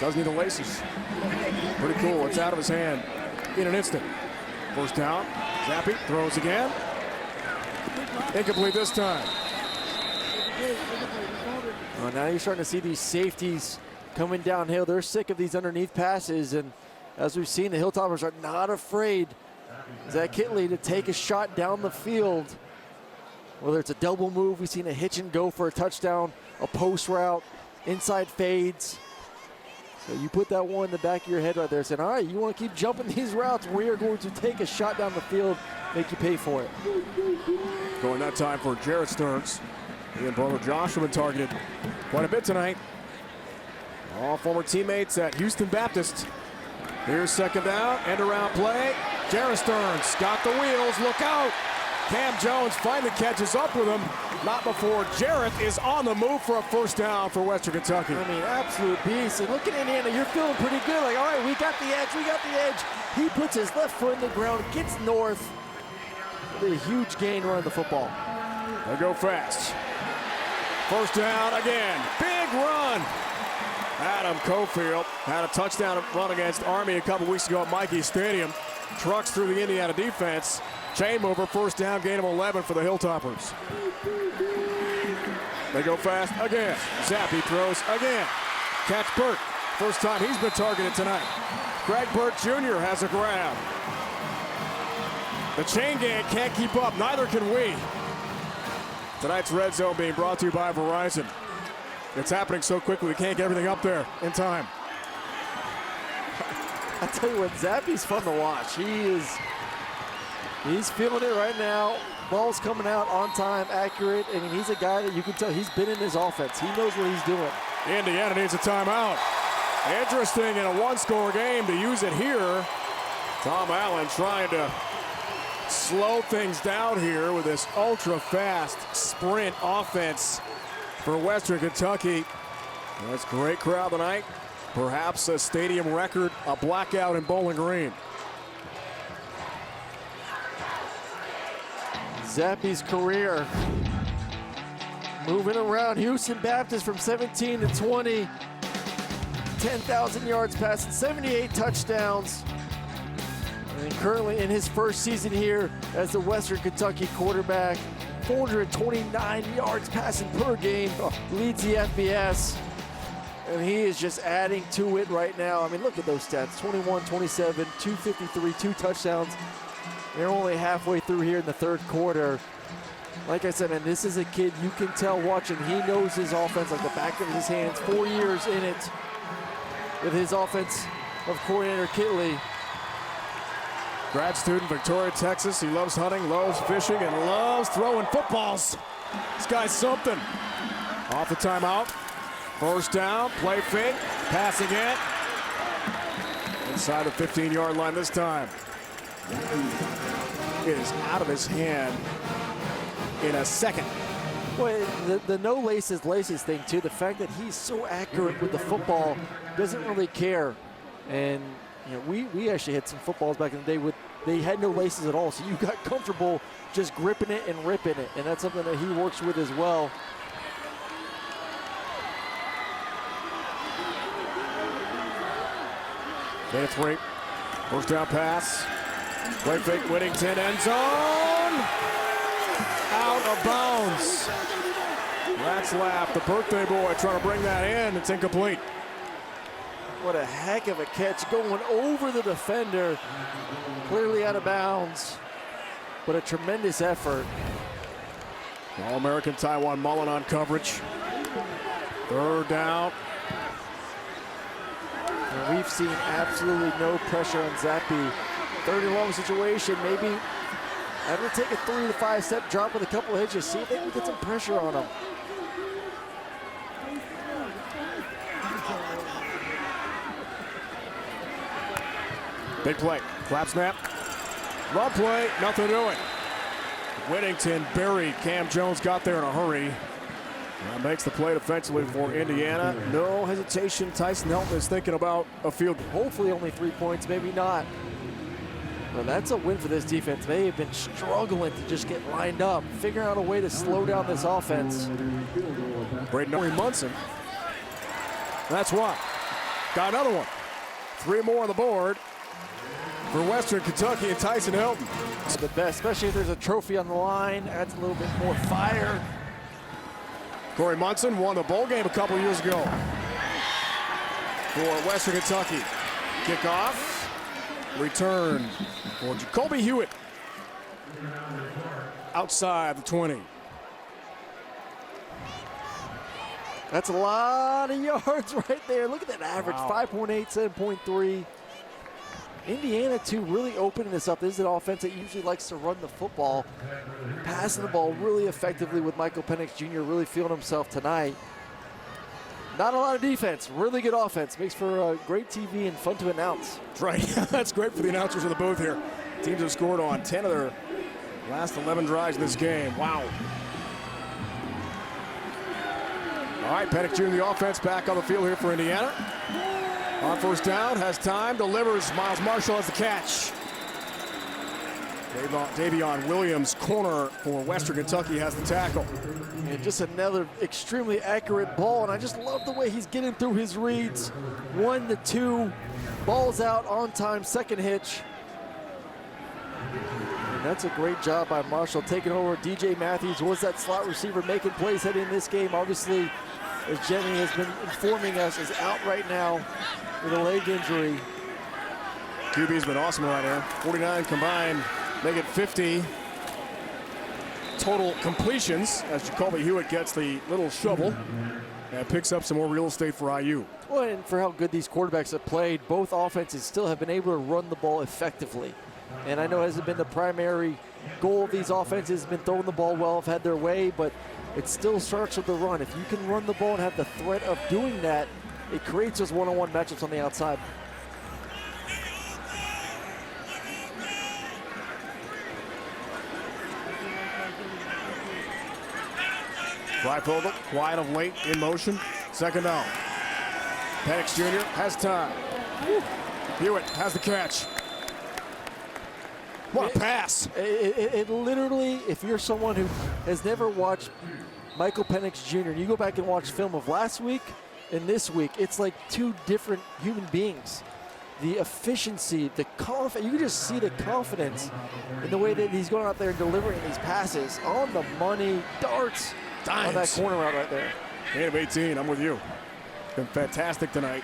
[SPEAKER 1] Doesn't need the laces. Pretty cool. It's out of his hand in an instant. First down. Zappi throws again. Incomplete this time.
[SPEAKER 2] Well, now you're starting to see these safeties coming downhill. They're sick of these underneath passes. And as we've seen, the Hilltoppers are not afraid, Zach Kitley, to take a shot down the field. Whether it's a double move, we've seen a hitch and go for a touchdown, a post route, inside fades. So you put that one in the back of your head right there saying, all right, you want to keep jumping these routes, we are going to take a shot down the field, make you pay for it.
[SPEAKER 1] Going that time for Jarrett Stearns. He and brother Josh have been targeted quite a bit tonight. All former teammates at Houston Baptist. Here's second down, end around play. Jarrett Stearns got the wheels, look out. Cam Jones finally catches up with him. Not before Jarrett is on the move for a first down for Western Kentucky.
[SPEAKER 2] I mean, absolute beast. And look at Indiana, you're feeling pretty good. Like, all right, we got the edge. He puts his left foot in the ground, gets north. A huge gain running the football.
[SPEAKER 1] They go fast. First down again. Big run. Adam Cofield had a touchdown run against Army a couple weeks ago at Mikey Stadium. Trucks through the Indiana defense. Chain mover, first down, gain of 11 for the Hilltoppers. They go fast again. Zappi throws again. Catch Burt. First time he's been targeted tonight. Greg Burt Jr. has a grab. The chain gang can't keep up, neither can we. Tonight's Red Zone being brought to you by Verizon. It's happening so quickly we can't get everything up there in time.
[SPEAKER 2] I tell you what, Zappi's fun to watch. He's feeling it right now. Ball's coming out on time, accurate. I mean, he's a guy that you can tell he's been in his offense. He knows what he's doing.
[SPEAKER 1] Indiana needs a timeout. Interesting in a one-score game to use it here. Tom Allen trying to slow things down here with this ultra-fast sprint offense for Western Kentucky. That's a great crowd tonight. Perhaps a stadium record, a blackout in Bowling Green.
[SPEAKER 2] Zappi's career moving around Houston Baptist from 17 to 20. 10,000 yards passing, 78 touchdowns. And currently in his first season here as the Western Kentucky quarterback, 429 yards passing per game, leads the FBS. And he is just adding to it right now. I mean, look at those stats, 21, 27, 253, 2 touchdowns. They're only halfway through here in the third quarter. Like I said, man, this is a kid you can tell watching. He knows his offense like the back of his hands. 4 years in it with his offense of coordinator Kitley.
[SPEAKER 1] Grad student, Victoria, Texas. He loves hunting, loves fishing, and loves throwing footballs. This guy's something. Off the timeout. First down, play fake, pass again. Inside the 15-yard line this time. It is out of his hand in a second.
[SPEAKER 2] Well, the no laces thing too. The fact that he's so accurate with the football, doesn't really care. And you know, we actually had some footballs back in the day with they had no laces at all, so you got comfortable just gripping it and ripping it, and that's something that he works with as well.
[SPEAKER 1] Day 3, first down pass. Play fake, Whittington, end zone. Out of bounds. Ratzlaff, the birthday boy, trying to bring that in. It's incomplete.
[SPEAKER 2] What a heck of a catch, going over the defender. Clearly out of bounds, but a tremendous effort.
[SPEAKER 1] All-American Taiwan Mullen on coverage. Third down.
[SPEAKER 2] And we've seen absolutely no pressure on Zappi. Third and long situation, maybe having to take a 3 to 5 step drop with a couple of hitches. See if they can get some pressure on him.
[SPEAKER 1] Big play, clap snap. Run play, nothing doing. Whittington buried. Cam Jones got there in a hurry. That makes the play defensively for Indiana. No hesitation. Tyson Helton is thinking about a field goal.
[SPEAKER 2] Hopefully only 3 points, maybe not. But that's a win for this defense. They have been struggling to just get lined up, figure out a way to slow down this offense.
[SPEAKER 1] Braden Munson. That's why. Got another one. 3 more on the board for Western Kentucky and Tyson Helton.
[SPEAKER 2] It's the best, especially if there's a trophy on the line. Adds a little bit more fire.
[SPEAKER 1] Corey Munson won the bowl game a couple years ago for Western Kentucky. Kickoff, return for Jacoby Hewitt. Outside the 20.
[SPEAKER 2] That's a lot of yards right there. Look at that average, wow. 5.8, 7.3. Indiana, too, really opening this up. This is an offense that usually likes to run the football. Passing the ball really effectively with Michael Penix Jr. really feeling himself tonight. Not a lot of defense, really good offense. Makes for great TV and fun to announce.
[SPEAKER 1] That's right. That's great for the announcers in the booth here. Teams have scored on 10 of their last 11 drives in this game. Wow. All right, Penix Jr. the offense back on the field here for Indiana. On first down, has time, delivers. Miles Marshall has the catch. Davion Williams, corner for Western Kentucky, has the tackle.
[SPEAKER 2] And just another extremely accurate ball, and I just love the way he's getting through his reads. 1 to 2, balls out on time, second hitch. And that's a great job by Marshall taking over. DJ Matthews was that slot receiver making plays heading in this game. Obviously, as Jenny has been informing us, is out right now with a leg injury.
[SPEAKER 1] QB's been awesome right there. 49 combined, make it 50. Total completions as Jacoby Hewitt gets the little shovel and picks up some more real estate for IU.
[SPEAKER 2] Well, and for how good these quarterbacks have played, both offenses still have been able to run the ball effectively. And I know it hasn't been the primary goal of these offenses, been throwing the ball well, have had their way, but it still starts with the run. If you can run the ball and have the threat of doing that, it creates those one-on-one matchups on the outside.
[SPEAKER 1] Freifogel, quiet of late, in motion. Second down. Penix Jr. has time. Hewitt has the catch. What a pass.
[SPEAKER 2] It literally, if you're someone who has never watched Michael Penix Jr., and you go back and watch film of last week and this week, it's like two different human beings. The efficiency, the confidence, you can just see the confidence in the way that he's going out there and delivering these passes on the money, darts. On that corner route right there.
[SPEAKER 1] 8 of 18, I'm with you. Been fantastic tonight.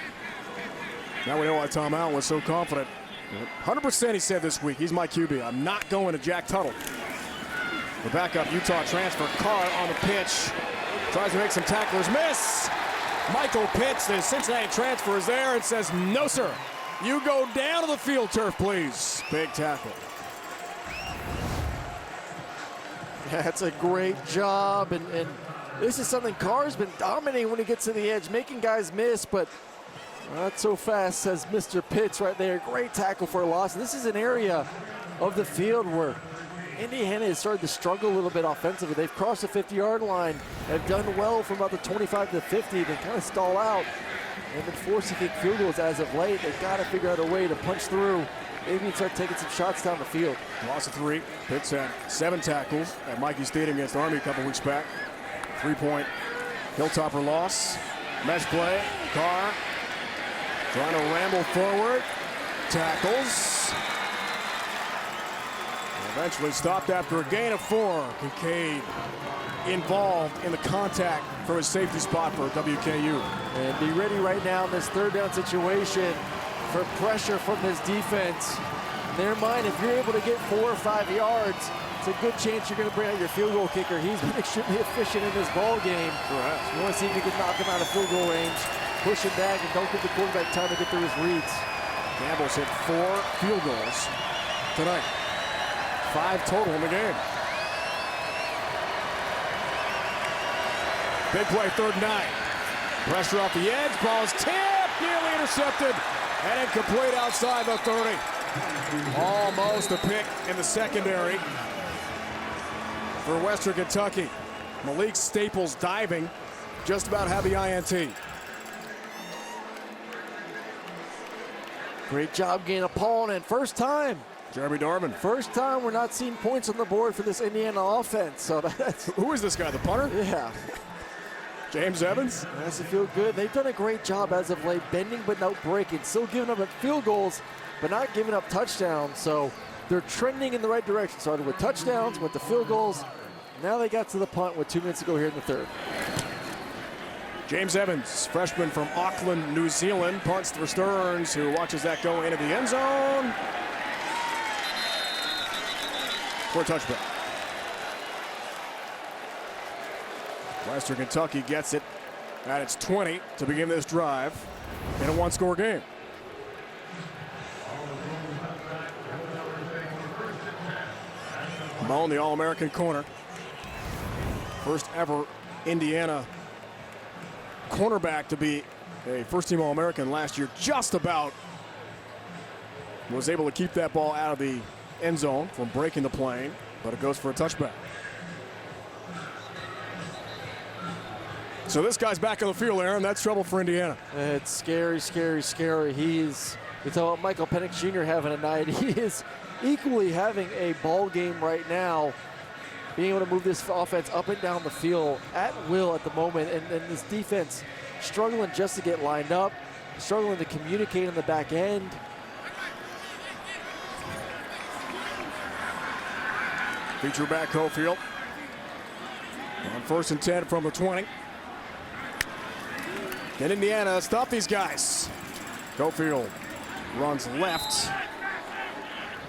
[SPEAKER 1] Now we know why Tom Allen was so confident. 100% he said this week, he's my QB. I'm not going to Jack Tuttle. The backup Utah transfer, Carr on the pitch. Tries to make some tacklers miss. Michael Pitts, the Cincinnati transfer, is there and says, no, sir. You go down to the field turf, please. Big tackle.
[SPEAKER 2] That's a great job, and this is something Carr's been dominating when he gets to the edge, making guys miss, but not so fast, says Mr. Pitts right there. Great tackle for a loss. And this is an area of the field where Indiana has started to struggle a little bit offensively. They've crossed the 50-yard line, have done well from about the 25 to 50. They kind of stall out and been forced to kick field goals as of late. They've got to figure out a way to punch through. Maybe start taking some shots down the field.
[SPEAKER 1] Loss of 3. Pitts had 7 tackles at Mikey Stadium against Army a couple weeks back. 3-point Hilltopper loss. Mesh play. Carr trying to ramble forward. Tackles. Eventually stopped after a gain of 4. Kincaid involved in the contact for his safety spot for WKU.
[SPEAKER 2] And be ready right now in this third down situation for pressure from this defense. In their mind, if you're able to get 4 or 5 yards, it's a good chance you're going to bring out your field goal kicker. He's been extremely efficient in this ball game.
[SPEAKER 1] Correct.
[SPEAKER 2] You want to see if you can knock him out of field goal range, push him back, and don't give the quarterback time to get through his reads.
[SPEAKER 1] Campbell's hit 4 field goals tonight. 5 total in the game. Big play, 3rd and 9. Pressure off the edge, ball is tipped, nearly intercepted. And incomplete outside the 30. Almost a pick in the secondary for Western Kentucky. Malik Staples diving, just about had the INT.
[SPEAKER 2] Great job getting a pawn, and first time.
[SPEAKER 1] Jeremy Dorman.
[SPEAKER 2] First time we're not seeing points on the board for this Indiana offense. So that's
[SPEAKER 1] who is this guy, the punter?
[SPEAKER 2] Yeah.
[SPEAKER 1] James Evans.
[SPEAKER 2] Has to feel good. They've done a great job as of late, bending but not breaking. Still giving up field goals, but not giving up touchdowns. So they're trending in the right direction. Started with touchdowns, went to field goals. Now they got to the punt with 2 minutes to go here in the third.
[SPEAKER 1] James Evans, freshman from Auckland, New Zealand, punts for Stearns, who watches that go into the end zone for a touchback. Western Kentucky gets it at its 20 to begin this drive in a 1-score game. Moan, the All-American corner. First ever Indiana cornerback to be a first-team All-American last year. Just about was able to keep that ball out of the end zone from breaking the plane, but it goes for a touchback. So this guy's back on the field, Aaron. That's trouble for Indiana.
[SPEAKER 2] It's scary, scary, scary. You talk about Michael Penix Jr. having a night. He is equally having a ball game right now, being able to move this offense up and down the field at will at the moment, and this defense struggling just to get lined up, struggling to communicate in the back end.
[SPEAKER 1] Feature back Cofield on 1st and 10 from the 20. And Indiana stop these guys. Cofield runs left.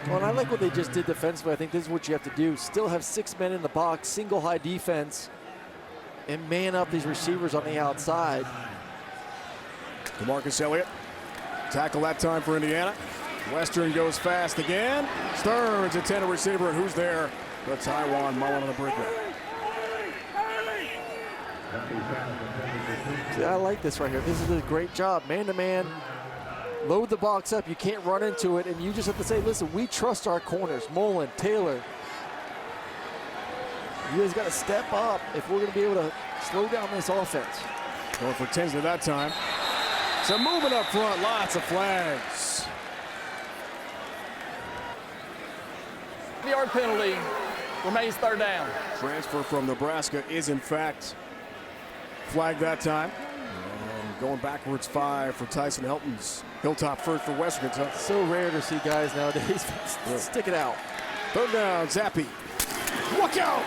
[SPEAKER 2] Well, and I like what they just did defensively. I think this is what you have to do. Still have 6 men in the box, single high defense, and man up these receivers on the outside.
[SPEAKER 1] DeMarcus Elliott, tackle that time for Indiana. Western goes fast again. Stearns intended receiver, and who's there? But Taiwan Mullen on the breakback.
[SPEAKER 2] See, I like this right here. This is a great job. Man-to-man, load the box up. You can't run into it, and you just have to say, listen, we trust our corners. Mullen, Taylor. You guys got to step up if we're going to be able to slow down this offense.
[SPEAKER 1] Going for Tinsley that time. Some movement up front, lots of flags.
[SPEAKER 5] The yard penalty remains 3rd down.
[SPEAKER 1] Transfer from Nebraska is in fact flagged that time. And going backwards 5 for Tyson Helton's Hilltop first for Western Kentucky.
[SPEAKER 2] So rare to see guys nowadays stick it out.
[SPEAKER 1] 3rd down, Zappi. Look out!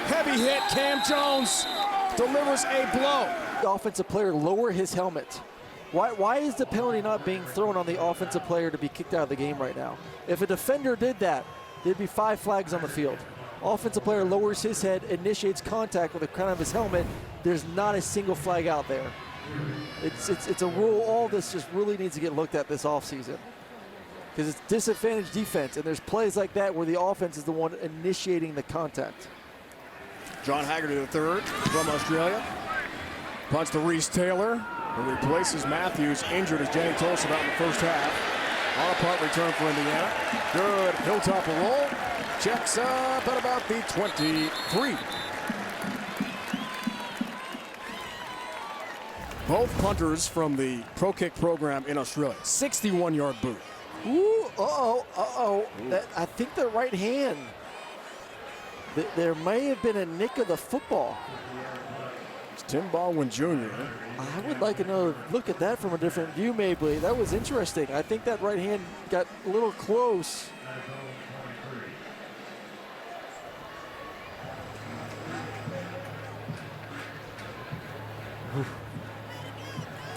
[SPEAKER 1] Heavy hit, Cam Jones delivers a blow.
[SPEAKER 2] The offensive player lower his helmet. Why is the penalty not being thrown on the offensive player to be kicked out of the game right now? If a defender did that, there'd be 5 flags on the field. Offensive player lowers his head, initiates contact with the crown of his helmet. There's not a single flag out there. It's a rule. All this just really needs to get looked at this offseason, because it's disadvantaged defense, and there's plays like that where the offense is the one initiating the contact.
[SPEAKER 1] John Haggerty III from Australia. Punts to Reese Taylor, who replaces Matthews, injured as Jenny told us about in the first half. On a punt return for Indiana. Good Hilltopper roll. Checks up at about the 23. Both punters from the Pro Kick program in Australia. 61-yard boot.
[SPEAKER 2] Ooh, uh-oh. I think the right hand. There may have been a nick of the football.
[SPEAKER 1] It's Tim Baldwin Jr.
[SPEAKER 2] I would like another look at that from a different view, maybe. That was interesting. I think that right hand got a little close.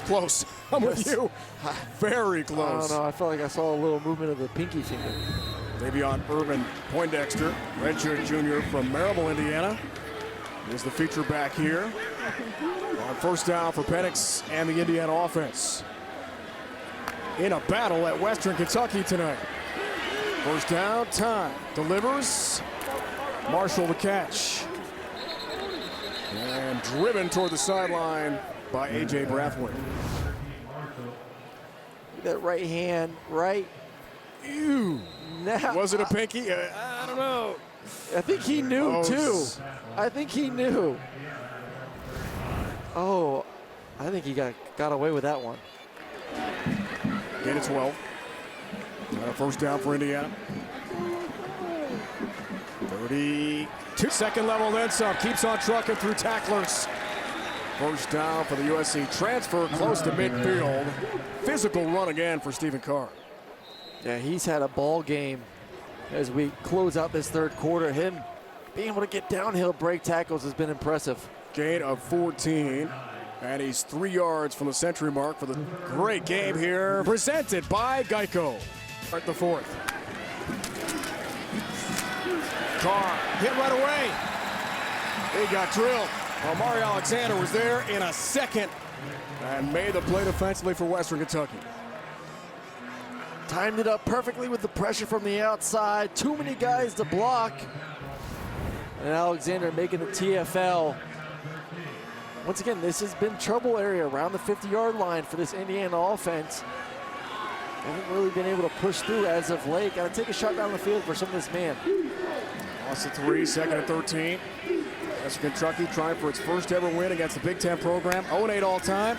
[SPEAKER 1] Close. I'm with you. Very close.
[SPEAKER 2] I don't know. I felt like I saw a little movement of the pinky finger.
[SPEAKER 1] Davion Irvin Poindexter, redshirt junior from Maryville, Indiana, is the feature back here. On 1st down for Penix and the Indiana offense. In a battle at Western Kentucky tonight. 1st down, time. Delivers. Marshall the catch. And driven toward the sideline by A.J. Brathwaite.
[SPEAKER 2] That right hand, right. Ew. Now,
[SPEAKER 1] was it a pinky? I don't know.
[SPEAKER 2] I think he knew, too. I think he knew. Oh, I think he got away with that one.
[SPEAKER 1] Gain of 12. 1st down for Indiana. 32-second level, then some. Keeps on trucking through tacklers. 1st down for the USC transfer, close to midfield. Physical run again for Stephen Carr.
[SPEAKER 2] Yeah, he's had a ball game as we close out this 3rd quarter. Him being able to get downhill break tackles has been impressive.
[SPEAKER 1] Gain of 14, and he's 3 yards from the century mark for the great game here. Presented by Geico. Start the 4th. Carr hit right away. He got drilled. Amari Alexander was there in a second and made the play defensively for Western Kentucky.
[SPEAKER 2] Timed it up perfectly with the pressure from the outside. Too many guys to block. And Alexander making the TFL. Once again, this has been trouble area around the 50-yard line for this Indiana offense. Haven't really been able to push through as of late. Got to take a shot down the field for some of this man.
[SPEAKER 1] Lost to 3, second and 13. Western Kentucky trying for its first ever win against the Big Ten program. 0-8 all time.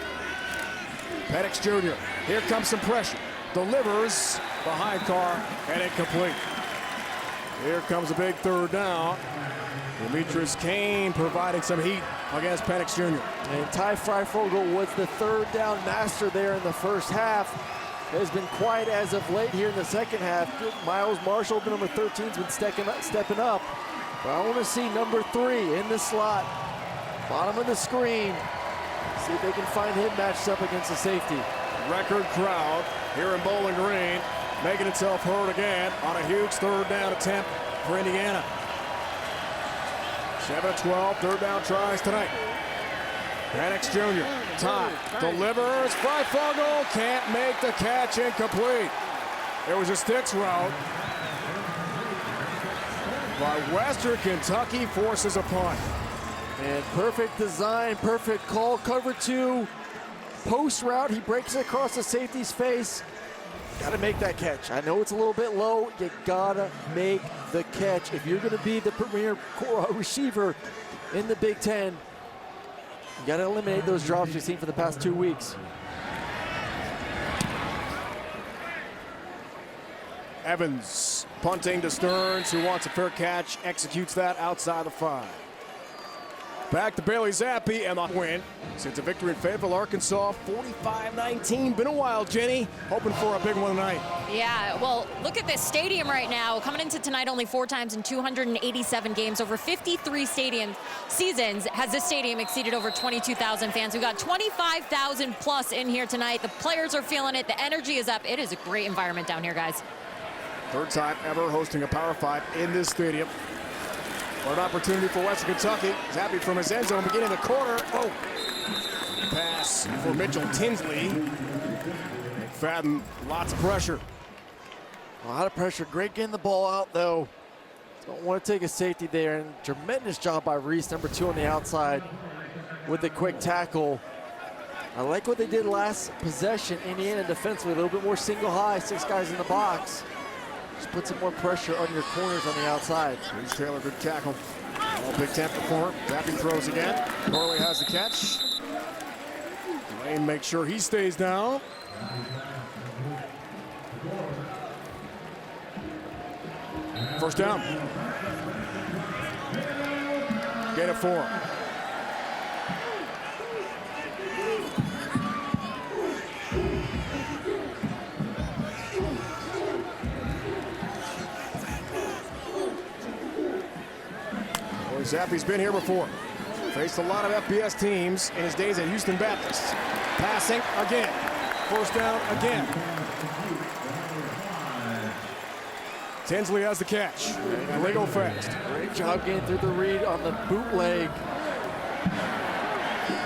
[SPEAKER 1] Penix Jr. Here comes some pressure. Delivers behind Carr and incomplete. Here comes a big third down. Demetrius Kane providing some heat against Penix Jr.
[SPEAKER 2] And Ty Freifogel was the third down master there in the first half. Has been quiet as of late here in the second half. Miles Marshall, the number 13, has been stepping up. But I want to see number 3 in the slot, bottom of the screen. See if they can find him matched up against the safety.
[SPEAKER 1] Record crowd here in Bowling Green, making itself heard again on a huge third down attempt for Indiana. 7-12, third down tries tonight. Penix Jr. Ty delivers. Freifogel can't make the catch, incomplete. It was a sticks route by Western Kentucky, forces a punt.
[SPEAKER 2] And perfect design, perfect call. Cover 2, post route. He breaks it across the safety's face. Got to make that catch. I know it's a little bit low. You got to make the catch. If you're going to be the premier receiver in the Big Ten, you got to eliminate those drops we've seen for the past 2 weeks.
[SPEAKER 1] Evans punting to Stearns, who wants a fair catch, executes that outside the 5. Back to Bailey Zappi and the win. Since a victory in Fayetteville, Arkansas, 45-19. Been a while, Jenny. Hoping for a big one tonight.
[SPEAKER 3] Yeah, well, look at this stadium right now. Coming into tonight only 4 times in 287 games. Over 53 seasons has this stadium exceeded over 22,000 fans. We got 25,000 plus in here tonight. The players are feeling it. The energy is up. It is a great environment down here, guys.
[SPEAKER 1] Third time ever hosting a Power 5 in this stadium. What an opportunity for Western Kentucky. Zappi from his end zone, beginning the quarter. Oh, pass for Mitchell Tinsley. McFadden, lots of pressure.
[SPEAKER 2] A lot of pressure. Great getting the ball out, though. Don't want to take a safety there. And tremendous job by Reese, number 2 on the outside, with the quick tackle. I like what they did last possession. Indiana defensively, a little bit more single high, 6 guys in the box. Just put some more pressure on your corners on the outside.
[SPEAKER 1] Here's Taylor, good tackle. All Big Ten performer. Zappi throws again. Corley has the catch. Lane makes sure he stays down. First down. Get it 4. Zappi's been here before. Faced a lot of FBS teams in his days at Houston Baptist. Passing again. First down again. Tinsley has the catch. And they go fast.
[SPEAKER 2] Great job getting through the read on the bootleg.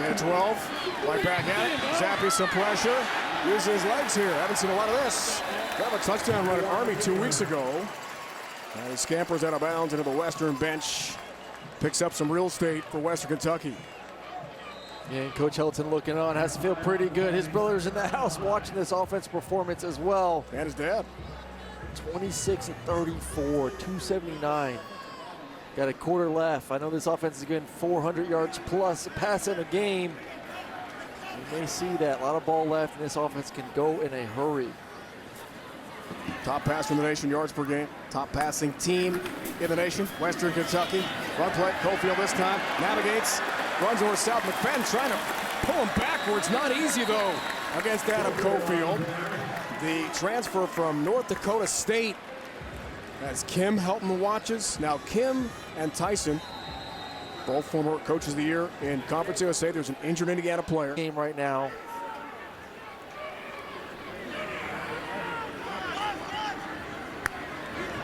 [SPEAKER 1] Minute 12. Right back at it. Zappi some pressure. Uses his legs here. Haven't seen a lot of this. Got a touchdown run at Army 2 weeks ago. And he scampers out of bounds into the Western bench. Picks up some real estate for Western Kentucky.
[SPEAKER 2] Yeah, and Coach Helton looking on, has to feel pretty good. His brother's in the house watching this offensive performance as well.
[SPEAKER 1] And his dad.
[SPEAKER 2] 26-34, 279. Got a quarter left. I know this offense is getting 400 yards plus passing a game. You may see that. A lot of ball left, and this offense can go in a hurry.
[SPEAKER 1] Top passer in the nation, yards per game. Top passing team in the nation, Western Kentucky. Run play, Cofield this time, navigates, runs over south. McFadden trying to pull him backwards. Not easy, though, against Adam Cofield. The transfer from North Dakota State, as Kim Helton watches. Now Kim and Tyson, both former coaches of the year in Conference USA. There's an injured Indiana player.
[SPEAKER 2] Game right now.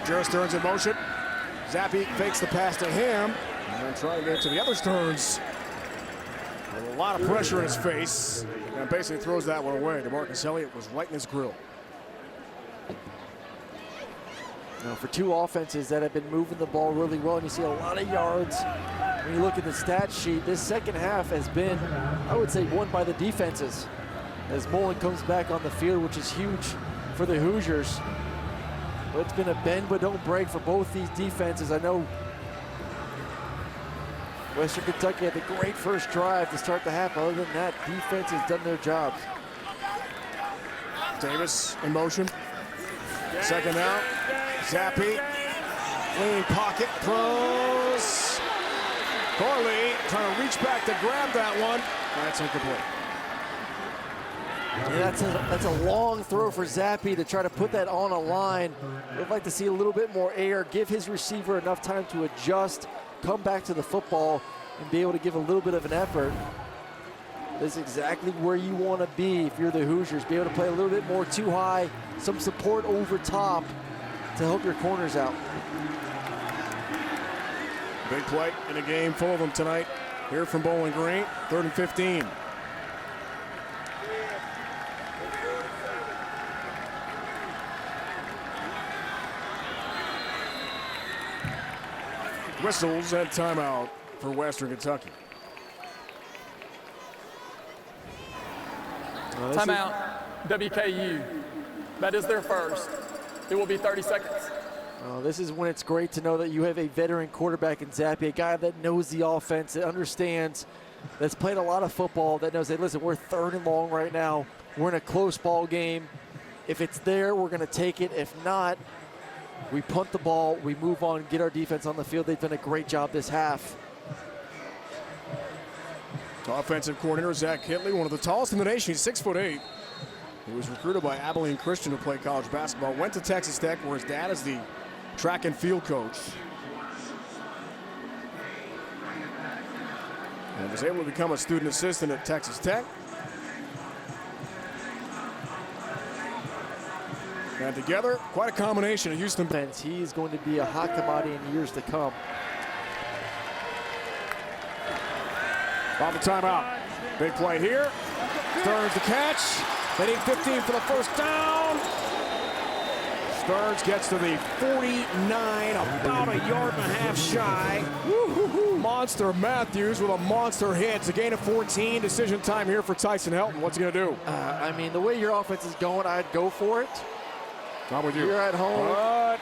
[SPEAKER 1] Jarrett Stearns in motion. Zappi fakes the pass to him. And trying to get to the other Stearns. With a lot of pressure in his face. And basically throws that one away. DeMarcus Elliott was right in his grill.
[SPEAKER 2] Now for two offenses that have been moving the ball really well, and you see a lot of yards. When you look at the stat sheet, this second half has been, I would say, won by the defenses. As Mullen comes back on the field, which is huge for the Hoosiers. But it's been a bend but don't break for both these defenses. I know Western Kentucky had the great first drive to start the half. Other than that, defense has done their jobs.
[SPEAKER 1] Davis in motion. Second out. Zappi. Lean pocket. Throws. Corley trying to reach back to grab that one. That's incomplete.
[SPEAKER 2] Yeah, that's a long throw for Zappi to try to put that on a line. I'd like to see a little bit more air, give his receiver enough time to adjust, come back to the football, and be able to give a little bit of an effort. That's exactly where you want to be if you're the Hoosiers. Be able to play a little bit more too high, some support over top to help your corners out.
[SPEAKER 1] Big play in a game full of them tonight. Here from Bowling Green, 3rd and 15. Whistles and timeout for Western Kentucky.
[SPEAKER 5] Timeout, WKU. That is their first. It will be 30 seconds.
[SPEAKER 2] This is when it's great to know that you have a veteran quarterback in Zappi, a guy that knows the offense, that understands, that's played a lot of football, that knows, hey, listen, we're 3rd and long right now. We're in a close ball game. If it's there, we're going to take it. If not, we punt the ball, we move on, get our defense on the field. They've done a great job this half.
[SPEAKER 1] Offensive coordinator Zach Hitley, one of the tallest in the nation. He's 6'8". He was recruited by Abilene Christian to play college basketball. Went to Texas Tech, where his dad is the track and field coach. And was able to become a student assistant at Texas Tech. And together, quite a combination of Houston.
[SPEAKER 2] He is going to be a hot commodity in years to come.
[SPEAKER 1] Off the timeout. Big play here. Stearns the catch. They need 15 for the first down. Stearns gets to the 49, about a yard and a half shy. Monster Matthews with a monster hit. It's a gain of 14. Decision time here for Tyson Helton. What's he going to do?
[SPEAKER 2] I mean, the way your offense is going, I'd go for it.
[SPEAKER 1] Not with you.
[SPEAKER 2] You're at home.
[SPEAKER 1] But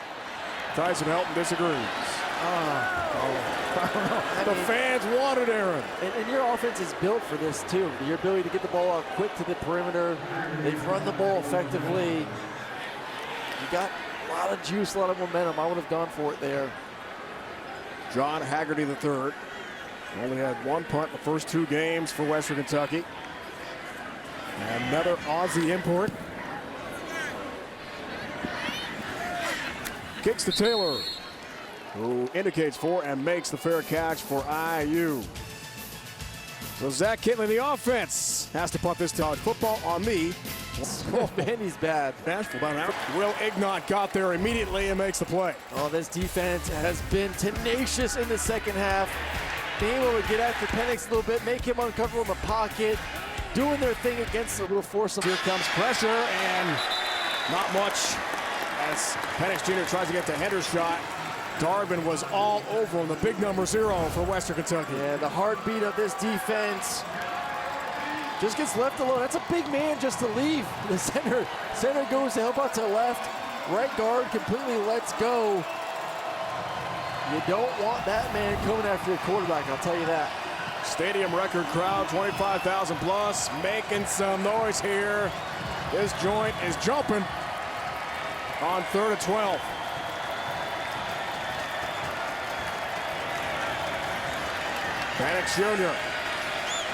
[SPEAKER 1] Tyson Helton disagrees. The fans wanted Aaron.
[SPEAKER 2] And your offense is built for this, too. Your ability to get the ball out quick to the perimeter. They've run the ball effectively. You got a lot of juice, a lot of momentum. I would have gone for it there.
[SPEAKER 1] John Haggerty III only had one punt in the first 2 games for Western Kentucky. Another Aussie import. Kicks to Taylor, who indicates for and makes the fair catch for IU. So Zach Hitley, the offense, has to punt this college football on me.
[SPEAKER 2] Oh, man, he's bad.
[SPEAKER 1] Nashville down out. Will Ignont got there immediately and makes the play.
[SPEAKER 2] Oh, this defense has been tenacious in the second half. Being able to get after Penix a little bit, make him uncomfortable in the pocket, doing their thing against the little foursome.
[SPEAKER 1] Here comes pressure and not much as Penix Jr. tries to get to Hendershot. Darvin was all over him, the big number 0 for Western Kentucky.
[SPEAKER 2] Yeah, the heartbeat of this defense just gets left alone. That's a big man just to leave. The center goes to help out to left. Right guard completely lets go. You don't want that man coming after your quarterback, I'll tell you that.
[SPEAKER 1] Stadium record crowd, 25,000 plus, making some noise here. This joint is jumping on 3rd and 12. Penix Jr.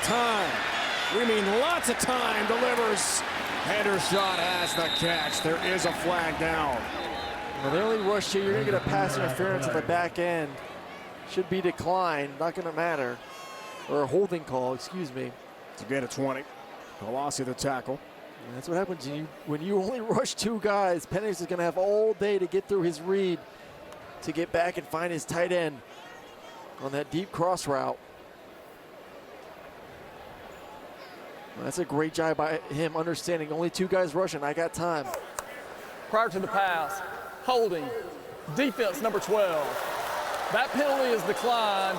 [SPEAKER 1] Time. We mean lots of time. Delivers. Hendershot has the catch. There is a flag down.
[SPEAKER 2] Well, they only rushed you. You're going to get a pass interference on the back end. Should be declined. Not going to matter. Or a holding call, excuse me.
[SPEAKER 1] It's a gain of 20. Colossi the tackle.
[SPEAKER 2] And that's what happens when you only rush 2 guys. Penix is going to have all day to get through his read to get back and find his tight end on that deep cross route. Well, that's a great job by him understanding only 2 guys rushing. I got time.
[SPEAKER 5] Prior to the pass, holding, defense number 12. That penalty is declined.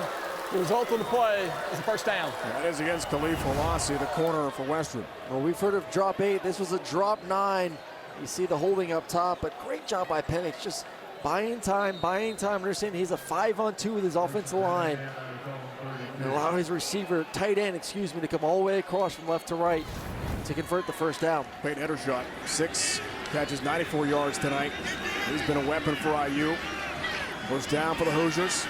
[SPEAKER 5] The result of the play is a first down.
[SPEAKER 1] That is against Khalif Colossi, the corner for Western.
[SPEAKER 2] Well, we've heard of drop 8. This was a drop 9. You see the holding up top, but great job by Penix, just buying time, understanding he's a 5-on-2 with his offensive line. And allow his receiver, tight end, excuse me, to come all the way across from left to right to convert the first down.
[SPEAKER 1] Great header shot, 6 catches, 94 yards tonight. He's been a weapon for IU. First down for the Hoosiers.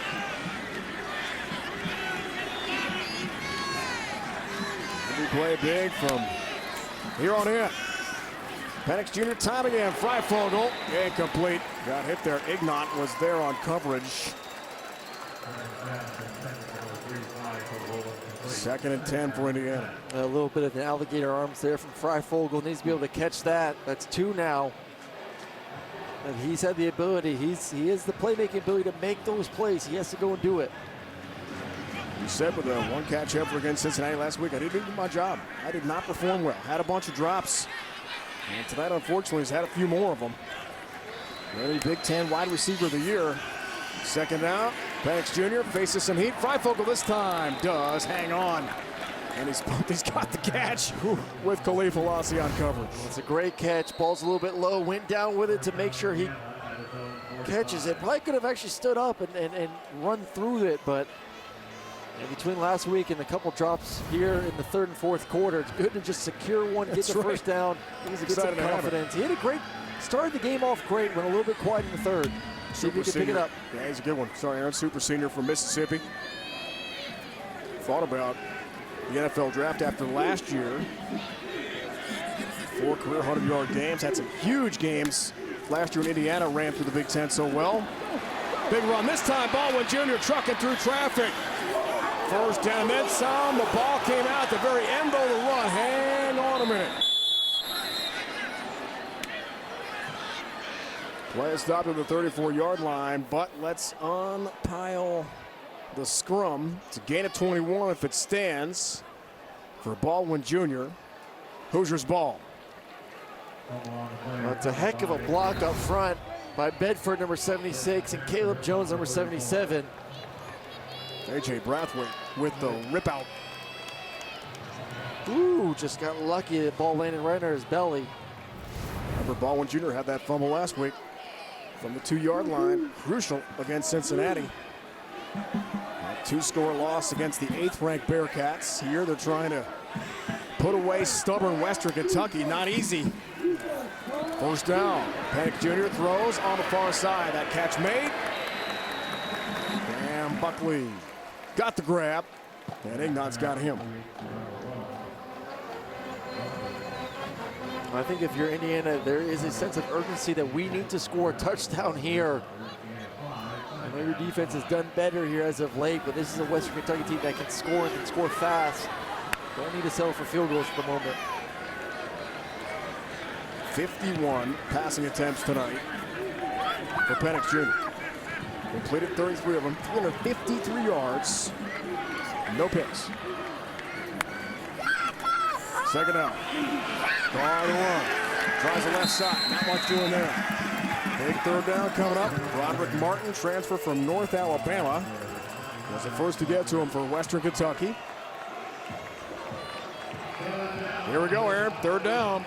[SPEAKER 1] We play big from here on in. Penix Jr. time again. Freifogel, incomplete. Got hit there. Ignat was there on coverage. 2nd and 10 for Indiana.
[SPEAKER 2] A little bit of an alligator arms there from Freifogel. Needs to be able to catch that. That's 2 now. And he's had the ability. He has the playmaking ability to make those plays. He has to go and do it.
[SPEAKER 1] You said with a 1-catch effort against Cincinnati last week, I didn't do my job. I did not perform well. Had a bunch of drops. And tonight, unfortunately, he's had a few more of them. Really Big Ten wide receiver of the year. 2nd down. Penix Jr. faces some heat. Freifogel this time does hang on. And he's got the catch with Khalif Alassi on coverage.
[SPEAKER 2] It's a great catch. Ball's a little bit low. Went down with it to make sure he catches it. Probably could have actually stood up and run through it, but between last week and a couple drops here in the 3rd and 4th quarter, it's good to just secure one, get the first down. He's get some confidence. He had a great, started the game off great, went a little bit quiet in the 3rd. See if he can pick it up.
[SPEAKER 1] Yeah, he's a good one. Sorry, Aaron, super senior from Mississippi. Thought about the NFL draft after last year. 4 career 100-yard games, had some huge games. Last year in Indiana, ran through the Big Ten so well. Big run this time, Baldwin Jr. trucking through traffic. First down, then some. The ball came out at the very end of the run. Hang on a minute. Play stopped at the 34-yard line, but let's unpile the scrum. It's a gain of 21 if it stands for Baldwin Jr. Hoosiers ball.
[SPEAKER 2] Well, it's a heck of a block up front by Bedford, number 76, and Caleb Jones, number 77.
[SPEAKER 1] A.J. Brathwaite with the rip out.
[SPEAKER 2] Ooh, just got lucky. The ball landed right under his belly.
[SPEAKER 1] Remember, Baldwin Jr. had that fumble last week from the 2-yard line. Crucial against Cincinnati. A 2-score loss against the 8th-ranked Bearcats. Here they're trying to put away stubborn Western Kentucky. Not easy. First down. Penix Jr. throws on the far side. That catch made. And Buckley got the grab. And Ignat's got him.
[SPEAKER 2] I think if you're Indiana, there is a sense of urgency that we need to score a touchdown here. I know your defense has done better here as of late, but this is a Western Kentucky team that can score and can score fast. Don't need to settle for field goals for the moment.
[SPEAKER 1] 51 passing attempts tonight for Penix Jr. Completed 33 of them, 353 yards, no picks. 2nd down. Guard run. Tries the left side. Not much doing there. Big 3rd down coming up. Roderick Martin, transfer from North Alabama, was the first to get to him for Western Kentucky. Here we go, Aaron. 3rd down.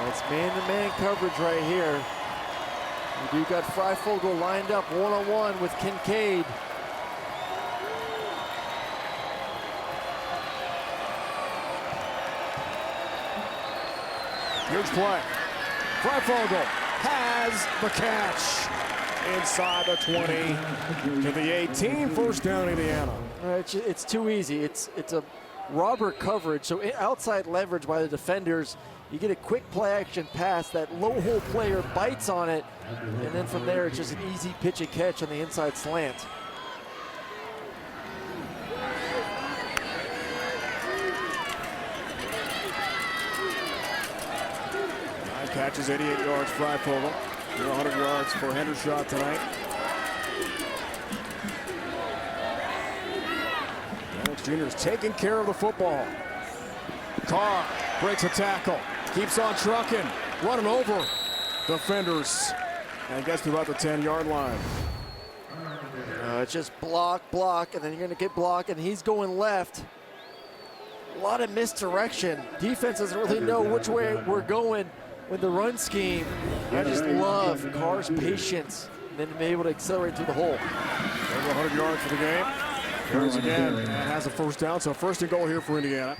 [SPEAKER 2] It's man-to-man coverage right here. We do got Freifogel lined up one-on-one with Kincaid.
[SPEAKER 1] Huge play. Freifogel has the catch. Inside the 20 to the 18. First down, Indiana.
[SPEAKER 2] It's too easy. It's a robber coverage, so outside leverage by the defenders. You get a quick play action pass, that low hole player bites on it, and then from there it's just an easy pitch and catch on the inside slant.
[SPEAKER 1] Nine catches, 88 yards, Freifogel. 100 yards for Hendershot tonight. Penix Jr. is taking care of the football. Carr breaks a tackle. Keeps on trucking, running over defenders and gets to about the 10-yard line.
[SPEAKER 2] It's just block, and then you're going to get blocked, and he's going left. A lot of misdirection. Defense doesn't really know which way we're going with the run scheme. I just love Carr's patience and then being able to accelerate through the hole.
[SPEAKER 1] Over 100 yards for the game. Carries again and has a first down, so first and goal here for Indiana.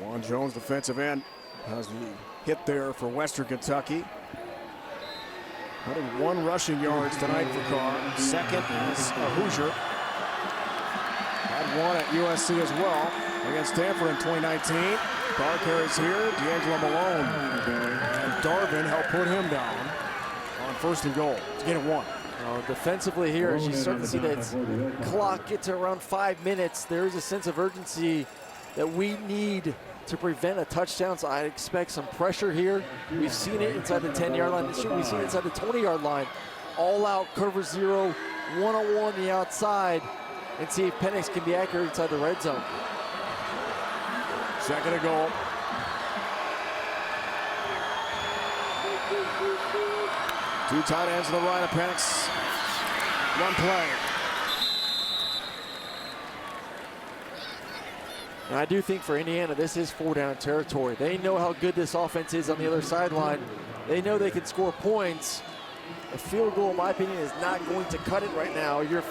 [SPEAKER 1] Juwan Jones, defensive end, has the hit there for Western Kentucky. 101 rushing yards tonight for Carr. Second is a Hoosier. Had one at USC as well against Stanford in 2019. Carr carries here. D'Angelo Malone and Darvin help put him down on first and goal. It's getting one.
[SPEAKER 2] Defensively here, as you start to see that clock get to around 5 minutes, there is a sense of urgency that we need to prevent a touchdown, so I expect some pressure here. We've seen it inside the 10-yard line. We've seen it inside the 20-yard line. All out, cover zero, one-on-one the outside, and see if Penix can be accurate inside the red zone.
[SPEAKER 1] Second and goal. Two tight ends to the right of Penix. One play.
[SPEAKER 2] And I do think for Indiana, this is 4-down territory. They know how good this offense is on the other sideline. They know they can score points. A field goal, in my opinion, is not going to cut it right now. You're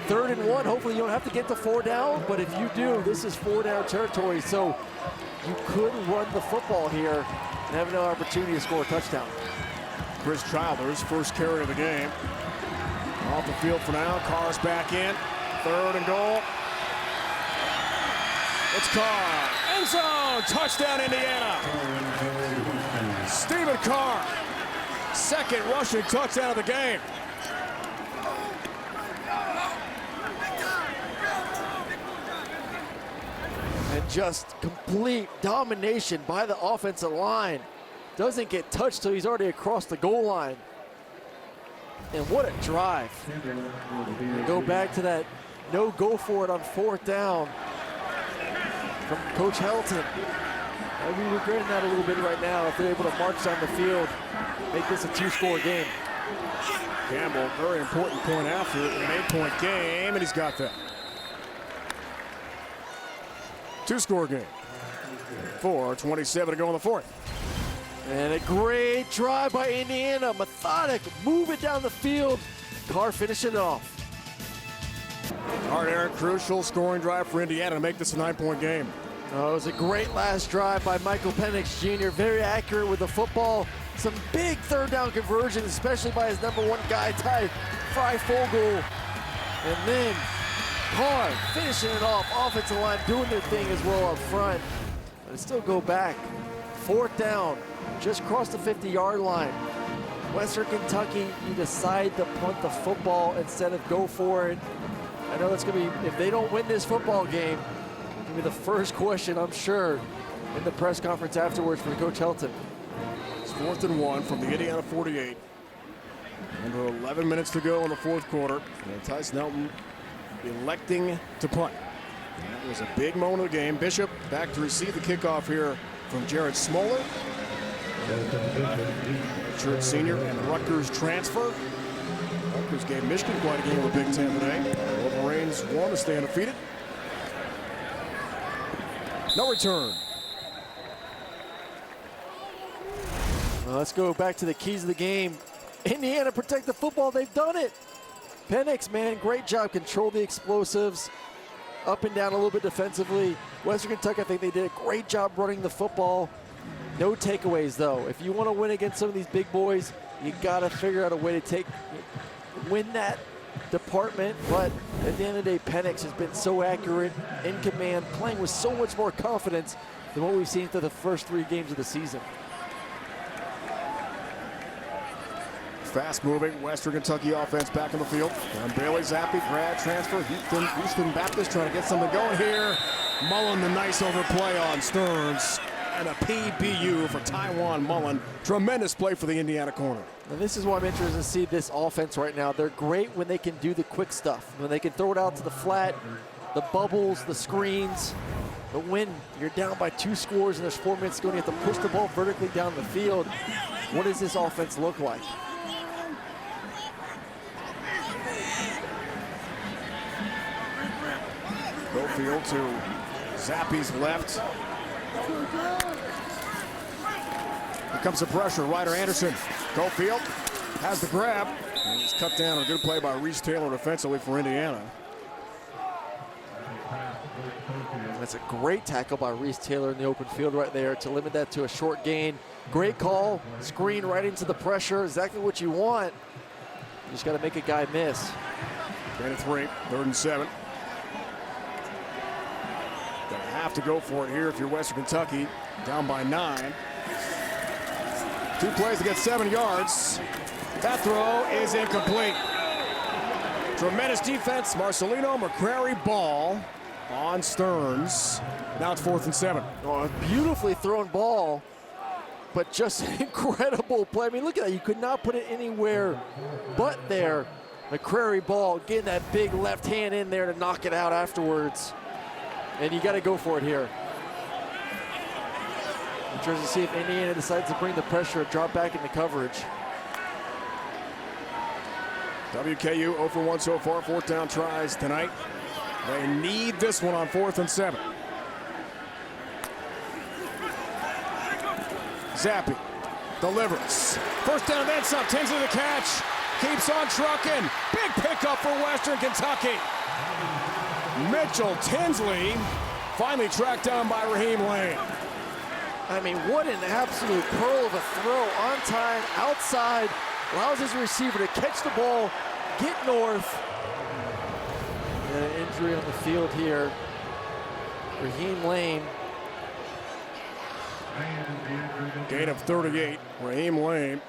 [SPEAKER 2] 3rd and 1. Hopefully you don't have to get to 4 down, but if you do, this is 4-down territory. So you could run the football here and have no opportunity to score a touchdown.
[SPEAKER 1] Chris Childers, first carry of the game. Off the field for now. Carr's back in. 3rd and goal. It's Carr. End zone. Touchdown, Indiana. Stephen Carr. Second rushing touchdown of the game.
[SPEAKER 2] And just complete domination by the offensive line. Doesn't get touched till he's already across the goal line. And what a drive. Go back to that no go for it on 4th down from Coach Helton. I'd be regretting that a little bit right now if they're able to march down the field, make this a 2-score game.
[SPEAKER 1] Campbell, very important point after an 8-point game, and he's got that. 2-score game. 4:27 to go in the 4th.
[SPEAKER 2] And a great drive by Indiana. Methodic, move it down the field. Carr finishing it off.
[SPEAKER 1] Hard air, crucial scoring drive for Indiana to make this a 9-point game.
[SPEAKER 2] It was a great last drive by Michael Penix Jr. Very accurate with the football. Some big 3rd down conversions, especially by his #1 guy, Ty Fogel. And then Carr finishing it off. Offensive line doing their thing as well up front. But still go back. 4th down, just crossed the 50-yard line. Western Kentucky, you decide to punt the football instead of go for it. I know that's going to be, if they don't win this football game, it's going to be the first question, I'm sure, in the press conference afterwards for Coach Helton.
[SPEAKER 1] It's 4th and 1 from the Indiana 48. Under 11 minutes to go in the 4th quarter. And Tyson Helton electing to punt. That was a big moment of the game. Bishop back to receive the kickoff here from Jared Smoller. Church senior and Rutgers transfer. Rutgers gave Michigan quite a game of Big Ten today. Wolverines won to stay undefeated. No return.
[SPEAKER 2] Well, let's go back to the keys of the game. Indiana protect the football. They've done it. Penix, man, great job. Control the explosives. Up and down a little bit defensively. Western Kentucky, I think they did a great job running the football. No takeaways, though. If you want to win against some of these big boys, you got to figure out a way to win that department. But at the end of the day, Penix has been so accurate, in command, playing with so much more confidence than what we've seen through the first 3 games of the season.
[SPEAKER 1] Fast-moving Western Kentucky offense back on the field. And Bailey Zappi, grad transfer. Houston Baptist trying to get something going here. Mullen, the nice overplay on Stearns. And a PBU for Taiwan Mullen. Tremendous play for the Indiana corner.
[SPEAKER 2] And this is why I'm interested to see this offense right now. They're great when they can do the quick stuff. When they can throw it out to the flat, the bubbles, the screens. But when you're down by 2 scores and there's 4 minutes to go and you have to push the ball vertically down the field, what does this offense look like?
[SPEAKER 1] Gofield to Zappi's left. Here comes the pressure. Ryder Anderson. Gofield has the grab. And he's cut down. A good play by Reese Taylor defensively for Indiana.
[SPEAKER 2] That's a great tackle by Reese Taylor in the open field right there to limit that to a short gain. Great call. Screen right into the pressure. Exactly what you want. You just got to make a guy miss.
[SPEAKER 1] 3, 3rd and 7. Gonna have to go for it here if you're Western Kentucky. Down by 9. 2 plays to get 7 yards. That throw is incomplete. Tremendous defense. Marcelino McCrary ball on Stearns. Now it's 4th and 7.
[SPEAKER 2] Oh, a beautifully thrown ball, but just an incredible play. I mean, look at that. You could not put it anywhere but there. McCrary ball, getting that big left hand in there to knock it out afterwards. And you got to go for it here. I'm trying to see if Indiana decides to bring the pressure, drop back into coverage.
[SPEAKER 1] WKU 0 for 1 so far. 4th down tries tonight. They need this one on 4th and 7. Zappi delivers. 1st down, then some. Tinsley the catch. Keeps on trucking. Big pickup for Western Kentucky. Mitchell Tinsley finally tracked down by Raheem Lane.
[SPEAKER 2] I mean, what an absolute pearl of a throw. On time, outside. Allows his receiver to catch the ball, get north. And an injury on the field here. Raheem Lane.
[SPEAKER 1] Gain of 38. Raheem Lane,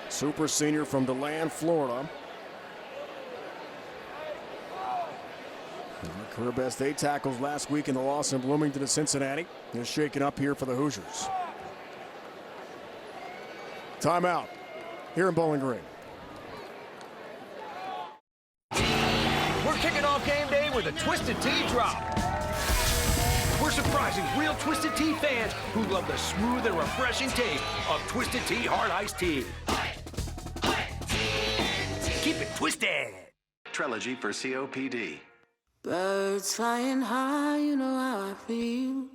[SPEAKER 1] super senior from DeLand, Florida. Career best 8 tackles last week in the loss in Bloomington to Cincinnati. They're shaken up here for the Hoosiers. Timeout here in Bowling Green.
[SPEAKER 20] We're kicking off game day with a Twisted Tea drop. We're surprising real Twisted Tea fans who love the smooth and refreshing taste of Twisted Tea Hard Iced Tea. Keep it twisted.
[SPEAKER 11] Trilogy for COPD.
[SPEAKER 12] Birds flying high, you know how I feel.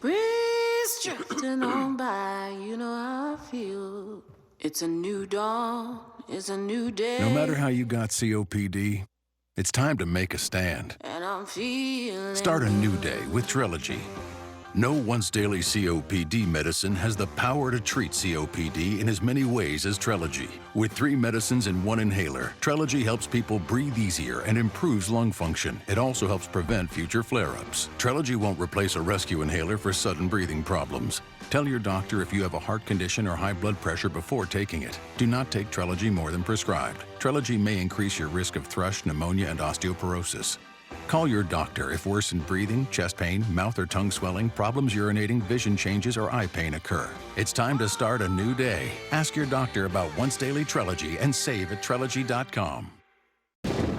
[SPEAKER 12] Breeze drifting on by, you know how I feel. It's a new dawn, it's a new day.
[SPEAKER 13] No matter how you got COPD, it's time to make a stand.
[SPEAKER 12] And I'm feeling.
[SPEAKER 13] Start a new day with Trilogy. No once-daily COPD medicine has the power to treat COPD in as many ways as Trilogy. With 3 medicines and 1 inhaler, Trilogy helps people breathe easier and improves lung function. It also helps prevent future flare-ups. Trilogy won't replace a rescue inhaler for sudden breathing problems. Tell your doctor if you have a heart condition or high blood pressure before taking it. Do not take Trilogy more than prescribed. Trilogy may increase your risk of thrush, pneumonia, and osteoporosis. Call your doctor if worsened breathing, chest pain, mouth or tongue swelling, problems urinating, vision changes, or eye pain occur. It's time to start a new day. Ask your doctor about once daily Trilogy and save at Trilogy.com.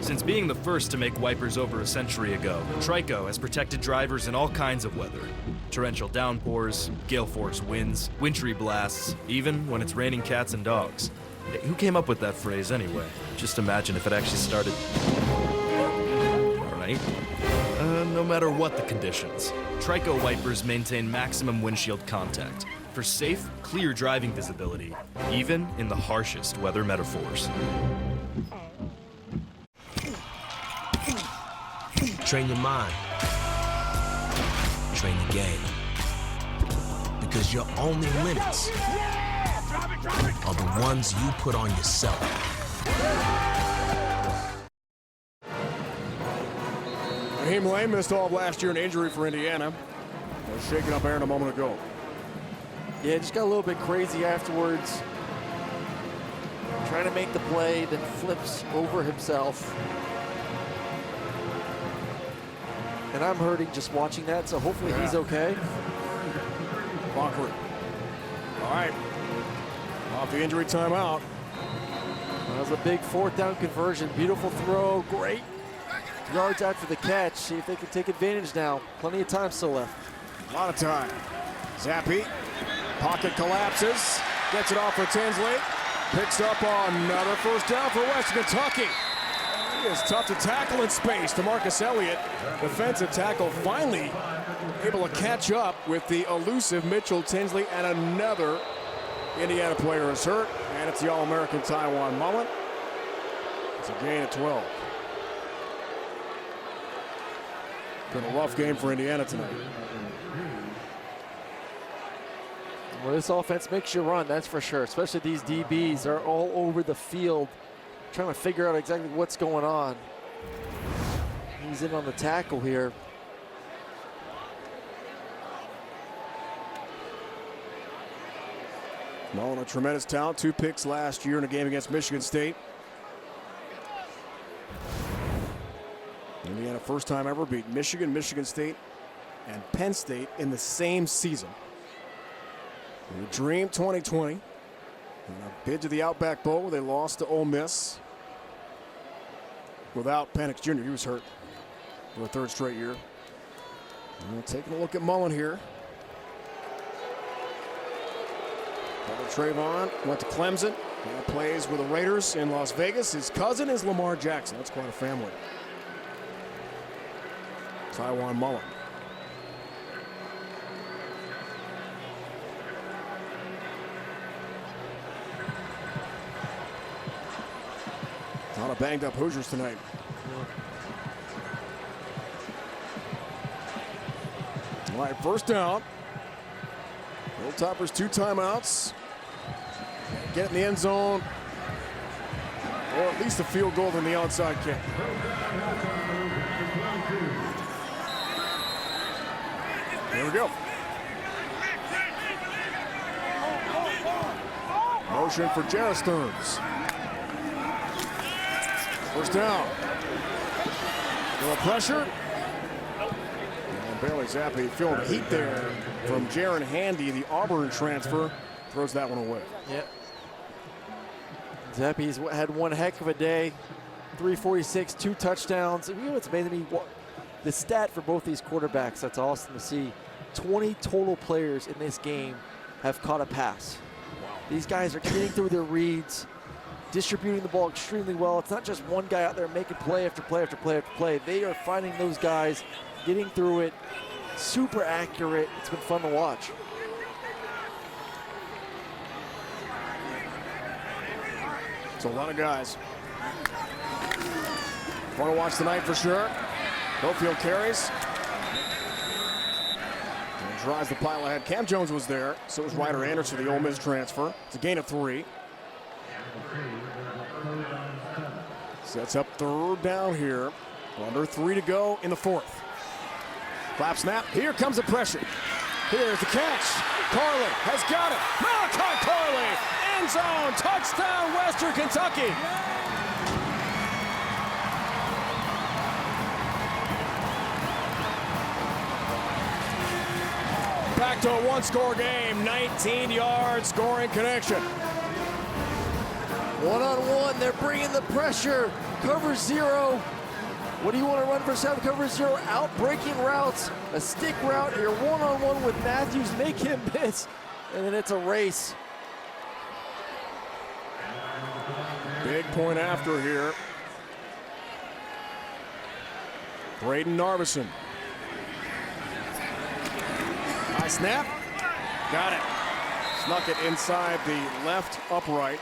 [SPEAKER 4] Since being the first to make wipers over a century ago, Trico has protected drivers in all kinds of weather. Torrential downpours, gale force winds, wintry blasts, even when it's raining cats and dogs. Hey, who came up with that phrase anyway? Just imagine if it actually started... no matter what the conditions, Trico wipers maintain maximum windshield contact for safe, clear driving visibility, even in the harshest weather metaphors.
[SPEAKER 20] Train your mind. Train the game. Because your only limits are the ones you put on yourself.
[SPEAKER 1] Raheem Lane missed all of last year, an injury for Indiana. Was shaken up Aaron a moment ago.
[SPEAKER 2] Yeah, just got a little bit crazy afterwards. Trying to make the play, then flips over himself. And I'm hurting just watching that, so hopefully he's okay.
[SPEAKER 1] Awkward. All right. Off the injury timeout.
[SPEAKER 2] That was a big 4th down conversion. Beautiful throw. Great yards after the catch. See if they can take advantage now. Plenty of time still left.
[SPEAKER 1] A lot of time. Zappi, pocket collapses, gets it off for Tinsley. Picks up another first down for Western Kentucky. He is tough to tackle in space. DeMarcus Elliott, defensive tackle, finally able to catch up with the elusive Mitchell Tinsley, and another Indiana player is hurt, and it's the All-American Taiwan Mullen. It's a gain of 12. Been a rough game for Indiana tonight.
[SPEAKER 2] Well, this offense makes you run, that's for sure. Especially these DBs are all over the field trying to figure out exactly what's going on. He's in on the tackle here.
[SPEAKER 1] Mullen, a tremendous talent. 2 picks last year in a game against Michigan State. Indiana first time ever beat Michigan, Michigan State, and Penn State in the same season. We dreamed 2020. In a bid to the Outback Bowl, they lost to Ole Miss without Penix Jr. He was hurt for a 3rd straight year. And taking a look at Mullen here. Trayvon went to Clemson. Now plays with the Raiders in Las Vegas. His cousin is Lamar Jackson. That's quite a family. Taiwan Mullen. A lot of banged up Hoosiers tonight. All right, first down. Hilltoppers 2 timeouts. Get in the end zone, or at least a field goal than the onside kick. Here we go. Motion for Jarrett Stearns. First down. Little pressure. And barely Zappi feeling the heat there from Jaron Handy, the Auburn transfer. Throws that one away.
[SPEAKER 2] Yep. Zappi's had one heck of a day. 346, 2 touchdowns. You know what's amazing to me? The stat for both these quarterbacks, that's awesome to see. 20 total players in this game have caught a pass. These guys are getting through their reads, distributing the ball extremely well. It's not just one guy out there making play after play after play after play. They are finding those guys, getting through it, super accurate. It's been fun to watch.
[SPEAKER 1] It's a lot of guys. Fun to watch tonight for sure. Cofield carries. And drives the pile ahead. Cam Jones was there. So was Ryder Anderson, the Ole Miss transfer. It's a gain of 3. Sets up 3rd down here. Under 3 to go in the 4th. Flap snap. Here comes the pressure. Here's the catch. Carlin has got it. Malachi Carlin. End zone. Touchdown, Western Kentucky. Back to a 1-score game. 19-yard scoring connection.
[SPEAKER 2] One-on-one, they're bringing the pressure. Cover 0. What do you want to run for 7? Cover 0, out breaking routes, a stick route. You're one-on-one with Matthews, make him miss, and then it's a race.
[SPEAKER 1] Big point after here. Braden Narveson. High snap. Got it. Snuck it inside the left upright.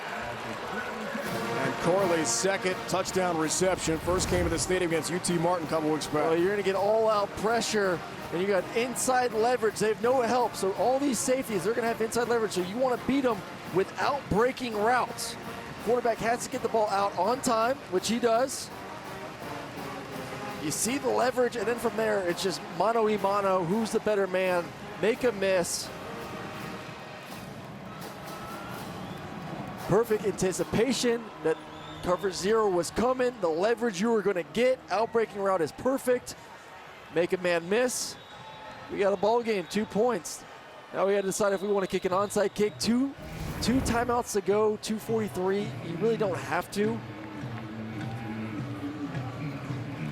[SPEAKER 1] And Corley's 2nd touchdown reception. First came to the stadium against UT Martin a couple weeks back.
[SPEAKER 2] Well, you're going to get all-out pressure, and you got inside leverage. They have no help, so all these safeties, they're going to have inside leverage, so you want to beat them without breaking routes. Quarterback has to get the ball out on time, which he does. You see the leverage, and then from there, it's just mano-a-mano. Who's the better man? Make a miss. Perfect anticipation that cover 0 was coming. The leverage you were going to get. Outbreaking route is perfect. Make a man miss. We got a ball game, 2 points. Now we got to decide if we want to kick an onside kick. Two timeouts to go, 2:43. You really don't have to.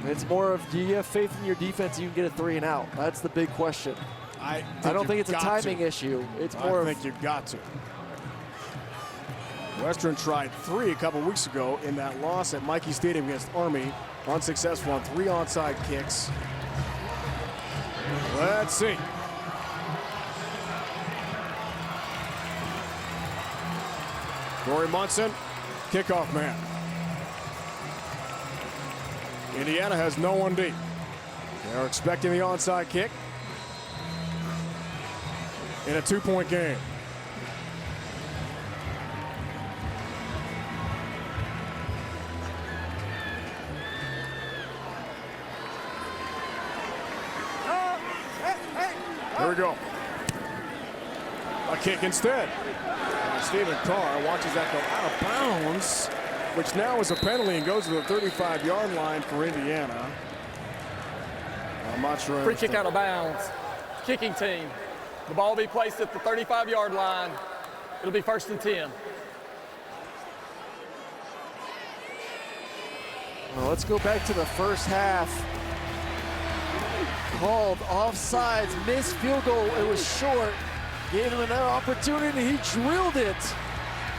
[SPEAKER 2] It's more of, do you have faith in your defense you can get a 3 and out? That's the big question.
[SPEAKER 1] I
[SPEAKER 2] don't think it's a timing issue. It's more
[SPEAKER 1] I think you've got to. Western tried 3 a couple weeks ago in that loss at Mikey Stadium against Army. Unsuccessful on 3 onside kicks. Let's see. Corey Munson, kickoff man. Indiana has no one deep. They are expecting the onside kick in a 2-point game. Here we go. A kick instead. Stephen Carr watches that go out of bounds, which now is a penalty and goes to the 35-yard line for Indiana. I'm not sure.
[SPEAKER 5] Free kick out of bounds. Kicking team. The ball will be placed at the 35-yard line. It'll be 1st and 10.
[SPEAKER 2] Well, let's go back to the first half. Called offsides, missed field goal. It was short. Gave him another opportunity. He drilled it.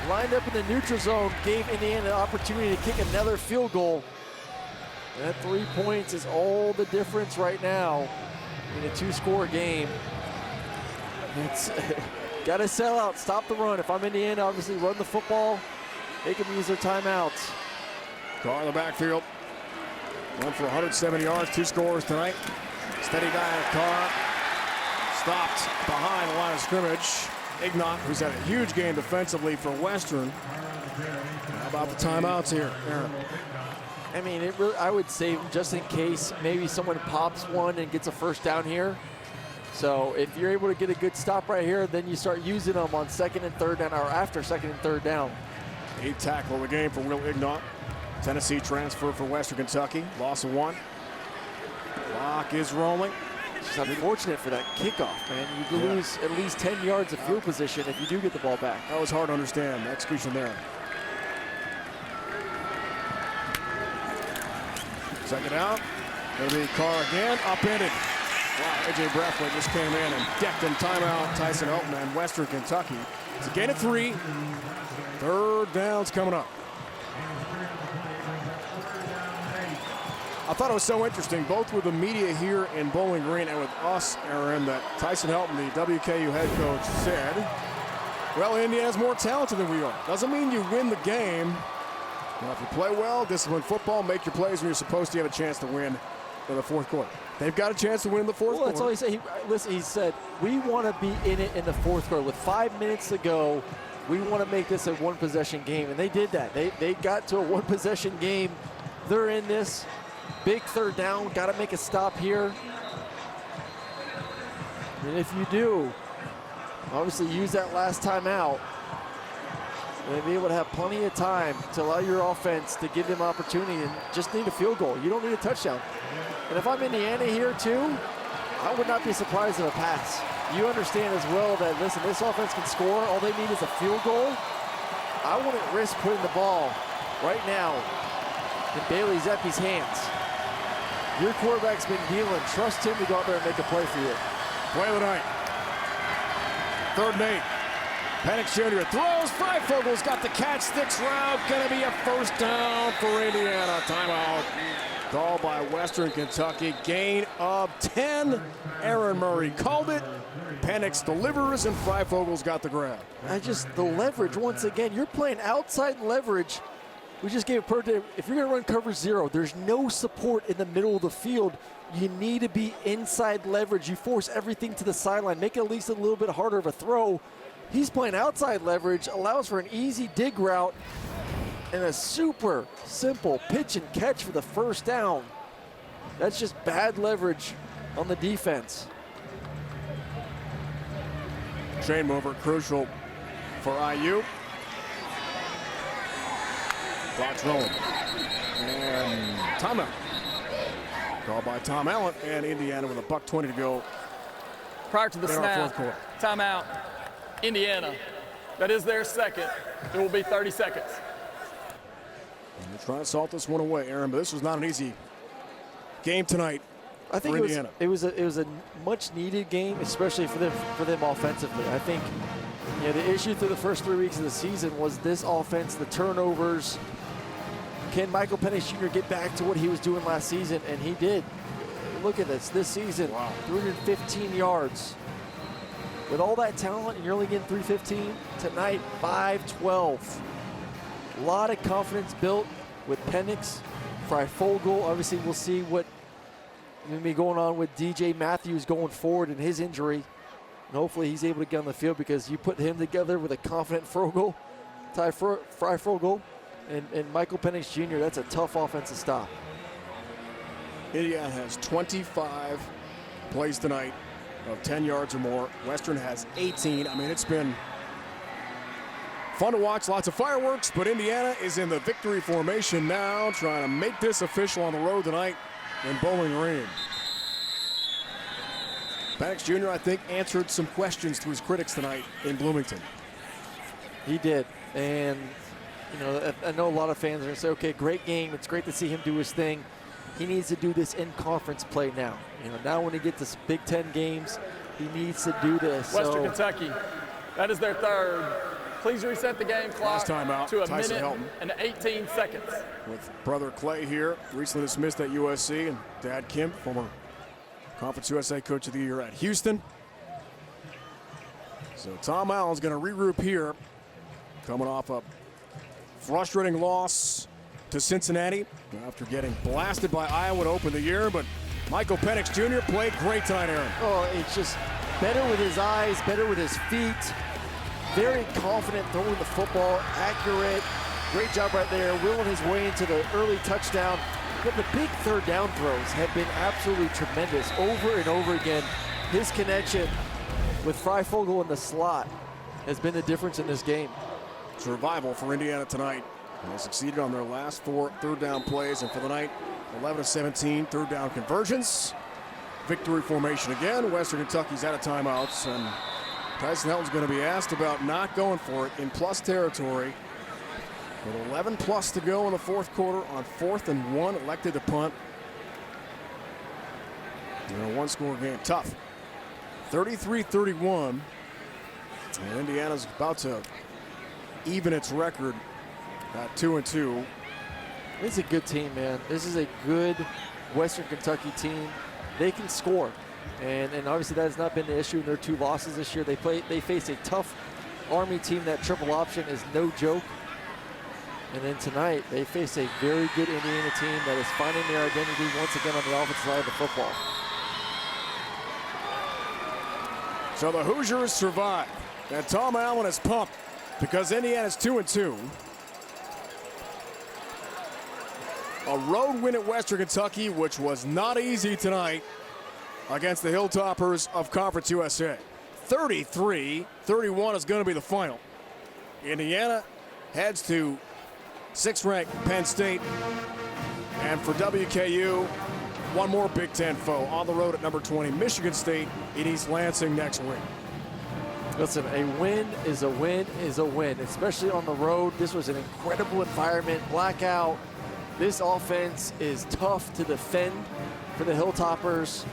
[SPEAKER 2] Lined up in the neutral zone. Gave Indiana an opportunity to kick another field goal. That 3 points is all the difference right now in a 2-score game. It's got to sell out. Stop the run. If I'm Indiana, obviously run the football. Make them use their timeouts.
[SPEAKER 1] Carr in the backfield. Went for 170 yards, 2 scores tonight. Steady dive, Carr. Stopped behind the line of scrimmage. Ignat, who's had a huge game defensively for Western. How about the timeouts here, Aaron?
[SPEAKER 2] I mean, it really, I would say just in case maybe someone pops one and gets a first down here. So if you're able to get a good stop right here, then you start using them on 2nd and 3rd down, or after 2nd and 3rd down.
[SPEAKER 1] 8 tackle of the game for Will Ignat. Tennessee transfer for Western Kentucky. Loss of 1. Clock is rolling.
[SPEAKER 2] It's just unfortunate for that kickoff, man. You lose at least 10 yards of field position if you do get the ball back.
[SPEAKER 1] That was hard to understand. The execution there. Second out. It'll be Carr again. Upended. Wow, A.J. Brathwaite just came in and decked him. Timeout, Tyson Helton and Western Kentucky. It's a gain of 3. 3rd down's coming up. I thought it was so interesting, both with the media here in Bowling Green and with us, Aaron, that Tyson Helton, the WKU head coach, said, well, Indiana's more talented than we are. Doesn't mean you win the game. Well, if you play well, disciplined football, make your plays when you're supposed to, you have a chance to win in the 4th quarter. They've got a chance to win in the 4th quarter.
[SPEAKER 2] That's all he said. He said, we want to be in it in the 4th quarter. With 5 minutes to go, we want to make this a 1-possession game. And they did that. They got to a 1-possession game. They're in this. Big 3rd down, got to make a stop here. And if you do, obviously use that last timeout. And be able to have plenty of time to allow your offense to give them opportunity and just need a field goal. You don't need a touchdown. And if I'm Indiana here too, I would not be surprised if a pass. You understand as well that, listen, this offense can score. All they need is a field goal. I wouldn't risk putting the ball right now in Bailey Zeppi's hands. Your quarterback's been dealing. Trust him to go out there and make a play for you.
[SPEAKER 1] Play of the night. 3rd and 8. Penix Jr. throws. Freifogle's got the catch. Sticks route. Going to be a 1st down for Indiana. Timeout. Called by Western Kentucky. Gain of 10. Aaron Murray called it. Penix delivers, and Freifogle's got the grab.
[SPEAKER 2] The leverage, once again, you're playing outside leverage. We just gave per day. If you're going to run cover 0, there's no support in the middle of the field. You need to be inside leverage. You force everything to the sideline. Make it at least a little bit harder of a throw. He's playing outside leverage, allows for an easy dig route, and a super simple pitch and catch for the 1st down. That's just bad leverage on the defense.
[SPEAKER 1] Chain mover crucial for IU. Clock's rolling. And timeout. Called by Tom Allen, and Indiana with a $1:20 to go.
[SPEAKER 5] Prior to the snap, timeout, Indiana. That is their 2nd. It will be 30 seconds.
[SPEAKER 1] And they're trying to salt this one away, Aaron, but this was not an easy game tonight.
[SPEAKER 2] I think it was a much needed game, especially for them offensively. I think the issue through the first 3 weeks of the season was this offense, the turnovers. Can Michael Penix Jr. get back to what he was doing last season? And he did. Look at this season.
[SPEAKER 1] Wow.
[SPEAKER 2] 315 yards. With all that talent, and you're only getting 315 tonight. 512. A lot of confidence built with Penix, Freifogel. Obviously, we'll see what going to be going on with DJ Matthews going forward in his injury. And hopefully he's able to get on the field, because you put him together with a confident Frogel, Freifogel, and Michael Penix Jr., that's a tough offense to stop.
[SPEAKER 1] Indiana has 25 plays tonight of 10 yards or more. Western has 18. I mean, it's been fun to watch, lots of fireworks, but Indiana is in the victory formation now, trying to make this official on the road tonight in Bowling Green. Penix Jr., I think, answered some questions to his critics tonight in Bloomington.
[SPEAKER 2] He did, and I know a lot of fans are going to say, okay, great game. It's great to see him do his thing. He needs to do this in conference play now. Now when he gets to Big Ten games, he needs to do this.
[SPEAKER 5] Western Kentucky, that is their third. Please reset the game clock to a
[SPEAKER 1] Tyson
[SPEAKER 5] minute
[SPEAKER 1] Helton.
[SPEAKER 5] and 18 seconds.
[SPEAKER 1] With brother Clay here, recently dismissed at USC, and dad Kim, former Conference USA Coach of the Year at Houston. So Tom Allen's going to regroup here, coming off a frustrating loss to Cincinnati after getting blasted by Iowa to open the year. But Michael Penix Jr. played great tonight, Aaron.
[SPEAKER 2] Oh, it's just better with his eyes, better with his feet. Very confident throwing the football, accurate. Great job right there, willing his way into the early touchdown. But the big third down throws have been absolutely tremendous over and over again. His connection with Freifogel in the slot has been the difference in this game.
[SPEAKER 1] Survival for Indiana tonight. They succeeded on their last 4 third down plays, and for the night, 11 of 17 third down conversions. Victory formation again. Western Kentucky's out of timeouts, and Tyson Helton's going to be asked about not going for it in plus territory. With 11 plus to go in the fourth quarter on 4th and 1, elected to punt. A one-score game, tough. 33-31, and Indiana's about to even its record at 2-2.
[SPEAKER 2] This is a good team, man. This is a good Western Kentucky team. They can score, and obviously that has not been the issue in their 2 losses this year. They face a tough Army team. That triple option is no joke. And then tonight, they face a very good Indiana team that is finding their identity once again on the offensive side of the football.
[SPEAKER 1] So the Hoosiers survive, and Tom Allen is pumped because Indiana's 2-2. A road win at Western Kentucky, which was not easy tonight against the Hilltoppers of Conference USA. 33-31 is going to be the final. Indiana heads to 6th-ranked Penn State, and for WKU, one more Big Ten foe on the road at number 20, Michigan State in East Lansing next week.
[SPEAKER 2] Listen, a win is a win is a win, especially on the road. This was an incredible environment, blackout. This offense is tough to defend for the Hilltoppers.